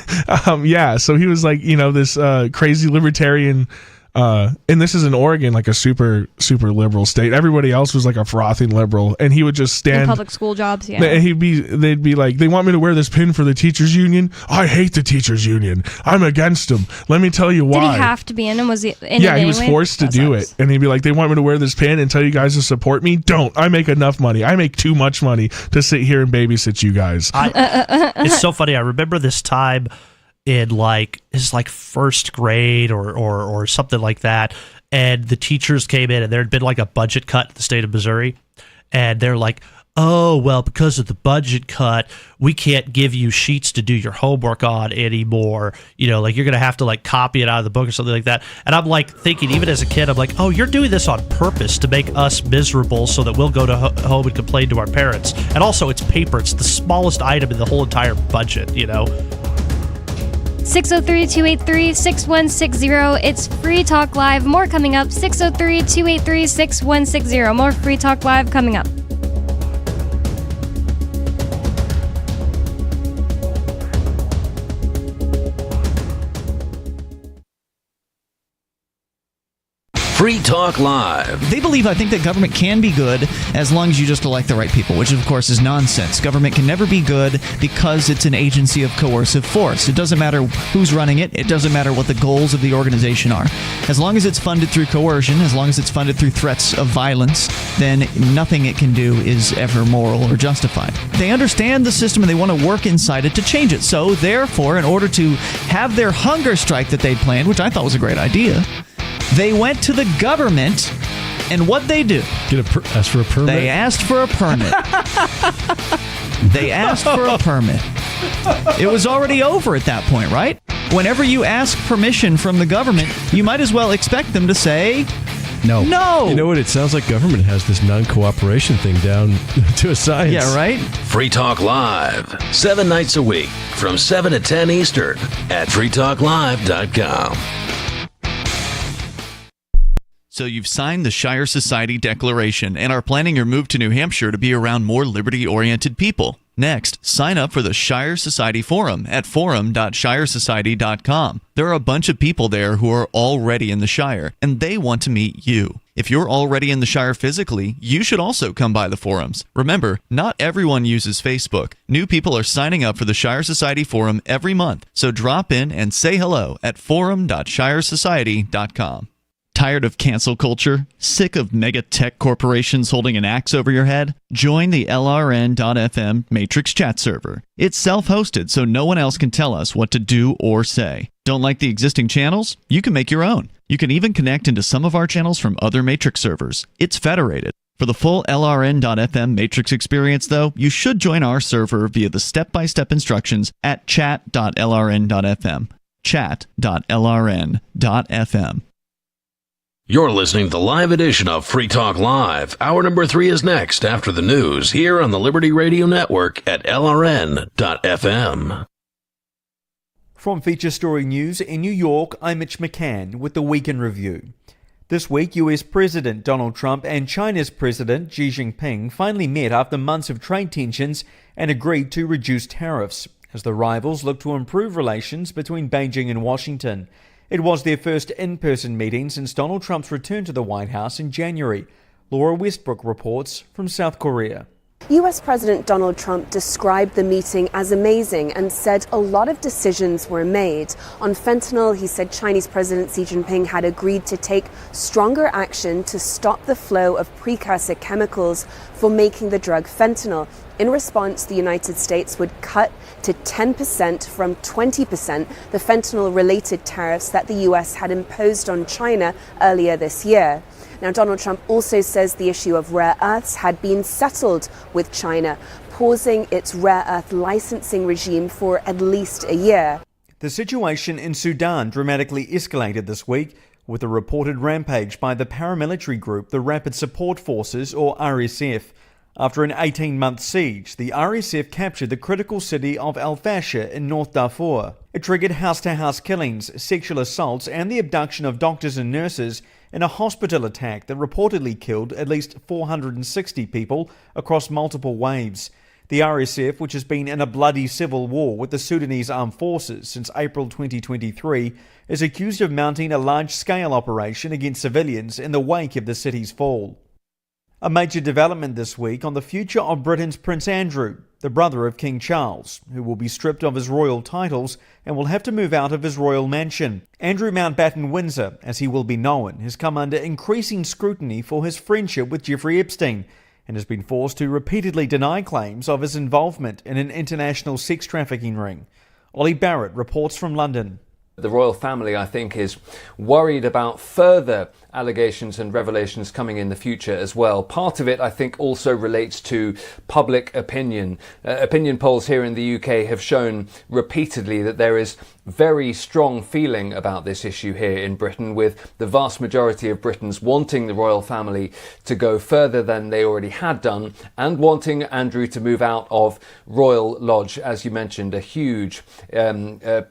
yeah, so he was like, this crazy libertarian, and this is in Oregon, like a super, super liberal state. Everybody else was like a frothing liberal, and he would just stand in public school jobs. Yeah, and they'd be like, they want me to wear this pin for the teachers union. I hate the teachers union. I'm against them. Let me tell you why. Did he have to be in them? Was he? He was forced to do it, and he'd be like, they want me to wear this pin and tell you guys to support me. Don't. I make enough money. I make too much money to sit here and babysit you guys. It's so funny. I remember this time in like first grade or something like that, and the teachers came in and there had been like a budget cut in the state of Missouri, and they're like, oh well, because of the budget cut we can't give you sheets to do your homework on anymore, like you're gonna have to like copy it out of the book or something like that. And I'm like thinking, even as a kid, I'm like, oh, you're doing this on purpose to make us miserable so that we'll go to home and complain to our parents. And also it's paper, it's the smallest item in the whole entire budget. 603-283-6160. It's Free Talk Live. More coming up. 603-283-6160. More Free Talk Live coming up. Free Talk Live. They believe, I think, that government can be good as long as you just elect the right people, which of course is nonsense. Government can never be good because it's an agency of coercive force. It doesn't matter who's running it. It doesn't matter what the goals of the organization are. As long as it's funded through coercion, as long as it's funded through threats of violence, then nothing it can do is ever moral or justified. They understand the system and they want to work inside it to change it. So therefore, in order to have their hunger strike that they'd planned, which I thought was a great idea, they went to the government, and what they do? Ask for a permit? They asked for a permit. They asked for a permit. It was already over at that point, right? Whenever you ask permission from the government, you might as well expect them to say no. No. You know what? It sounds like government has this non-cooperation thing down to a science. Yeah, right? Free Talk Live, 7 nights a week from 7 to 10 Eastern at freetalklive.com. So you've signed the Shire Society Declaration and are planning your move to New Hampshire to be around more liberty-oriented people. Next, sign up for the Shire Society Forum at forum.shiresociety.com. There are a bunch of people there who are already in the Shire, and they want to meet you. If you're already in the Shire physically, you should also come by the forums. Remember, not everyone uses Facebook. New people are signing up for the Shire Society Forum every month, so drop in and say hello at forum.shiresociety.com. Tired of cancel culture? Sick of mega tech corporations holding an axe over your head? Join the LRN.FM Matrix chat server. It's self-hosted, so no one else can tell us what to do or say. Don't like the existing channels? You can make your own. You can even connect into some of our channels from other Matrix servers. It's federated. For the full LRN.FM Matrix experience, though, you should join our server via the step-by-step instructions at chat.lrn.fm. chat.lrn.fm. You're listening to the live edition of Free Talk Live. Hour number 3 is next after the news here on the Liberty Radio Network at LRN.FM. From Feature Story News in New York, I'm Mitch McCann with the Weekend Review. This week, US President Donald Trump and China's President Xi Jinping finally met after months of trade tensions and agreed to reduce tariffs, as the rivals look to improve relations between Beijing and Washington. It was their first in-person meeting since Donald Trump's return to the White House in January. Laura Westbrook reports from South Korea. US President Donald Trump described the meeting as amazing and said a lot of decisions were made. On fentanyl, he said Chinese President Xi Jinping had agreed to take stronger action to stop the flow of precursor chemicals for making the drug fentanyl. In response, the United States would cut to 10% from 20% the fentanyl-related tariffs that the US had imposed on China earlier this year. Now, Donald Trump also says the issue of rare earths had been settled with China, pausing its rare earth licensing regime for at least a year. The situation in Sudan dramatically escalated this week with a reported rampage by the paramilitary group the Rapid Support Forces, or RSF. After an 18-month siege, the RSF captured the critical city of Al Fasher in North Darfur. It triggered house-to-house killings, sexual assaults, and the abduction of doctors and nurses in a hospital attack that reportedly killed at least 460 people across multiple waves. The RSF, which has been in a bloody civil war with the Sudanese armed forces since April 2023, is accused of mounting a large-scale operation against civilians in the wake of the city's fall. A major development this week on the future of Britain's Prince Andrew, the brother of King Charles, who will be stripped of his royal titles and will have to move out of his royal mansion. Andrew Mountbatten Windsor, as he will be known, has come under increasing scrutiny for his friendship with Jeffrey Epstein and has been forced to repeatedly deny claims of his involvement in an international sex trafficking ring. Ollie Barrett reports from London. The royal family, I think, is worried about further allegations and revelations coming in the future as well. Part of it, I think, also relates to public opinion. Opinion polls here in the UK have shown repeatedly that there is very strong feeling about this issue here in Britain, with the vast majority of Britons wanting the royal family to go further than they already had done and wanting Andrew to move out of Royal Lodge, as you mentioned, a huge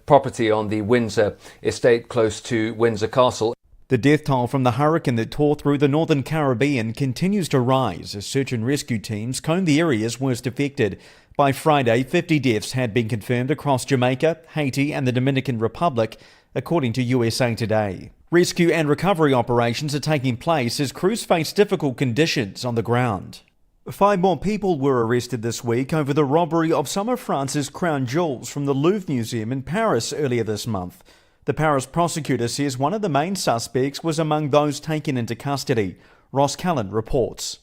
property on the Windsor estate close to Windsor Castle. The death toll from the hurricane that tore through the northern Caribbean continues to rise as search and rescue teams comb the areas worst affected. By Friday, 50 deaths had been confirmed across Jamaica, Haiti and the Dominican Republic, according to USA Today. Rescue and recovery operations are taking place as crews face difficult conditions on the ground. 5 more people were arrested this week over the robbery of some of France's crown jewels from the Louvre Museum in Paris earlier this month. The Paris prosecutor says one of the main suspects was among those taken into custody. Ross Callan reports.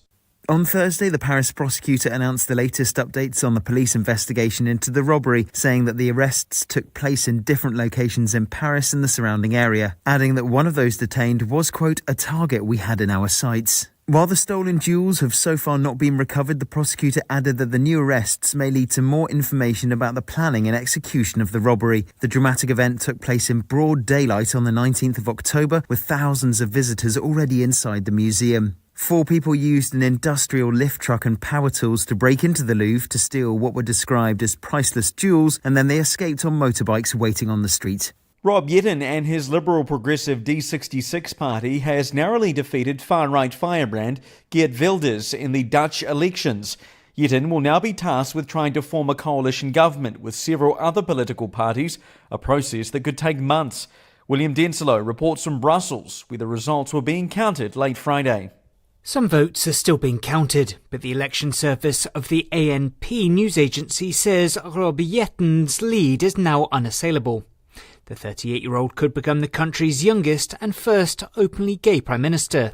On Thursday, the Paris prosecutor announced the latest updates on the police investigation into the robbery, saying that the arrests took place in different locations in Paris and the surrounding area, adding that one of those detained was, quote, a target we had in our sights. While the stolen jewels have so far not been recovered, the prosecutor added that the new arrests may lead to more information about the planning and execution of the robbery. The dramatic event took place in broad daylight on the 19th of October, with thousands of visitors already inside the museum. 4 people used an industrial lift truck and power tools to break into the Louvre to steal what were described as priceless jewels, and then they escaped on motorbikes waiting on the street. Rob Yetten and his Liberal Progressive D66 party has narrowly defeated far-right firebrand Geert Wilders in the Dutch elections. Yetten will now be tasked with trying to form a coalition government with several other political parties, a process that could take months. William Denslow reports from Brussels, where the results were being counted late Friday. Some votes are still being counted, but the election service of the ANP news agency says Rob Yetten's lead is now unassailable. The 38-year-old could become the country's youngest and first openly gay prime minister.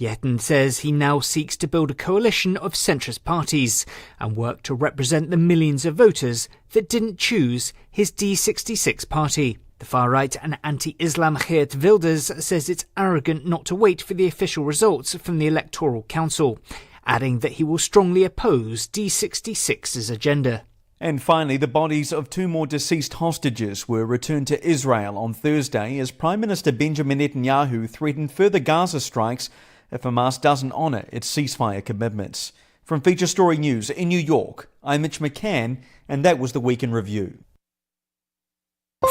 Yetten says he now seeks to build a coalition of centrist parties and work to represent the millions of voters that didn't choose his D66 party. The far-right and anti-Islam Geert Wilders says it's arrogant not to wait for the official results from the Electoral Council, adding that he will strongly oppose D66's agenda. And finally, the bodies of 2 more deceased hostages were returned to Israel on Thursday as Prime Minister Benjamin Netanyahu threatened further Gaza strikes if Hamas doesn't honour its ceasefire commitments. From Feature Story News in New York, I'm Mitch McCann, and that was the Week in Review.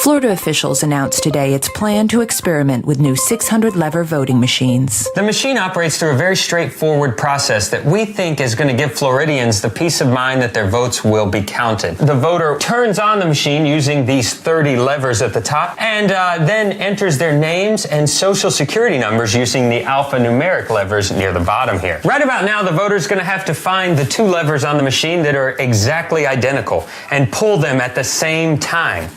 Florida officials announced today its plan to experiment with new 600-lever voting machines. The machine operates through a very straightforward process that we think is going to give Floridians the peace of mind that their votes will be counted. The voter turns on the machine using these 30 levers at the top and then enters their names and social security numbers using the alphanumeric levers near the bottom here. Right about now, the voter's going to have to find the 2 levers on the machine that are exactly identical and pull them at the same time.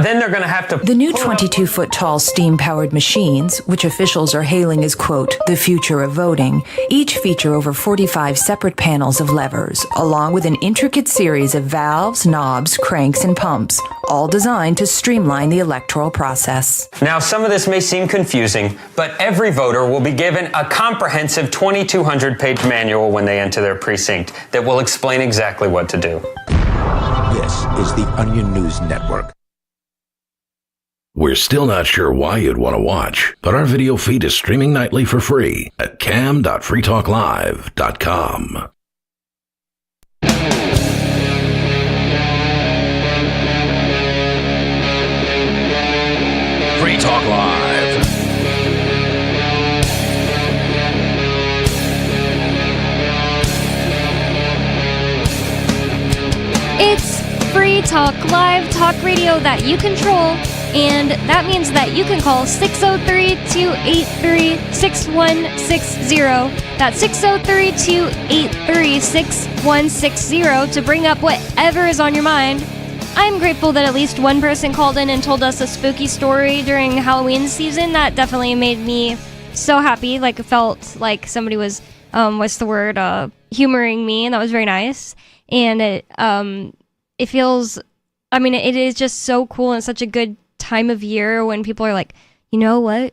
Then they're going to have to... The new 22-foot-tall steam-powered machines, which officials are hailing as, quote, the future of voting, each feature over 45 separate panels of levers, along with an intricate series of valves, knobs, cranks, and pumps, all designed to streamline the electoral process. Now, some of this may seem confusing, but every voter will be given a comprehensive 2,200-page manual when they enter their precinct that will explain exactly what to do. This is the Onion News Network. We're still not sure why you'd want to watch, but our video feed is streaming nightly for free at cam.freetalklive.com. Free Talk Live. It's Free Talk Live, talk radio that you control. And that means that you can call 603-283-6160. That's 603-283-6160 to bring up whatever is on your mind. I'm grateful that at least one person called in and told us a spooky story during Halloween season. That definitely made me so happy. Like, it felt like somebody was, humoring me, and that was very nice. And it feels, it is just so cool and such a good time of year when people are like, you know what,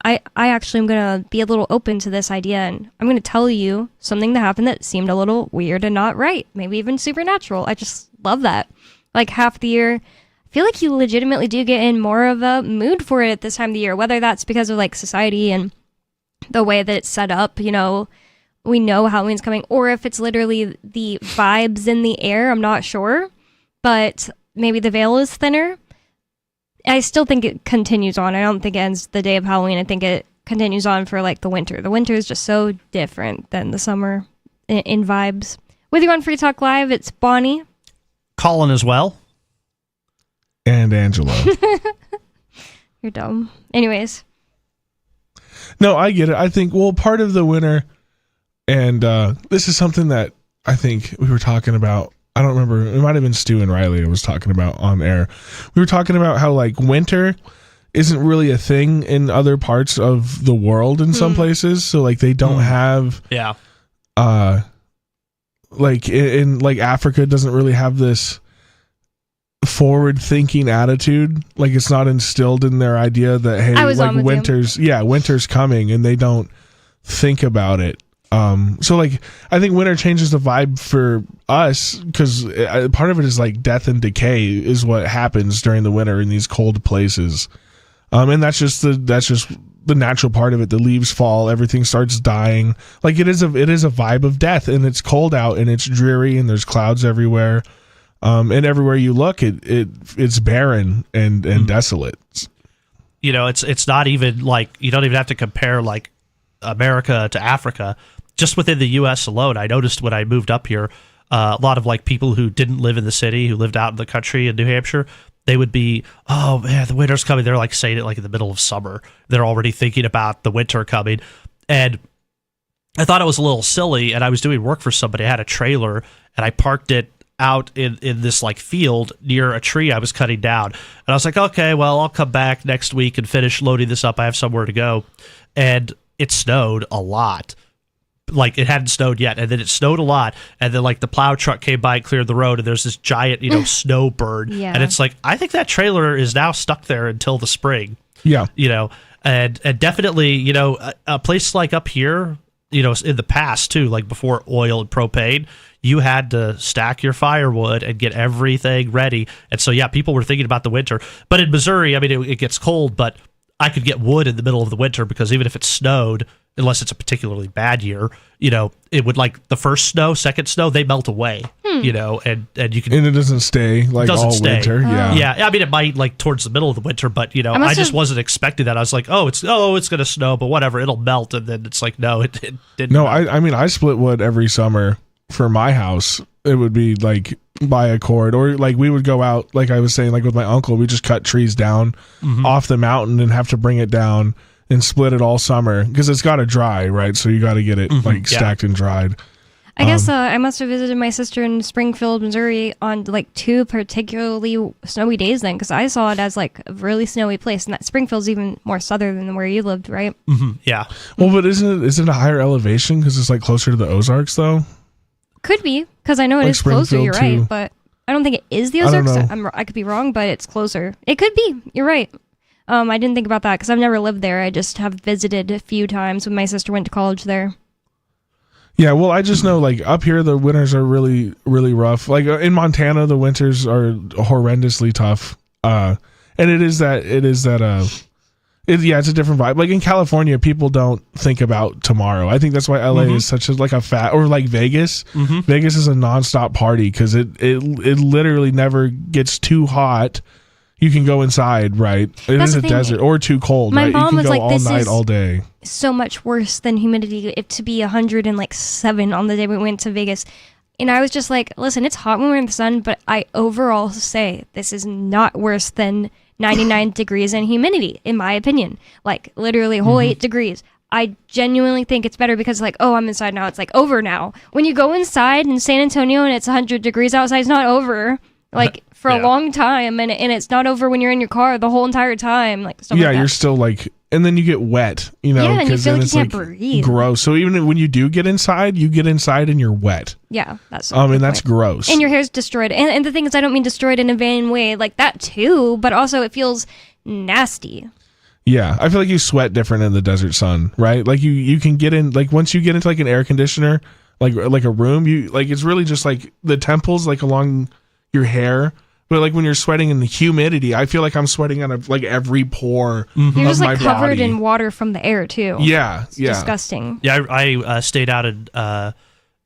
I actually am gonna be a little open to this idea, and I'm gonna tell you something that happened that seemed a little weird and not right, maybe even supernatural. I just love that. Like, half the year, I feel like you legitimately do get in more of a mood for it at this time of the year, whether that's because of like society and the way that it's set up, we know Halloween's coming, or if it's literally the vibes in the air. I'm not sure, but maybe the veil is thinner. I still think it continues on. I don't think it ends the day of Halloween. I think it continues on for like the winter. The winter is just so different than the summer in vibes. With you on Free Talk Live, it's Bonnie. Colin as well. And Angelo. You're dumb. Anyways. No, I get it. I think, part of the winter, and this is something that I think we were talking about. I don't remember. It might have been Stu and Riley I was talking about on air. We were talking about how like winter isn't really a thing in other parts of the world in some places. So like they don't have, like in like Africa doesn't really have this forward thinking attitude. Like it's not instilled in their idea that, hey, like winter's coming, and they don't think about it. So like I think winter changes the vibe for us because part of it is like death and decay is what happens during the winter in these cold places, and that's just the natural part of it. The leaves fall, everything starts dying. Like it is a vibe of death, and it's cold out and it's dreary and there's clouds everywhere. And everywhere you look, it's barren and desolate. It's not even like you don't even have to compare like America to Africa. Just within the U.S. alone, I noticed when I moved up here, a lot of like people who didn't live in the city, who lived out in the country in New Hampshire, they would be, oh man, the winter's coming. They're like saying it like in the middle of summer. They're already thinking about the winter coming. And I thought it was a little silly, and I was doing work for somebody. I had a trailer, and I parked it out in this like field near a tree I was cutting down. And I was like, okay, well, I'll come back next week and finish loading this up. I have somewhere to go. And it snowed a lot. Like it hadn't snowed yet, and then it snowed a lot, and then like the plow truck came by and cleared the road, and there's this giant, snow bird. Yeah. And it's like, I think that trailer is now stuck there until the spring. Yeah. And definitely, a place like up here, in the past too, like before oil and propane, you had to stack your firewood and get everything ready. And so, yeah, people were thinking about the winter. But in Missouri, I mean, it gets cold, but I could get wood in the middle of the winter because even if it snowed, unless it's a particularly bad year, it would like the first snow, second snow, they melt away, and you can. And it doesn't stay like all winter. Yeah. Yeah. I mean, it might like towards the middle of the winter, but I just wasn't expecting that. I was like, it's going to snow, but whatever, it'll melt. And then it's like, no, it didn't. No, I mean, I split wood every summer for my house. It would be like by a cord, or like we would go out, like I was saying, like with my uncle, we just cut trees down off the mountain and have to bring it down and split it all summer because it's got to dry, right? So you got to get it stacked and dried. I guess I must have visited my sister in Springfield, Missouri on like 2 particularly snowy days then, because I saw it as like a really snowy place, and that Springfield's even more southern than where you lived, right? Yeah. Well, but isn't it a higher elevation because it's like closer to the Ozarks though? Could be, because I know it like is closer, you're right, too. but I don't think it is the Ozarks. I could be wrong, but it's closer. It could be. You're right. I didn't think about that because I've never lived there. I just have visited a few times when my sister went to college there. Yeah, well, I just know like up here the winters are really, really rough. Like in Montana, the winters are horrendously tough. And it's a different vibe. Like in California, people don't think about tomorrow. I think that's why LA is such a or like Vegas. Vegas is a nonstop party because it literally never gets too hot. You can go inside, right? It is a desert, or too cold, My right? mom You can was go like, all "This night, is all day." so much worse than humidity. It to be 107 on the day we went to Vegas, and I was just like, "Listen, it's hot when we're in the sun, but I overall say this is not worse than 99 degrees and humidity, in my opinion. Like literally a whole 8 degrees." I genuinely think it's better because like, I'm inside now. It's like over now. When you go inside in San Antonio and it's 100 degrees outside, it's not over. Like for a long time, and it's not over when you're in your car the whole entire time. Like stuff like that. You're still like, and then you get wet, and you feel then like it's you can't breathe. Gross. So even when you do get inside, and you're wet. Yeah, that's and that's gross. And your hair's destroyed. And the thing is, I don't mean destroyed in a vain way, like that too, but also it feels nasty. Yeah, I feel like you sweat different in the desert sun, right? Like you can get in, like once you get into like an air conditioner, like a room, you like it's really just like the temples like along your hair. But like when you're sweating in the humidity, I feel like I'm sweating out of like every pore You're of just my like covered body. in water from the air too. Yeah, It's disgusting. Yeah, I stayed out in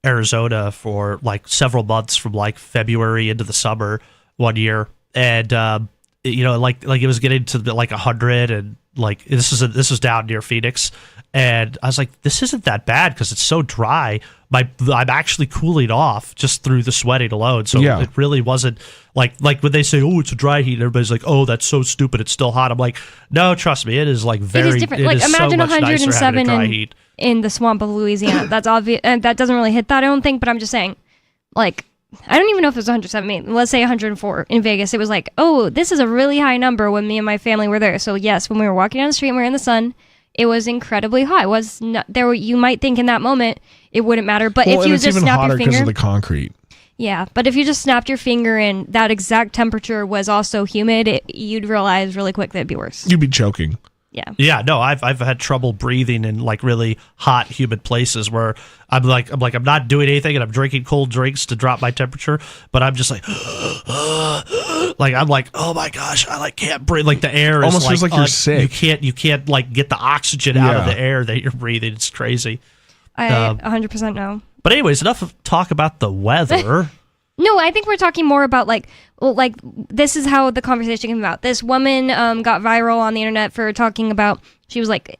Arizona for like several months from like February into the summer one year, and like it was getting to like 100, and like this was down near Phoenix, and I was like, this isn't that bad because it's so dry. I'm actually cooling off just through the sweating alone, so it really wasn't like when they say, it's a dry heat, and everybody's like, that's so stupid, it's still hot. I'm like, no, trust me, it is like very. It is different. It like is imagine so much 107 nicer having a dry heat. in the swamp of Louisiana. That's obvious, and that doesn't really hit that, I don't think. But I'm just saying, like, I don't even know if it was 107. I mean, let's say 104 in Vegas. It was like, this is a really high number when me and my family were there. So yes, when we were walking down the street and we were in the sun, it was incredibly hot. It was not there. You might think in that moment it wouldn't matter, but if you just snap your finger, because of the concrete. Yeah, but if you just snapped your finger and that exact temperature was also humid, you'd realize really quick that it'd be worse. You'd be choking. Yeah. Yeah, no, I've had trouble breathing in like really hot, humid places where I'm not doing anything and I'm drinking cold drinks to drop my temperature, but I'm just like, like I'm like, oh my gosh, I like can't breathe. Like the air almost is feels like you're sick. You can't like get the oxygen out of the air that you're breathing. It's crazy. I 100% know. But anyways, enough of talk about the weather. No, I think we're talking more about like this is how the conversation came about. This woman got viral on the internet for talking about, she was like,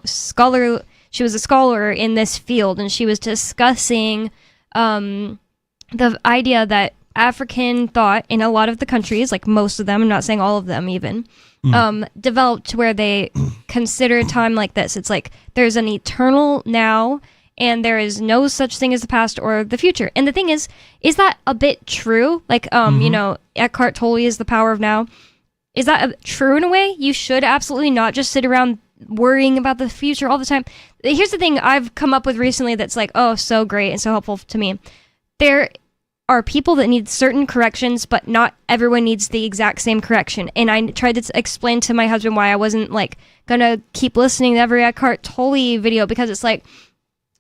scholar. She was a scholar in this field, and she was discussing the idea that African thought in a lot of the countries, like most of them, I'm not saying all of them even, developed where they consider time like this. It's like there's an eternal now, and there is no such thing as the past or the future. And the thing is that a bit true? Like, Eckhart Tolle is the power of now. Is that true in a way? You should absolutely not just sit around worrying about the future all the time. Here's the thing I've come up with recently that's like, oh, so great and so helpful to me. There are people that need certain corrections, but not everyone needs the exact same correction. And I tried to explain to my husband why I wasn't like gonna keep listening to every Eckhart Tolle video, because it's like,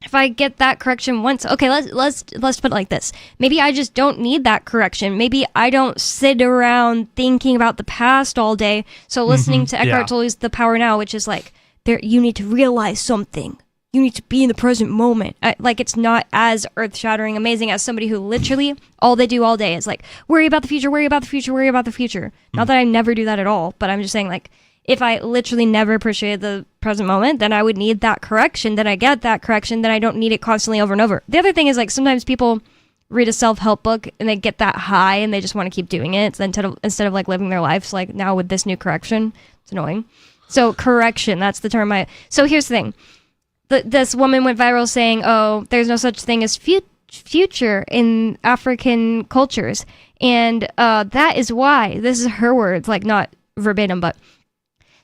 if I get that correction once, okay, let's put it like this. Maybe I just don't need that correction. Maybe I don't sit around thinking about the past all day. So listening to Eckhart Tolle's The Power Now, which is like, you need to realize something. You need to be in the present moment. Like, it's not as earth-shattering amazing as somebody who literally all they do all day is like, worry about the future, worry about the future, worry about the future. Not that I never do that at all, but I'm just saying, like, if I literally never appreciate the present moment, then I would need that correction. Then I get that correction. Then I don't need it constantly over and over. The other thing is, like, sometimes people read a self-help book and they get that high and they just want to keep doing it instead of like living their lives. Like, now with this new correction, it's annoying. So correction, that's the term. So here's the thing. This woman went viral saying, oh, there's no such thing as future in African cultures. And that is why, this is her words, like not verbatim, but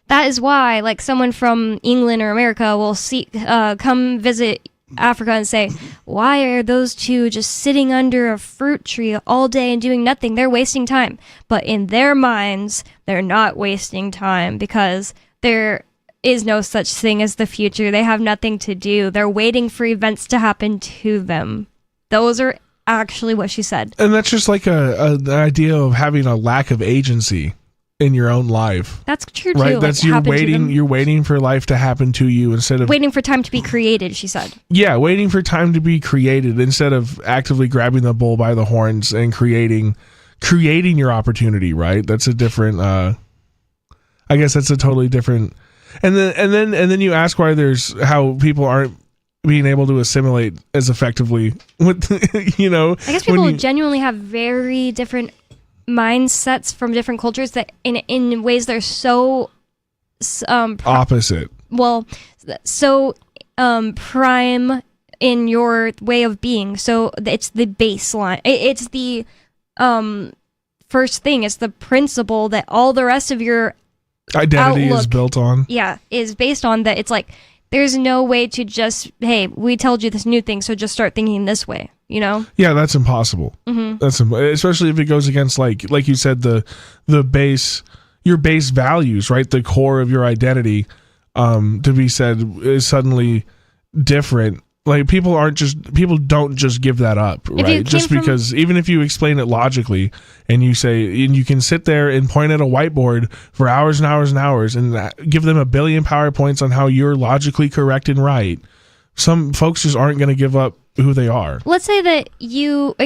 that is why, like, someone from England or America will come visit Africa and say, why are those two just sitting under a fruit tree all day and doing nothing? They're wasting time. But in their minds, they're not wasting time, because there is no such thing as the future. They have nothing to do. They're waiting for events to happen to them. Those are actually what she said. And that's just like an idea of having a lack of agency in your own life. That's true too. Right? Like, That's you're waiting for life to happen to you instead of waiting for time to be created, she said. Yeah, waiting for time to be created instead of actively grabbing the bull by the horns and creating your opportunity, right? That's a different I guess that's a totally different. And then you ask why how people aren't being able to assimilate as effectively with I guess people genuinely have very different mindsets from different cultures that in ways they're so opposite. Well, so prime in your way of being. So it's the baseline. It's the first thing. It's the principle that all the rest of your identity outlook, is built on. Yeah, is based on that. It's like, there's no way to just, hey, we told you this new thing, so just start thinking this way, Yeah, that's impossible. Mm-hmm. That's especially if it goes against like you said, your base values, right? The core of your identity, to be said is suddenly different. Like people don't just give that up, right? Just because even if you explain it logically and you can sit there and point at a whiteboard for hours and hours and hours and give them 1 billion PowerPoints on how you're logically correct and right. Some folks just aren't going to give up who they are. Let's say that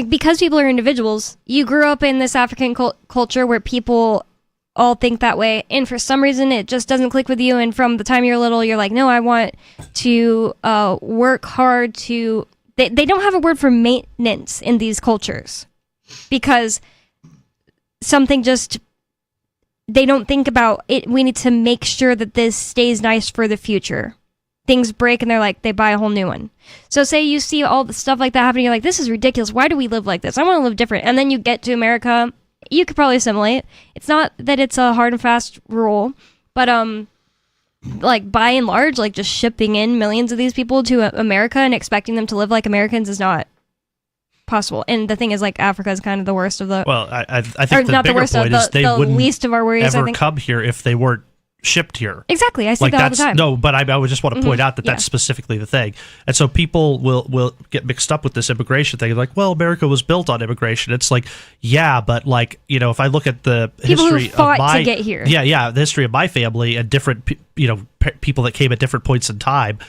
because people are individuals, you grew up in this African culture where people all think that way, and for some reason it just doesn't click with you, and from the time you're little you're like, no, I want to work hard to they don't have a word for maintenance in these cultures, because something just they don't think about it. We need to make sure that this stays nice for the future. Things break and they're like, they buy a whole new one. So say you see all the stuff like that happening, you're like, this is ridiculous, why do we live like this? I want to live different. And then you get to America, you could probably assimilate. It's not that it's a hard and fast rule, but like by and large, like just shipping in millions of these people to America and expecting them to live like Americans is not possible. And the thing is, like, Africa is kind of the worst of the. Well, I think the bigger point is they wouldn't least of our worries, ever come here if they weren't shipped here. Exactly, I see that all the time. No, but I would just want to point out that that's specifically the thing. And so people will get mixed up with this immigration thing. Like, well, America was built on immigration. It's like, yeah, but like, if I look at the people history who fought of my to get here. Yeah, the history of my family and different people that came at different points in time,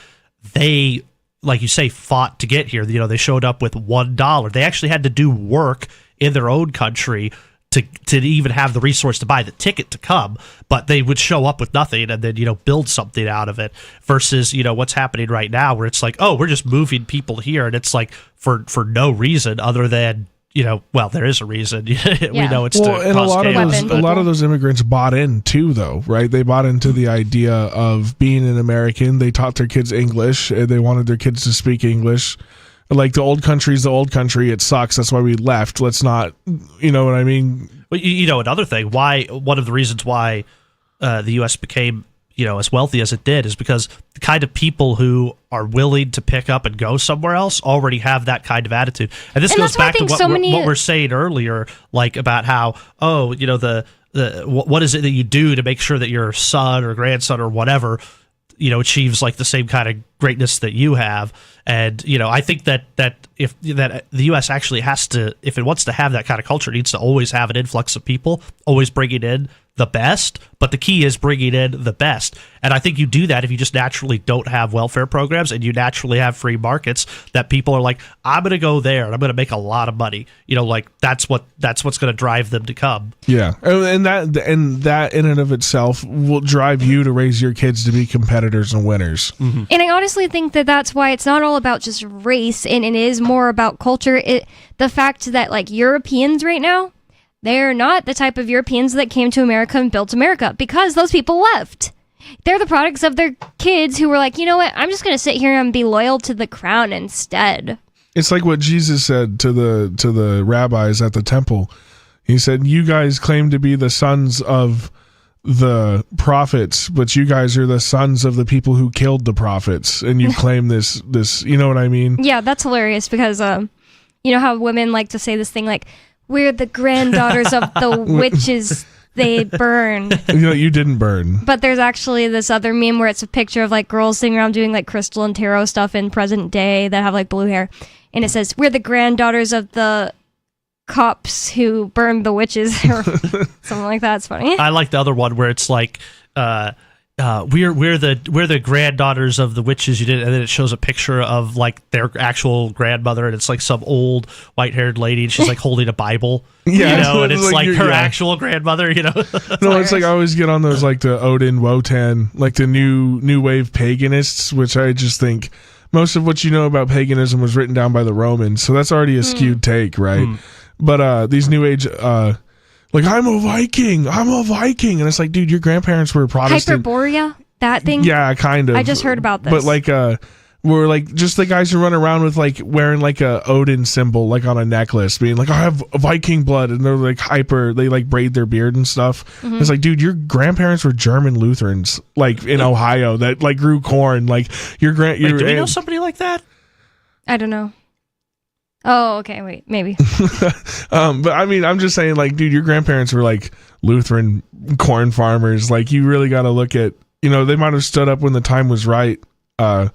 they, like you say, fought to get here. They showed up with $1. They actually had to do work in their own country to even have the resource to buy the ticket to come, but they would show up with nothing and then, build something out of it versus, what's happening right now where it's like, oh, we're just moving people here. And it's like for no reason other than, well, there is a reason. We know it's to and cause chaos. A lot of those immigrants bought in too, though, right? They bought into the idea of being an American. They taught their kids English. And they wanted their kids to speak English. Like the old country's the old country. It sucks. That's why we left. Let's not, you know what I mean? Well, another thing, one of the reasons why the U.S. became, as wealthy as it did is because the kind of people who are willing to pick up and go somewhere else already have that kind of attitude. And this goes back to what we're saying earlier, like about how, what is it that you do to make sure that your son or grandson or whatever, achieves like the same kind of greatness that you have. And, I think that if the U.S. actually has to, if it wants to have that kind of culture, it needs to always have an influx of people, always bringing in the best. But the key is bringing in the best. And I think you do that if you just naturally don't have welfare programs and you naturally have free markets that people are like, I'm going to go there and I'm going to make a lot of money. That's what's going to drive them to come. Yeah. And that in and of itself will drive you to raise your kids to be competitors and winners. Mm-hmm. And I honestly think that that's why it's not all about just race and it is more about culture. The fact that like Europeans right now, they're not the type of Europeans that came to America and built America because those people left. They're the products of their kids who were like, you know what, I'm just going to sit here and be loyal to the crown instead. It's like what Jesus said to the rabbis at the temple. He said, you guys claim to be the sons of the prophets, but you guys are the sons of the people who killed the prophets. And you claim this, you know what I mean? Yeah, that's hilarious because, you know how women like to say this thing like, we're the granddaughters of the witches they burned. You didn't burn. But there's actually this other meme where it's a picture of like girls sitting around doing like crystal and tarot stuff in present day that have like blue hair. And it says, we're the granddaughters of the cops who burned the witches or something like that. It's funny. I like the other one where it's like, we're the granddaughters of the witches you did, and then it shows a picture of like their actual grandmother, and it's like some old white-haired lady, and she's like holding a Bible, and it's like her actual grandmother, No, it's like I always get on those like the Odin Wotan, like the new wave paganists, which I just think most of what you know about paganism was written down by the Romans, so that's already a skewed take, right? But these new age like, I'm a Viking, and it's like, dude, your grandparents were Protestant. Hyperborea, that thing? Yeah, kind of. I just heard about this. But like, we're like just the guys who run around with like wearing like a Odin symbol like on a necklace, being like, I have Viking blood, and they're like they like braid their beard and stuff. Mm-hmm. It's like, dude, your grandparents were German Lutherans, like in Ohio that like grew corn. Like do we know somebody like that? I don't know. Oh, okay, wait, maybe. But I mean, I'm just saying, like, dude, your grandparents were like Lutheran corn farmers. Like, you really got to look at, they might have stood up when the time was right. But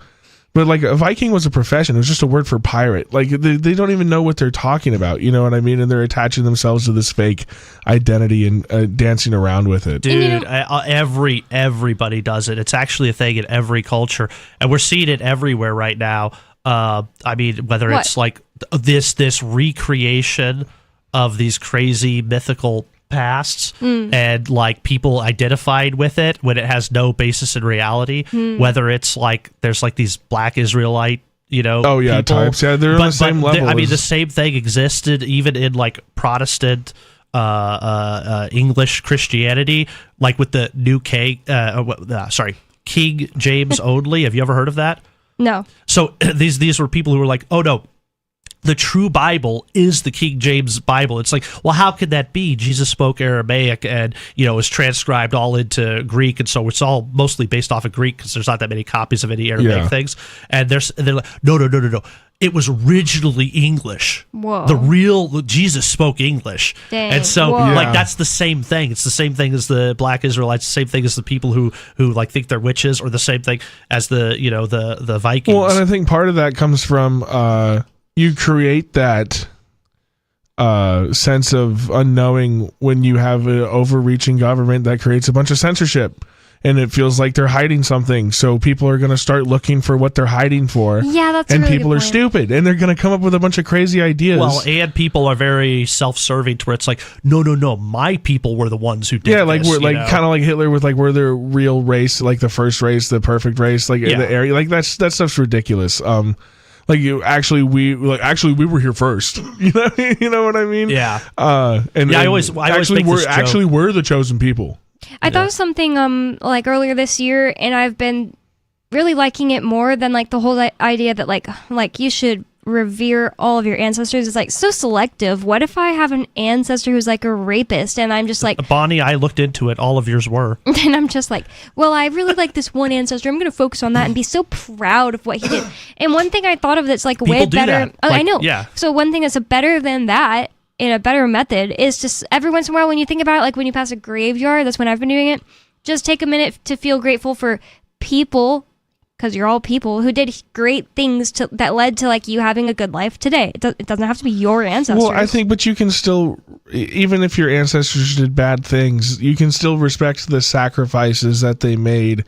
like a Viking was a profession. It was just a word for pirate. Like they don't even know what they're talking about. You know what I mean? And they're attaching themselves to this fake identity and dancing around with it. Dude, everybody does it. It's actually a thing in every culture. And we're seeing it everywhere right now. I mean, whether it's like this recreation of these crazy mythical pasts and like people identified with it when it has no basis in reality, whether it's like there's like these black Israelite people, types, they're on the same level. I mean, the same thing existed even in like Protestant English Christianity, like with the new King James only. Have you ever heard of that? No. So these were people who were like, oh no, the true Bible is the King James Bible. It's like, well, how could that be? Jesus spoke Aramaic and, was transcribed all into Greek. And so it's all mostly based off of Greek because there's not that many copies of any Aramaic things. And they're like, no. It was originally English. Whoa. The real Jesus spoke English. Dang. And so like that's the same thing. It's the same thing as the black Israelites, the same thing as the people who like think they're witches, or the same thing as the the Vikings. Well, and I think part of that comes from you create that sense of unknowing when you have an overreaching government that creates a bunch of censorship. and it feels like they're hiding something. So people are going to start looking for what they're hiding for. Yeah, that's and a really people good are point. stupid, and they're going to come up with a bunch of crazy ideas. Well, and people are very self-serving to where it's like, no, my people were the ones who did. Yeah, like this, we're like kind of like Hitler with like we're the real race, like the first race, the perfect race, like in the area. Like that stuff's ridiculous. Like we were here first. You know what I mean? Yeah. I always make this joke. we're the chosen people. I thought of something like earlier this year, and I've been really liking it more than like the whole idea that like you should revere all of your ancestors. It's like so selective. What if I have an ancestor who's like a rapist, and I'm just like, Bonnie, I looked into it. All of yours were. And I'm just like, well, I really like this one ancestor. I'm going to focus on that and be so proud of what he did. And one thing I thought of that's like way People do better. that. Oh, Like, I know. yeah. So one thing that's a better than that, in a better method, is just every once in a while when you think about it, like when you pass a graveyard, that's when I've been doing it. Just take a minute to feel grateful for people, because you're all people who did great things that led to like you having a good life today. It doesn't have to be your ancestors. Well, I think, but you can still, even if your ancestors did bad things, you can still respect the sacrifices that they made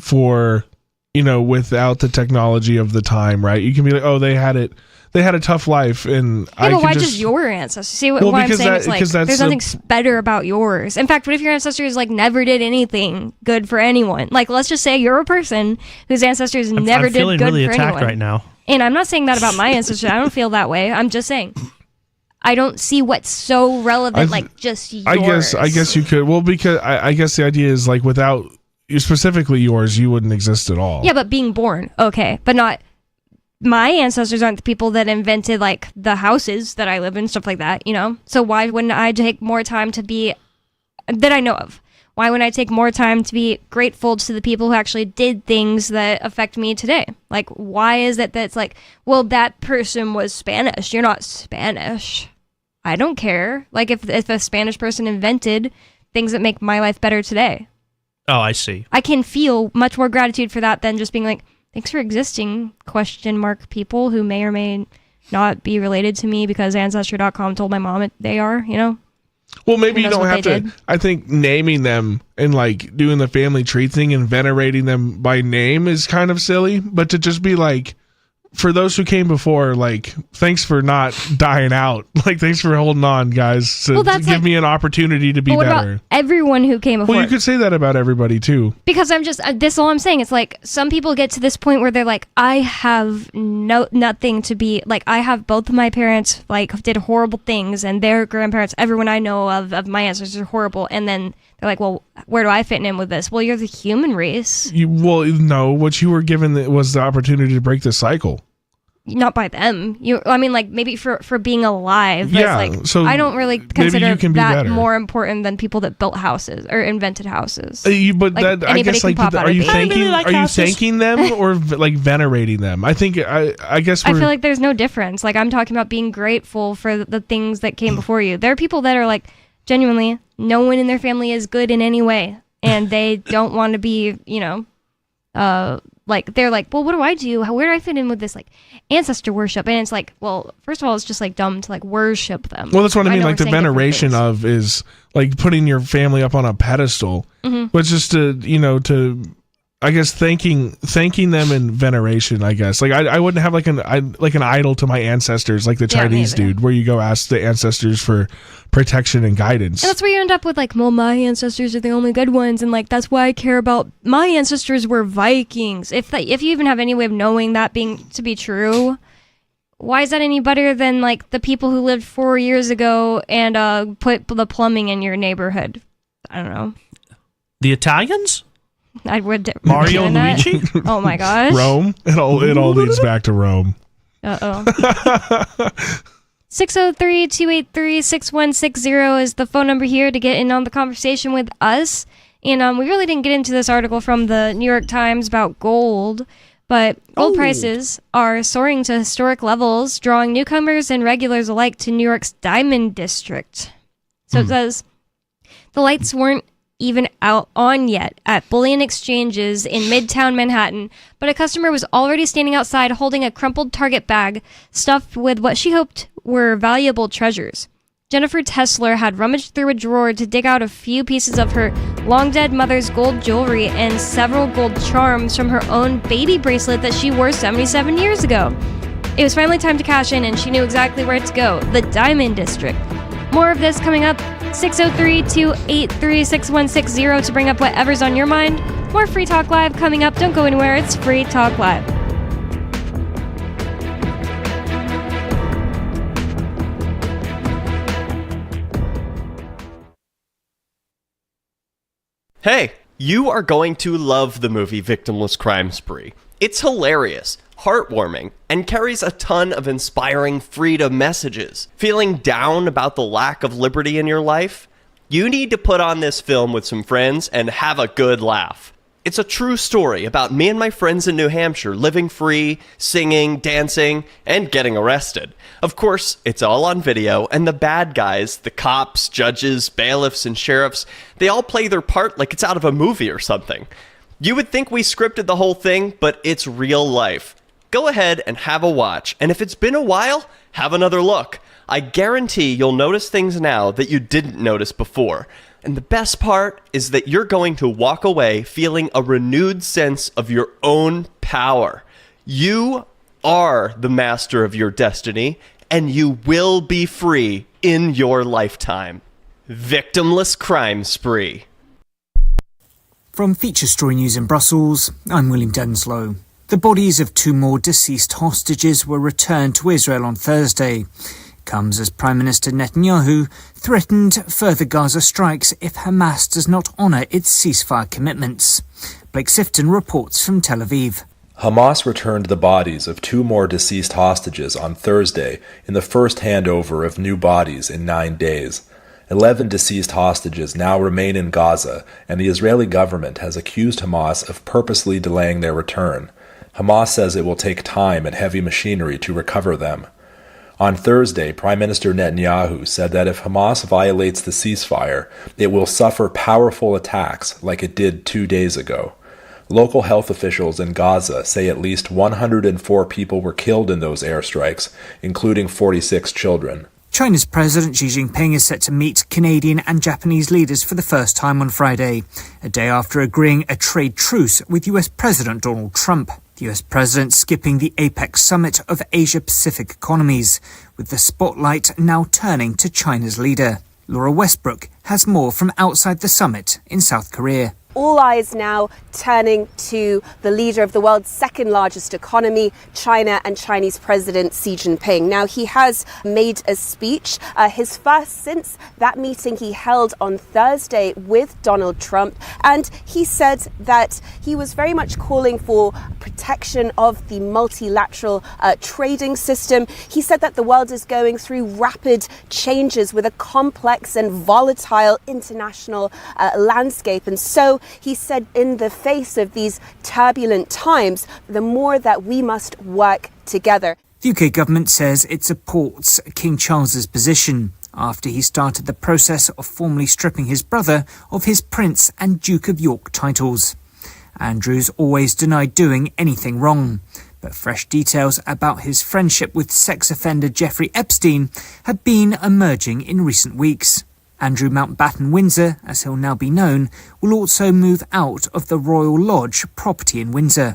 for, without the technology of the time, right? You can be like, oh, they had a tough life, and yeah, but why just your ancestors? See what I'm saying? It's like there's nothing better about yours. In fact, what if your ancestors like never did anything good for anyone? Like, let's just say you're a person whose ancestors never I'm did feeling good really for attacked anyone. right now. And I'm not saying that about my ancestors. I don't feel that way. I'm just saying I don't see what's so relevant. Like just yours. I guess you could. Well, because I guess the idea is like without specifically yours, you wouldn't exist at all. Yeah, but being born, okay, but not. My ancestors aren't the people that invented like the houses that I live in, stuff like that, So why wouldn't I take more time to be, that I know of, why wouldn't I take more time to be grateful to the people who actually did things that affect me today? Like, why is it that it's like, well, that person was Spanish, you're not Spanish. I don't care. Like if a Spanish person invented things that make my life better today. Oh, I see. I can feel much more gratitude for that than just being like, thanks for existing, ? People who may or may not be related to me because Ancestry.com told my mom they are, Well, maybe you don't have to. I think naming them and like doing the family tree thing and venerating them by name is kind of silly, but to just be like, for those who came before, like, thanks for not dying out. Like, thanks for holding on, guys. To give me an opportunity to be what better. About everyone who came before? Well, you could say that about everybody too. Because I'm just this is all I'm saying. It's like some people get to this point where they're like, I have nothing to be like. I have both of my parents like did horrible things, and their grandparents, everyone I know of my ancestors are horrible, and then they're like, well, where do I fit in with this? Well, you're the human race. No, what you were given was the opportunity to break the cycle. Not by them. Like maybe for being alive. Yeah. Like, so I don't really consider you can be that better. more important than people that built houses or invented houses. But like, that, I guess, like, are you thanking them or like venerating them? I think I guess I feel like there's no difference. Like I'm talking about being grateful for the things that came before you. There are people that are like genuinely no one in their family is good in any way, and they don't want to be, like they're like, well, what do I do? Where do I fit in with this like ancestor worship? And it's like, well, first of all, it's just like dumb to like worship them. Well, that's what I mean. Like the veneration of is like putting your family up on a pedestal, but just to I guess thanking them in veneration. I guess like I wouldn't have like an idol to my ancestors like the Chinese dude, where you go ask the ancestors for protection and guidance. And that's where you end up with like, well, my ancestors are the only good ones, and like that's why I care about my ancestors were Vikings. If you even have any way of knowing that being to be true, why is that any better than like the people who lived 4 years ago and put the plumbing in your neighborhood? I don't know. The Italians? I would Mario and Luigi? Oh my gosh. Rome? It all leads back to Rome. 603-283-6160 is the phone number here to get in on the conversation with us. And we really didn't get into this article from the New York Times about gold, but gold prices are soaring to historic levels, drawing newcomers and regulars alike to New York's Diamond District. So it says, the lights weren't even out on yet at bullion exchanges in Midtown Manhattan, but a customer was already standing outside holding a crumpled Target bag stuffed with what she hoped were valuable treasures. Jennifer Tesler had rummaged through a drawer to dig out a few pieces of her long-dead mother's gold jewelry and several gold charms from her own baby bracelet that she wore 77 years ago. It was finally time to cash in, and she knew exactly where to go, the Diamond District. More of this coming up, 603-283-6160 to bring up whatever's on your mind. More Free Talk Live coming up. Don't go anywhere, it's Free Talk Live. Hey, you are going to love the movie Victimless Crime Spree. It's hilarious, heartwarming, and carries a ton of inspiring freedom messages. Feeling down about the lack of liberty in your life? You need to put on this film with some friends and have a good laugh. It's a true story about me and my friends in New Hampshire living free, singing, dancing, and getting arrested. Of course, it's all on video, and the bad guys, the cops, judges, bailiffs, and sheriffs, they all play their part like it's out of a movie or something. You would think we scripted the whole thing, but it's real life. Go ahead and have a watch, and if it's been a while, have another look. I guarantee you'll notice things now that you didn't notice before. And the best part is that you're going to walk away feeling a renewed sense of your own power. You are the master of your destiny, and you will be free in your lifetime. Victimless Crime Spree. From Feature Story News in Brussels, I'm William Denslow. The bodies of 2 more deceased hostages were returned to Israel on Thursday. Comes as Prime Minister Netanyahu threatened further Gaza strikes if Hamas does not honour its ceasefire commitments. Blake Sifton reports from Tel Aviv. Hamas returned the bodies of 2 more deceased hostages on Thursday in the first handover of new bodies in 9 days. 11 deceased hostages now remain in Gaza, and the Israeli government has accused Hamas of purposely delaying their return. Hamas says it will take time and heavy machinery to recover them. On Thursday, Prime Minister Netanyahu said that if Hamas violates the ceasefire, it will suffer powerful attacks like it did 2 days ago. Local health officials in Gaza say at least 104 people were killed in those airstrikes, including 46 children. China's President Xi Jinping is set to meet Canadian and Japanese leaders for the first time on Friday, a day after agreeing a trade truce with US President Donald Trump. The US President skipping the APEC summit of Asia-Pacific economies, with the spotlight now turning to China's leader. Laura Westbrook has more from outside the summit in South Korea. All eyes now turning to the leader of the world's second largest economy, China, and Chinese President Xi Jinping. Now, he has made a speech, his first since that meeting he held on Thursday with Donald Trump. And he said that he was very much calling for protection of the multilateral trading system. He said that the world is going through rapid changes with a complex and volatile international landscape. And so he said, in the face of these turbulent times, the more that we must work together. The UK government says it supports King Charles's position after he started the process of formally stripping his brother of his Prince and Duke of York titles. Andrew's always denied doing anything wrong, but fresh details about his friendship with sex offender Jeffrey Epstein have been emerging in recent weeks. Andrew Mountbatten Windsor, as he'll now be known, will also move out of the Royal Lodge property in Windsor.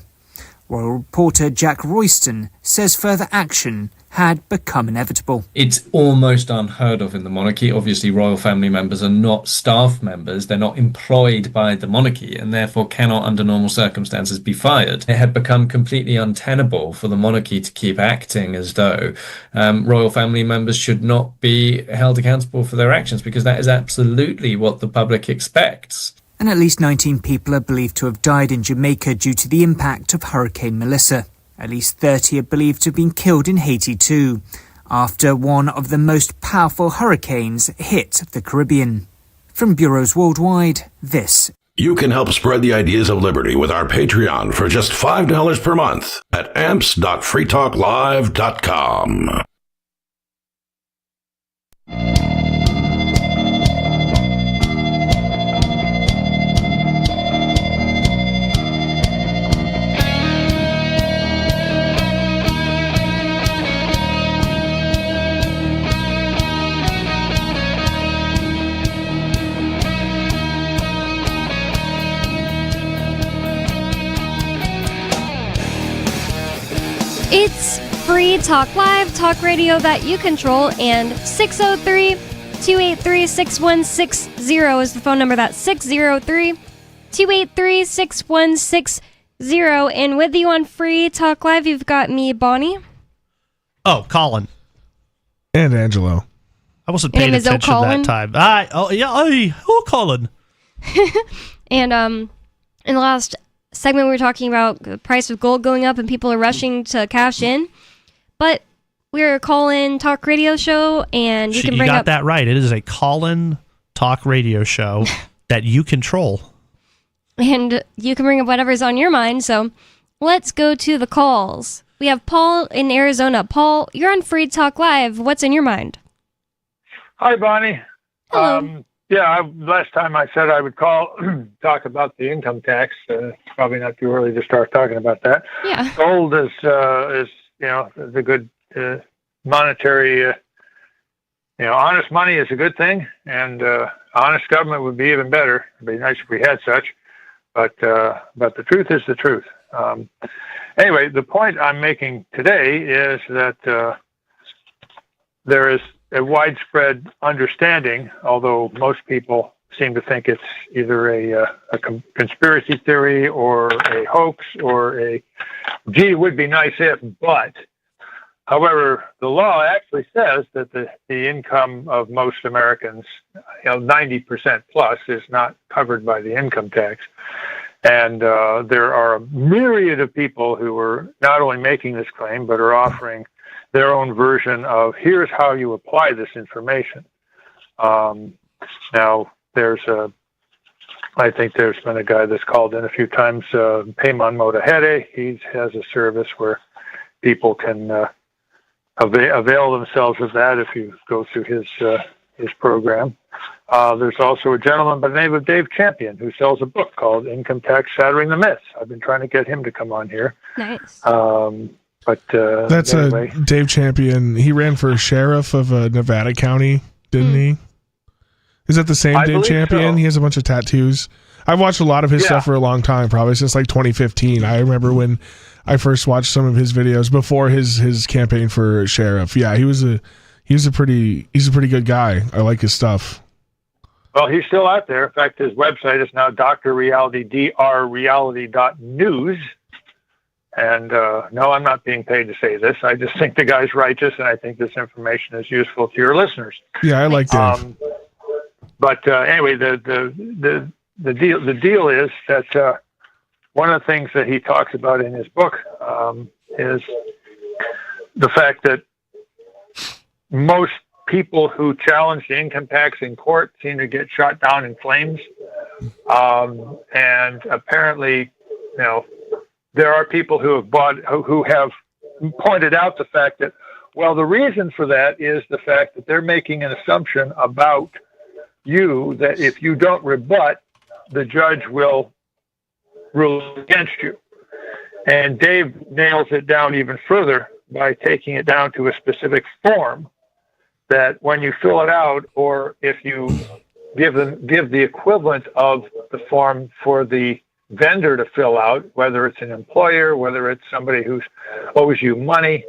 Royal reporter Jack Royston says further action had become inevitable. It's almost unheard of in the monarchy. Obviously, royal family members are not staff members. They're not employed by the monarchy and therefore cannot, under normal circumstances, be fired. It had become completely untenable for the monarchy to keep acting as though royal family members should not be held accountable for their actions, because that is absolutely what the public expects. And at least 19 people are believed to have died in Jamaica due to the impact of Hurricane Melissa. At least 30 are believed to have been killed in Haiti too, after one of the most powerful hurricanes hit the Caribbean. From bureaus worldwide, this. You can help spread the ideas of liberty with our Patreon for just $5 per month at amps.freetalklive.com. Free Talk Live, talk radio that you control, and 603-283-6160 is the phone number. That's 603-283-6160. And with you on Free Talk Live, you've got me, Bonnie. Oh, Colin. And Angelo. I wasn't paying attention that time. Colin. And in the last segment, we were talking about the price of gold going up and people are rushing to cash in. But we're a call-in talk radio show, and you can bring up... You got that right. It is a call-in talk radio show that you control. And you can bring up whatever's on your mind. So let's go to the calls. We have Paul in Arizona. Paul, you're on Free Talk Live. What's in your mind? Hi, Bonnie. Hello. Last time I said I would call, talk about the income tax. Probably not too early to start talking about that. Yeah. Gold is a good monetary. Honest money is a good thing, and honest government would be even better. It'd be nice if we had such. But the truth is the truth. Anyway, the point I'm making today is that there is a widespread understanding, although most people seem to think it's either a conspiracy theory or a hoax or it would be nice if, but however, the law actually says that the income of most Americans, 90% plus, is not covered by the income tax. And there are a myriad of people who are not only making this claim, but are offering their own version of here's how you apply this information. Now, I think there's been a guy that's called in a few times, Payman Motahere. He has a service where people can avail themselves of that if you go through his program. There's also a gentleman by the name of Dave Champion who sells a book called Income Tax Shattering the Myths. I've been trying to get him to come on here. Nice. That's anyway. Dave Champion. He ran for sheriff of Nevada County, didn't he? Is that the same Dave Champion? So. He has a bunch of tattoos. I've watched a lot of his stuff for a long time, probably since like 2015. I remember when I first watched some of his videos before his campaign for sheriff. Yeah, he's a pretty good guy. I like his stuff. Well, he's still out there. In fact, his website is now Dr. Reality, drreality.news. And no, I'm not being paid to say this. I just think the guy's righteous, and I think this information is useful to your listeners. Yeah, I like Dave. Anyway, the deal is that one of the things that he talks about in his book is the fact that most people who challenge the income tax in court seem to get shot down in flames. And apparently, there are people who have pointed out the fact that, well, the reason for that is the fact that they're making an assumption about you that if you don't rebut, the judge will rule against you. And Dave nails it down even further by taking it down to a specific form that when you fill it out, or if you give the equivalent of the form for the vendor to fill out, whether it's an employer, whether it's somebody who owes you money,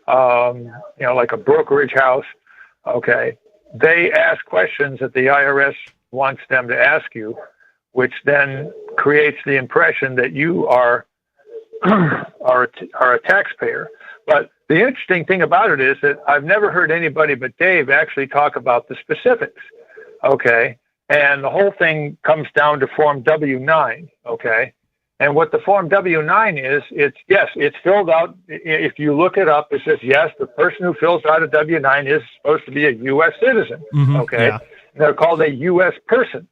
like a brokerage house, okay, they ask questions that the IRS wants them to ask you, which then creates the impression that you are a taxpayer. But the interesting thing about it is that I've never heard anybody but Dave actually talk about the specifics, okay? And the whole thing comes down to Form W-9, okay? And what the Form W-9 is, it's filled out. If you look it up, it says, yes, the person who fills out a W-9 is supposed to be a U.S. citizen, okay? Yeah. They're called a U.S. person,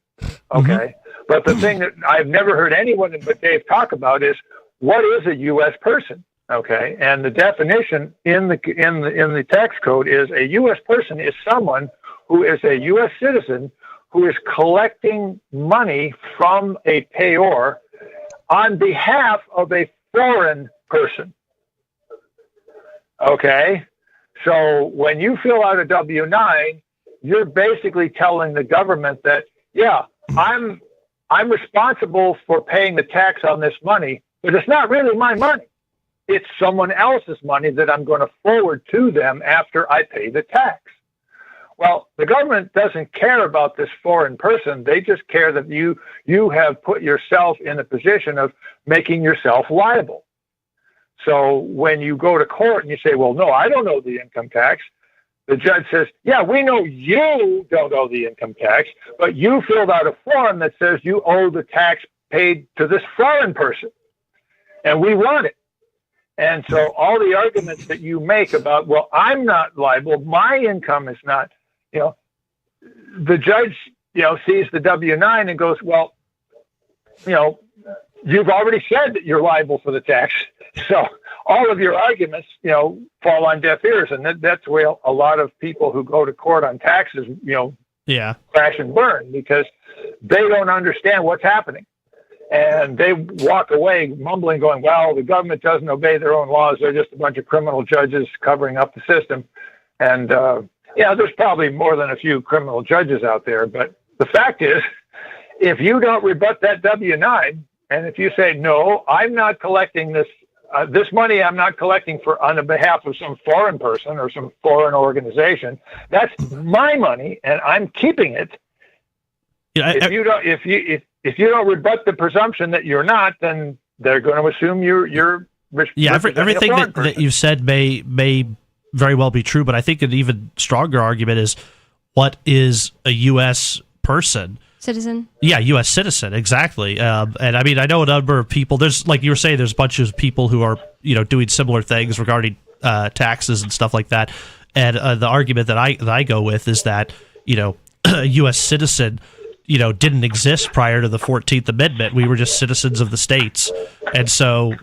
okay? But the thing that I've never heard anyone but Dave talk about is, what is a U.S. person? Okay, and the definition in the tax code is a U.S. person is someone who is a U.S. citizen who is collecting money from a payor on behalf of a foreign person. Okay, so when you fill out a W-9, you're basically telling the government that, yeah, I'm responsible for paying the tax on this money, but it's not really my money. it's someone else's money that I'm going to forward to them after I pay the tax. Well, the government doesn't care about this foreign person. They just care that you have put yourself in a position of making yourself liable. So when you go to court and you say, well, no, I don't owe the income tax, the judge says, yeah, we know you don't owe the income tax, but you filled out a form that says you owe the tax paid to this foreign person, and we want it. And so all the arguments that you make about, well, I'm not liable, my income is not, the judge, sees the W-9 and goes, well, you've already said that you're liable for the tax. So all of your arguments, fall on deaf ears. And that's where a lot of people who go to court on taxes, crash and burn, because they don't understand what's happening. And they walk away mumbling, going, well, the government doesn't obey their own laws. They're just a bunch of criminal judges covering up the system. And, there's probably more than a few criminal judges out there. But the fact is, if you don't rebut that W-9, and if you say, no, I'm not collecting this money, I'm not collecting on the behalf of some foreign person or some foreign organization, that's my money, and I'm keeping it. If you don't rebut the presumption that you're not, then they're going to assume you're everything that you said may very well be true, but I think an even stronger argument is, what is a U.S. person? Citizen. Yeah, U.S. citizen, exactly. And I mean, I know a number of people. There's, like you were saying, there's a bunch of people who are doing similar things regarding taxes and stuff like that. And the argument that I go with is that a U.S. citizen didn't exist prior to the 14th Amendment. We were just citizens of the states. And so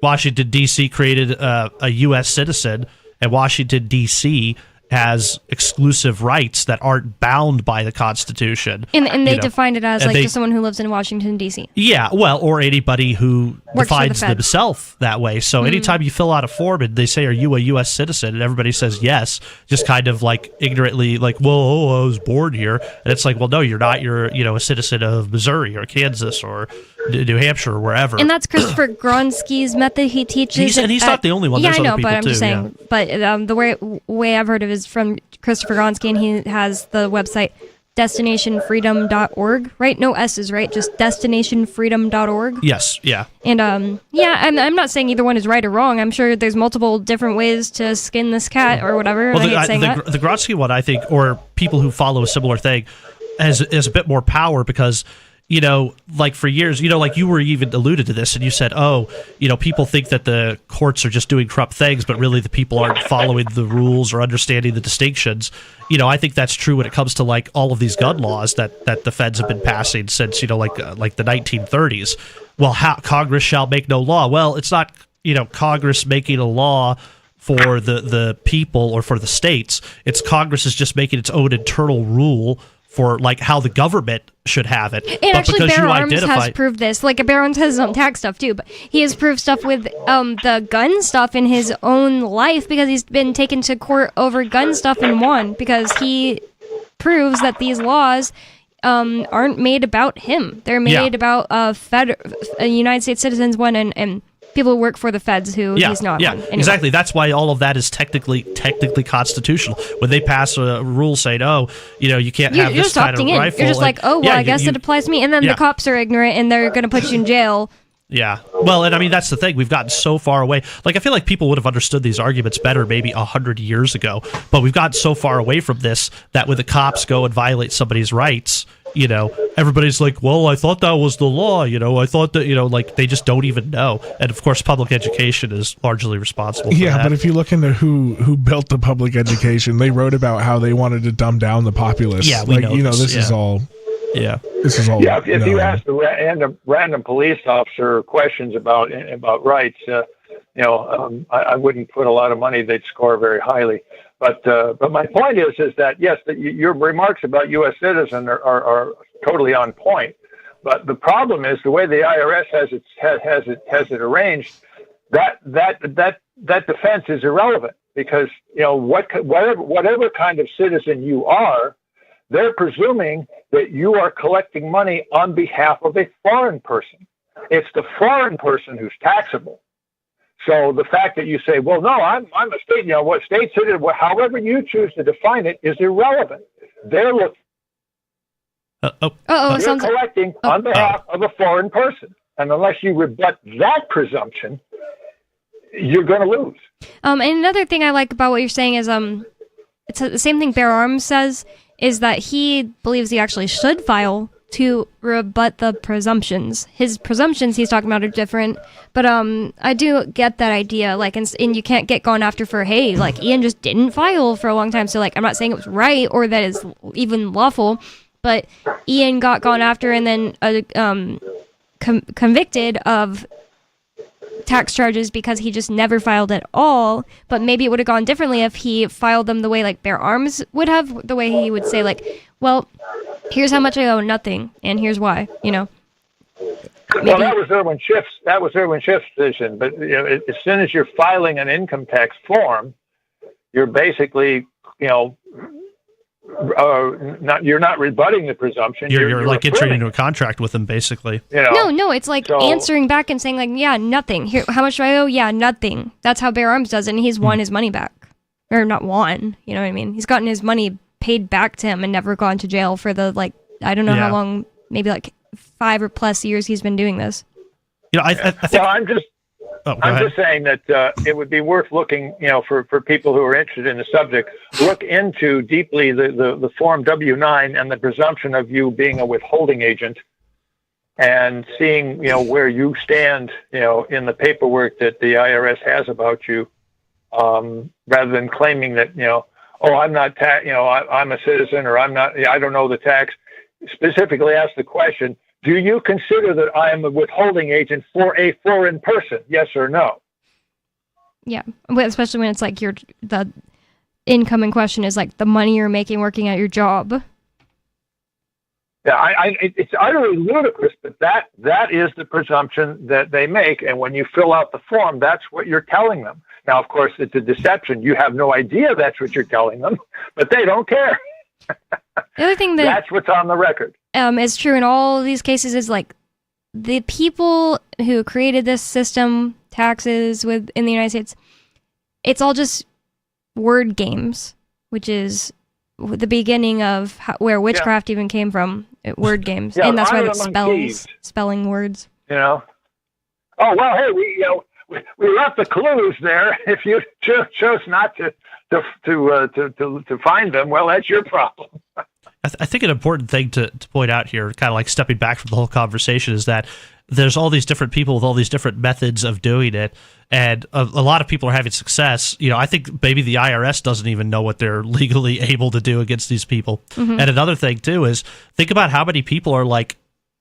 Washington, D.C. created a U.S. citizen, and Washington, D.C. has exclusive rights that aren't bound by the Constitution. And they defined it as just someone who lives in Washington, D.C. Yeah, well, or anybody who defines themselves that way. So anytime you fill out a form and they say, are you a U.S. citizen? And everybody says yes, just kind of ignorantly well, I was born here. And it's like, well, no, you're not. You're, a citizen of Missouri or Kansas or New Hampshire or wherever. And that's Christopher Gronsky's method he teaches. He's not the only one. Yeah, There's I know, other people but I'm just saying. Yeah. But the way I've heard of it is from Christopher Gronsky, and he has the website destinationfreedom.org, right? No S's, right? Just destinationfreedom.org. Yes, yeah. And I'm not saying either one is right or wrong. I'm sure there's multiple different ways to skin this cat or whatever. Well, the Gronsky one, I think, or people who follow a similar thing, has a bit more power because, for years, you were even alluded to this, and you said, people think that the courts are just doing corrupt things, but really the people aren't following the rules or understanding the distinctions. I think that's true when it comes to all of these gun laws that the feds have been passing since, the 1930s. Well, Congress shall make no law. Well, it's not, Congress making a law for the people or for the states. It's Congress is just making its own internal rule for how the government should have it. And actually, Bear Arms has proved this. Bear Arms has his own tax stuff too, but he has proved stuff with the gun stuff in his own life because he's been taken to court over gun stuff and won because he proves that these laws aren't made about him. They're made about United States citizens, and people who work for the feds who he's not on. Anyway. Exactly. That's why all of that is technically constitutional. When they pass a rule saying, you can't have this kind of rifle. You're just I guess it applies to me. And then the cops are ignorant and they're going to put you in jail. Yeah. Well, and I mean, that's the thing. We've gotten so far away. I feel like people would have understood these arguments better maybe 100 years ago. But we've gotten so far away from this that when the cops go and violate somebody's rights, everybody's like, well, I thought that was the law. I thought that, they just don't even know. And of course, public education is largely responsible for that. Yeah, but if you look into who built the public education, they wrote about how they wanted to dumb down the populace. Yeah, we know this is all. Yeah, this is all. Yeah, if you ask the random police officer questions about rights, I wouldn't put a lot of money they'd score very highly. But my point is that yes, your remarks about U.S. citizens are totally on point. But the problem is the way the IRS has it arranged. That defense is irrelevant because whatever kind of citizen you are, they're presuming that you are collecting money on behalf of a foreign person. It's the foreign person who's taxable. So the fact that you say, well, no, I'm a state, what state citizen, however you choose to define it is irrelevant. They're looking. You're collecting on behalf of a foreign person. And unless you rebut that presumption, you're going to lose. And another thing I like about what you're saying is it's the same thing Bear Arms says, is that he believes he actually should file to rebut the presumptions. His presumptions he's talking about are different, but I do get that idea. Like, and you can't get gone after for, hey, like Ian just didn't file for a long time. So like, I'm not saying it was right or that it's even lawful, but Ian got gone after and then convicted of tax charges because he just never filed at all. But maybe it would have gone differently if he filed them the way like Bear Arms would have, the way he would say like, well, here's how much I owe, nothing, and here's why, Well, that was Irwin Schiff's position. But as soon as you're filing an income tax form, you're basically, you're not rebutting the presumption. You're like entering into a contract with them, basically. No, it's like answering back and saying like, yeah, nothing. Here, how much do I owe? Yeah, nothing. That's how Bear Arms does it, and he's won his money back, or not won. You know what I mean? He's gotten his money paid back to him and never gone to jail for the I don't know how long, maybe like 5 or plus years he's been doing this. I think. Well, I'm just saying that it would be worth looking, for people who are interested in the subject, look into deeply the Form W-9 and the presumption of you being a withholding agent, and seeing where you stand in the paperwork that the IRS has about you, rather than claiming that I'm not I'm a citizen, or I don't know the tax. Specifically ask the question, do you consider that I am a withholding agent for a foreign person? Yes or no? Yeah, especially when it's like the income in question is like the money you're making working at your job. Yeah, it's utterly ludicrous, but that is the presumption that they make. And when you fill out the form, that's what you're telling them. Now, of course, it's a deception. You have no idea that's what you're telling them, but they don't care. The other thing that's what's on the record. Is true in all of these cases is like the people who created this system, taxes in the United States, it's all just word games, which is the beginning of where witchcraft even came from. Word games, and that's why it spelling words. Oh well, hey, we left the clues there. If you chose not to find them, well, that's your problem. I think an important thing to point out here, kind of like stepping back from the whole conversation, is that there's all these different people with all these different methods of doing it, and a lot of people are having success. I think maybe the IRS doesn't even know what they're legally able to do against these people. Mm-hmm. And another thing too is think about how many people are like,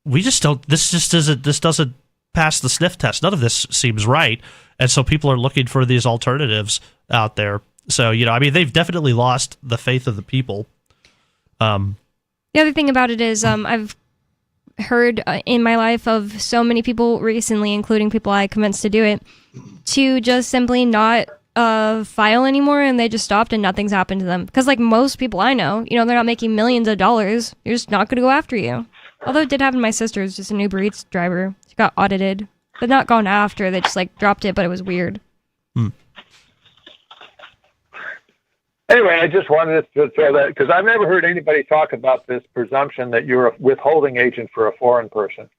this doesn't pass the sniff test. None of this seems right, and so people are looking for these alternatives out there. So they've definitely lost the faith of the people. The other thing about it is I've heard in my life of so many people recently, including people I convinced to do it, to just simply not file anymore, and they just stopped and nothing's happened to them. Because like most people I know, they're not making millions of dollars. They're just not going to go after you. Although it did happen to my sister, who's just an Uber Eats driver. She got audited, but not gone after. They just like dropped it, but it was weird. Anyway, I just wanted to throw that, because I've never heard anybody talk about this presumption that you're a withholding agent for a foreign person.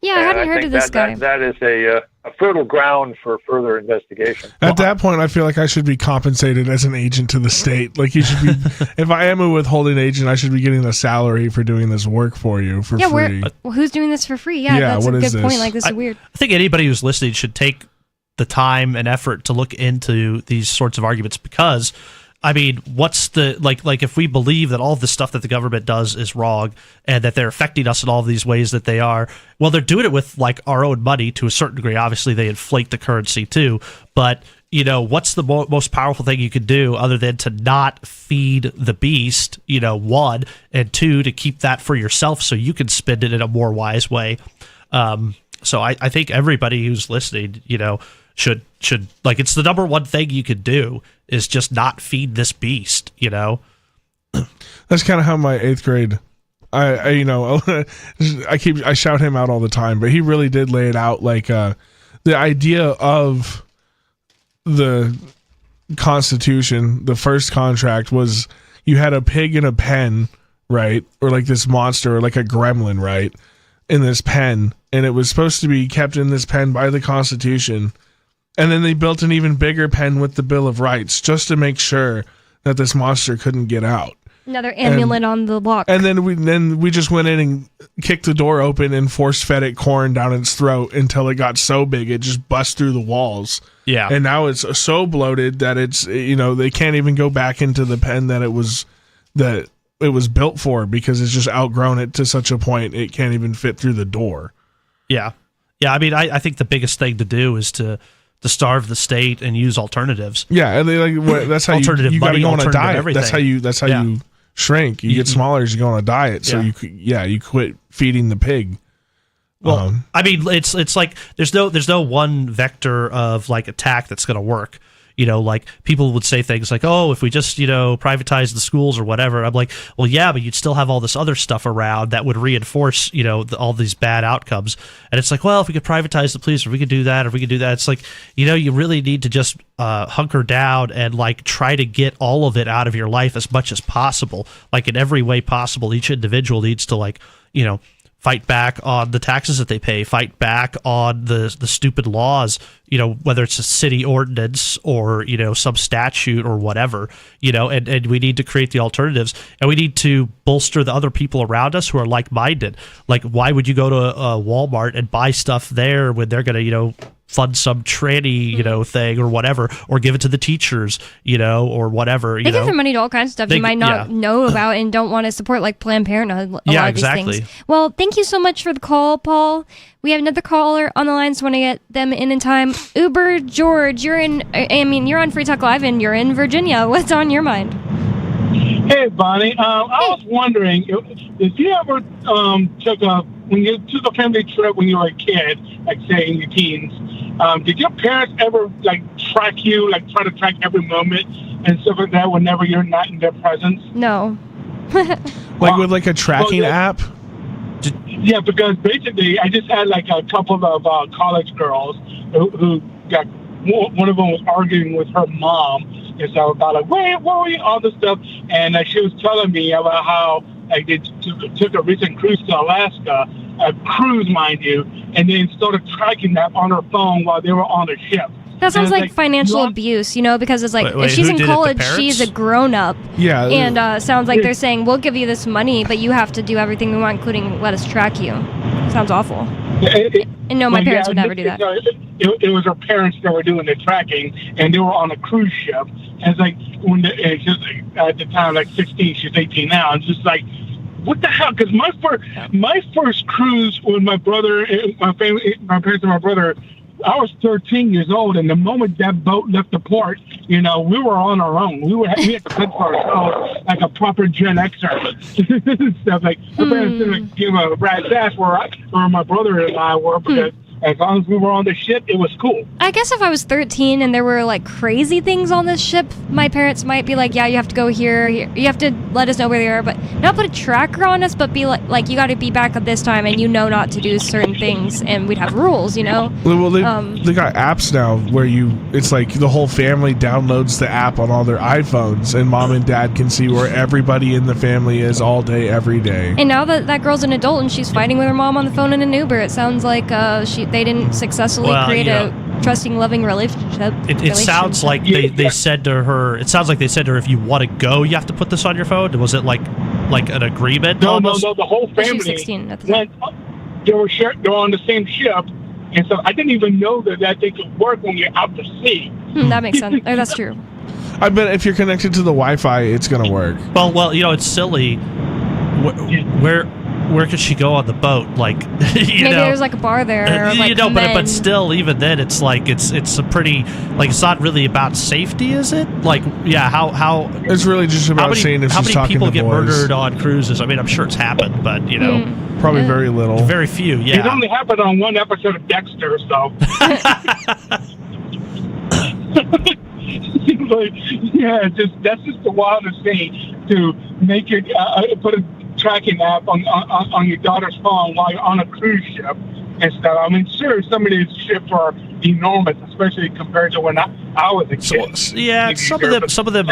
Yeah, I hadn't heard of this guy. That is a fertile ground for further investigation. At that point, I feel like I should be compensated as an agent to the state. Like, you should be, if I am a withholding agent, I should be getting a salary for doing this work for you for free. Who's doing this for free? Yeah, that's a good point. Like, this is weird. I think anybody who's listening should take the time and effort to look into these sorts of arguments, because what's the like if we believe that all of the stuff that the government does is wrong and that they're affecting us in all of these ways that they are, well, they're doing it with like our own money to a certain degree. Obviously, they inflate the currency too, but what's the most powerful thing you could do other than to not feed the beast, one, and two, to keep that for yourself so you can spend it in a more wise way. So I think everybody who's listening, should like, it's the number one thing you could do is just not feed this beast. That's kind of how my 8th grade, I shout him out all the time, but he really did lay it out, like the idea of the Constitution, the first contract was you had a pig in a pen, right? Or like this monster, or like a gremlin, right? In this pen. And it was supposed to be kept in this pen by the Constitution. And then they built an even bigger pen with the Bill of Rights just to make sure that this monster couldn't get out. Another amulet on the block. And then we just went in and kicked the door open and force fed it corn down its throat until it got so big it just bust through the walls. Yeah. And now it's so bloated that it's, they can't even go back into the pen that it was built for, because it's just outgrown it to such a point it can't even fit through the door. Yeah. Yeah, I mean, I think the biggest thing to do is to starve the state and use alternatives. Yeah, and that's how you got to go on a diet. Everything. That's how you shrink. You get smaller as you go on a diet. So you quit feeding the pig. Well, I mean, it's like there's no one vector of like attack that's going to work. Like people would say things like, "Oh, if we just privatize the schools or whatever." I'm like, well, yeah, but you'd still have all this other stuff around that would reinforce all these bad outcomes. And it's like, well, if we could privatize the police, or we could do that, it's like you really need to just hunker down and like try to get all of it out of your life as much as possible, like in every way possible. Each individual needs to fight back on the taxes that they pay, fight back on the stupid laws, whether it's a city ordinance or, some statute or whatever, and we need to create the alternatives, and we need to bolster the other people around us who are like-minded. Like, why would you go to a Walmart and buy stuff there when they're going to, fund some tranny, thing or whatever, or give it to the teachers, or whatever. They give their money to all kinds of stuff you might not know about and don't want to support, like Planned Parenthood. A lot of these things. Well, thank you so much for the call, Paul. We have another caller on the line, so want to get them in time. Uber George, you're on Free Talk Live and you're in Virginia. What's on your mind? Hey, Bonnie. I was wondering if you ever when you took a family trip when you were a kid, like say in your teens, did your parents ever track you, try to track every moment and stuff like that whenever you're not in their presence? No. With a tracking app? Yeah, because basically I just had a couple of college girls who got, one of them was arguing with her mom and so about where were you, all this stuff, and she was telling me about how they took a recent cruise to Alaska, a cruise, mind you, and then started tracking that on her phone while they were on a ship. That sounds like financial abuse, because it's like, if she's in college, she's a grown-up. Yeah. And sounds like they're saying, we'll give you this money, but you have to do everything we want, including let us track you. Sounds awful. And no, my parents would never do that. It was her parents that were doing the tracking, and they were on a cruise ship. And it's like, at the time, 16, she's 18 now. It's just like, what the hell? Because my first cruise with my brother, my family, my parents and my brother, I was 13 years old, and the moment that boat left the port, we were on our own. We had to fend for ourselves like a proper Gen Xer. Stuff like my parents didn't give a rat's ass where my brother and I were, because as long as we were on the ship, it was cool. I guess if I was 13 and there were crazy things on this ship, my parents might be like, yeah, you have to go here. You have to let us know where they are, but not put a tracker on us, but be like you got to be back at this time and not to do certain things, and we'd have rules, Well, they got apps now where it's like the whole family downloads the app on all their iPhones, and mom and dad can see where everybody in the family is all day, every day. And now that girl's an adult and she's fighting with her mom on the phone in an Uber, it sounds like they didn't successfully create a trusting, loving relationship. It sounds like they said to her. It sounds like they said to her, if you want to go, you have to put this on your phone. Was it like an agreement? No, almost? No. The whole family. 16 at the time. They were on the same ship, and so I didn't even know that they could work when you're out to sea. That makes sense. That's true. I bet if you're connected to the Wi-Fi, it's gonna work. Well, it's silly. Where could she go on the boat? Maybe there's a bar there. Or but still, even then, it's it's a pretty it's not really about safety, is it? How it's really just about seeing if she's talking to boys. How many people get murdered on cruises? I mean, I'm sure it's happened, but probably very little. Very few. Yeah, it only happened on one episode of Dexter, so. That's just the wildest thing, to make it put a tracking app on your daughter's phone while you're on a cruise ship and stuff. I mean, sure, some of these ships are enormous, especially compared to when I I was a kid. Some of them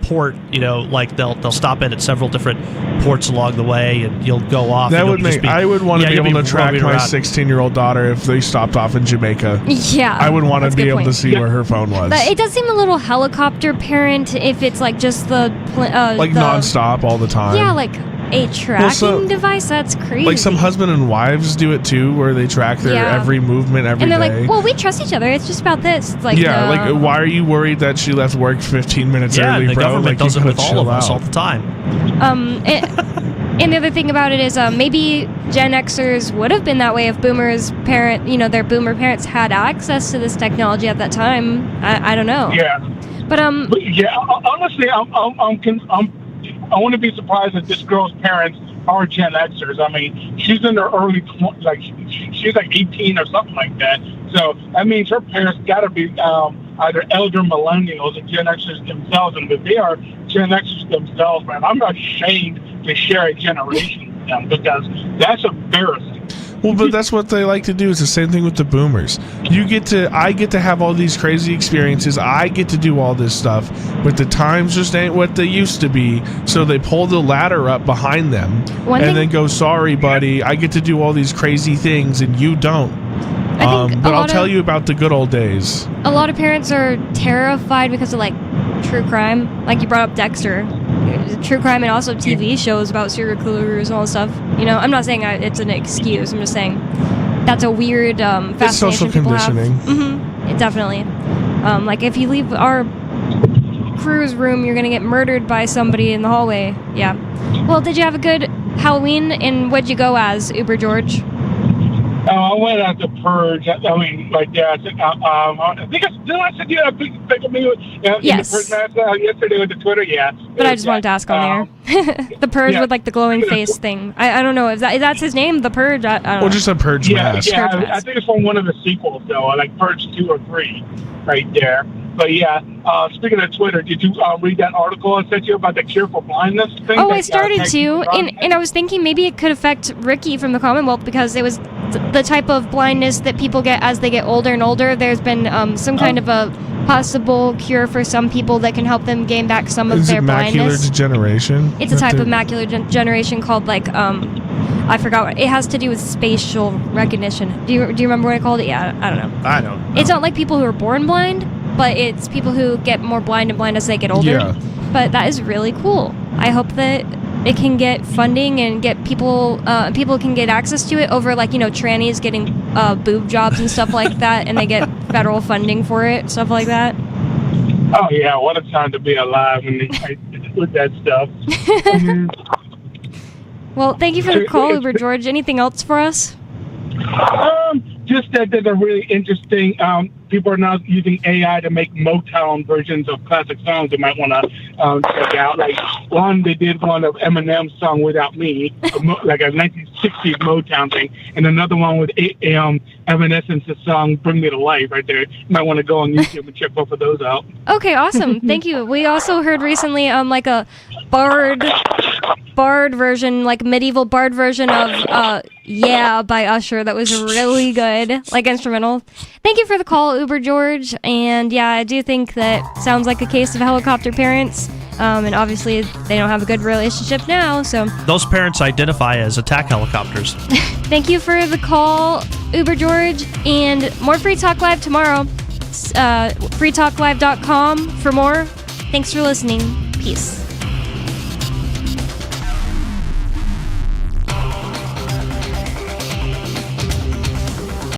port. Like they'll stop in at several different ports along the way, and you'll go off. That would make. I would want to be able to track my 16-year-old daughter if they stopped off in Jamaica. Yeah, I would want to be able to see where her phone was. But it does seem a little helicopter parent if it's like just the nonstop all the time. Yeah, like a tracking device. That's crazy. Like some husband and wives do it too, where they track their every movement every day. And they're like, well, we trust each other. It's just about this. It's like, like why are you worried that she left work 15 minutes early, the bro? government does it with all of us all the time. And the other thing about it is maybe Gen Xers would have been that way if boomers' their boomer parents had access to this technology at that time. I don't know. Yeah. But honestly, I wouldn't be surprised if this girl's parents are Gen Xers. I mean, she's in her early 20s, like she's like 18 or something like that. So that means her parents got to be either elder millennials or Gen Xers themselves. And if they are Gen Xers themselves, man, I'm not ashamed to share a generation with them because that's embarrassing. Well, but that's what they like to do. It's the same thing with the boomers. I get to have all these crazy experiences. I get to do all this stuff, but the times just ain't what they used to be. So they pull the ladder up behind them then go, sorry, buddy, I get to do all these crazy things and you don't. But I'll tell you about the good old days. A lot of parents are terrified because of like true crime. Like you brought up Dexter. True crime and also TV shows about serial killers and all this stuff. I'm not saying it's an excuse. I'm just saying that's a weird fascination it's social people conditioning. have. It definitely. Like if you leave our crew's room, you're gonna get murdered by somebody in the hallway. Yeah. Well, did you have a good Halloween? And what'd you go as, Uber George? I went as the Purge. I mean, like, I think I said you had a pick of me in the Purge match yesterday with the Twitter. Yeah. But I just wanted to ask on there. The Purge with like the glowing face thing. I don't know if that's his name, the Purge. I don't know. Just a Purge mask. Yeah, I think it's from one of the sequels though, like Purge 2 or 3, right there. But yeah, speaking of Twitter, did you read that article I sent you about the cure for blindness thing? Oh, I started to, and I was thinking maybe it could affect Ricky from the Commonwealth because it was the type of blindness that people get as they get older and older. There's been some kind of a possible cure for some people that can help them gain back some of their blindness. Macular degeneration? It's a type of macular degeneration called like I forgot what it has to do with spatial recognition. Do you remember what I called it? Yeah, I don't know. I don't know. It's not like people who are born blind, but it's people who get more blind and blind as they get older. Yeah. But that is really cool. I hope that it can get funding and get people can get access to it over like trannies getting boob jobs and stuff like that, and they get federal funding for it, stuff like that. Oh yeah, what a time to be alive with that stuff. Well, thank you for the call, Uber George. Anything else for us? Just that there's a really interesting. People are now using AI to make Motown versions of classic songs. They might want to check out. Like they did one of Eminem's song "Without Me," like a 1960s Motown thing, and another one with Evanescence's song "Bring Me to Life." Right there, you might want to go on YouTube and check both of those out. Okay, awesome. Thank you. We also heard recently like a bard version, like medieval bard version of "Yeah" by Usher. That was really good, like instrumental. Thank you for the call, Uber George. And yeah, I do think that sounds like a case of helicopter parents. And obviously they don't have a good relationship now, so those parents identify as attack helicopters. Thank you for the call, Uber George, and more Free Talk Live tomorrow. freetalklive.com for more. Thanks for listening. Peace.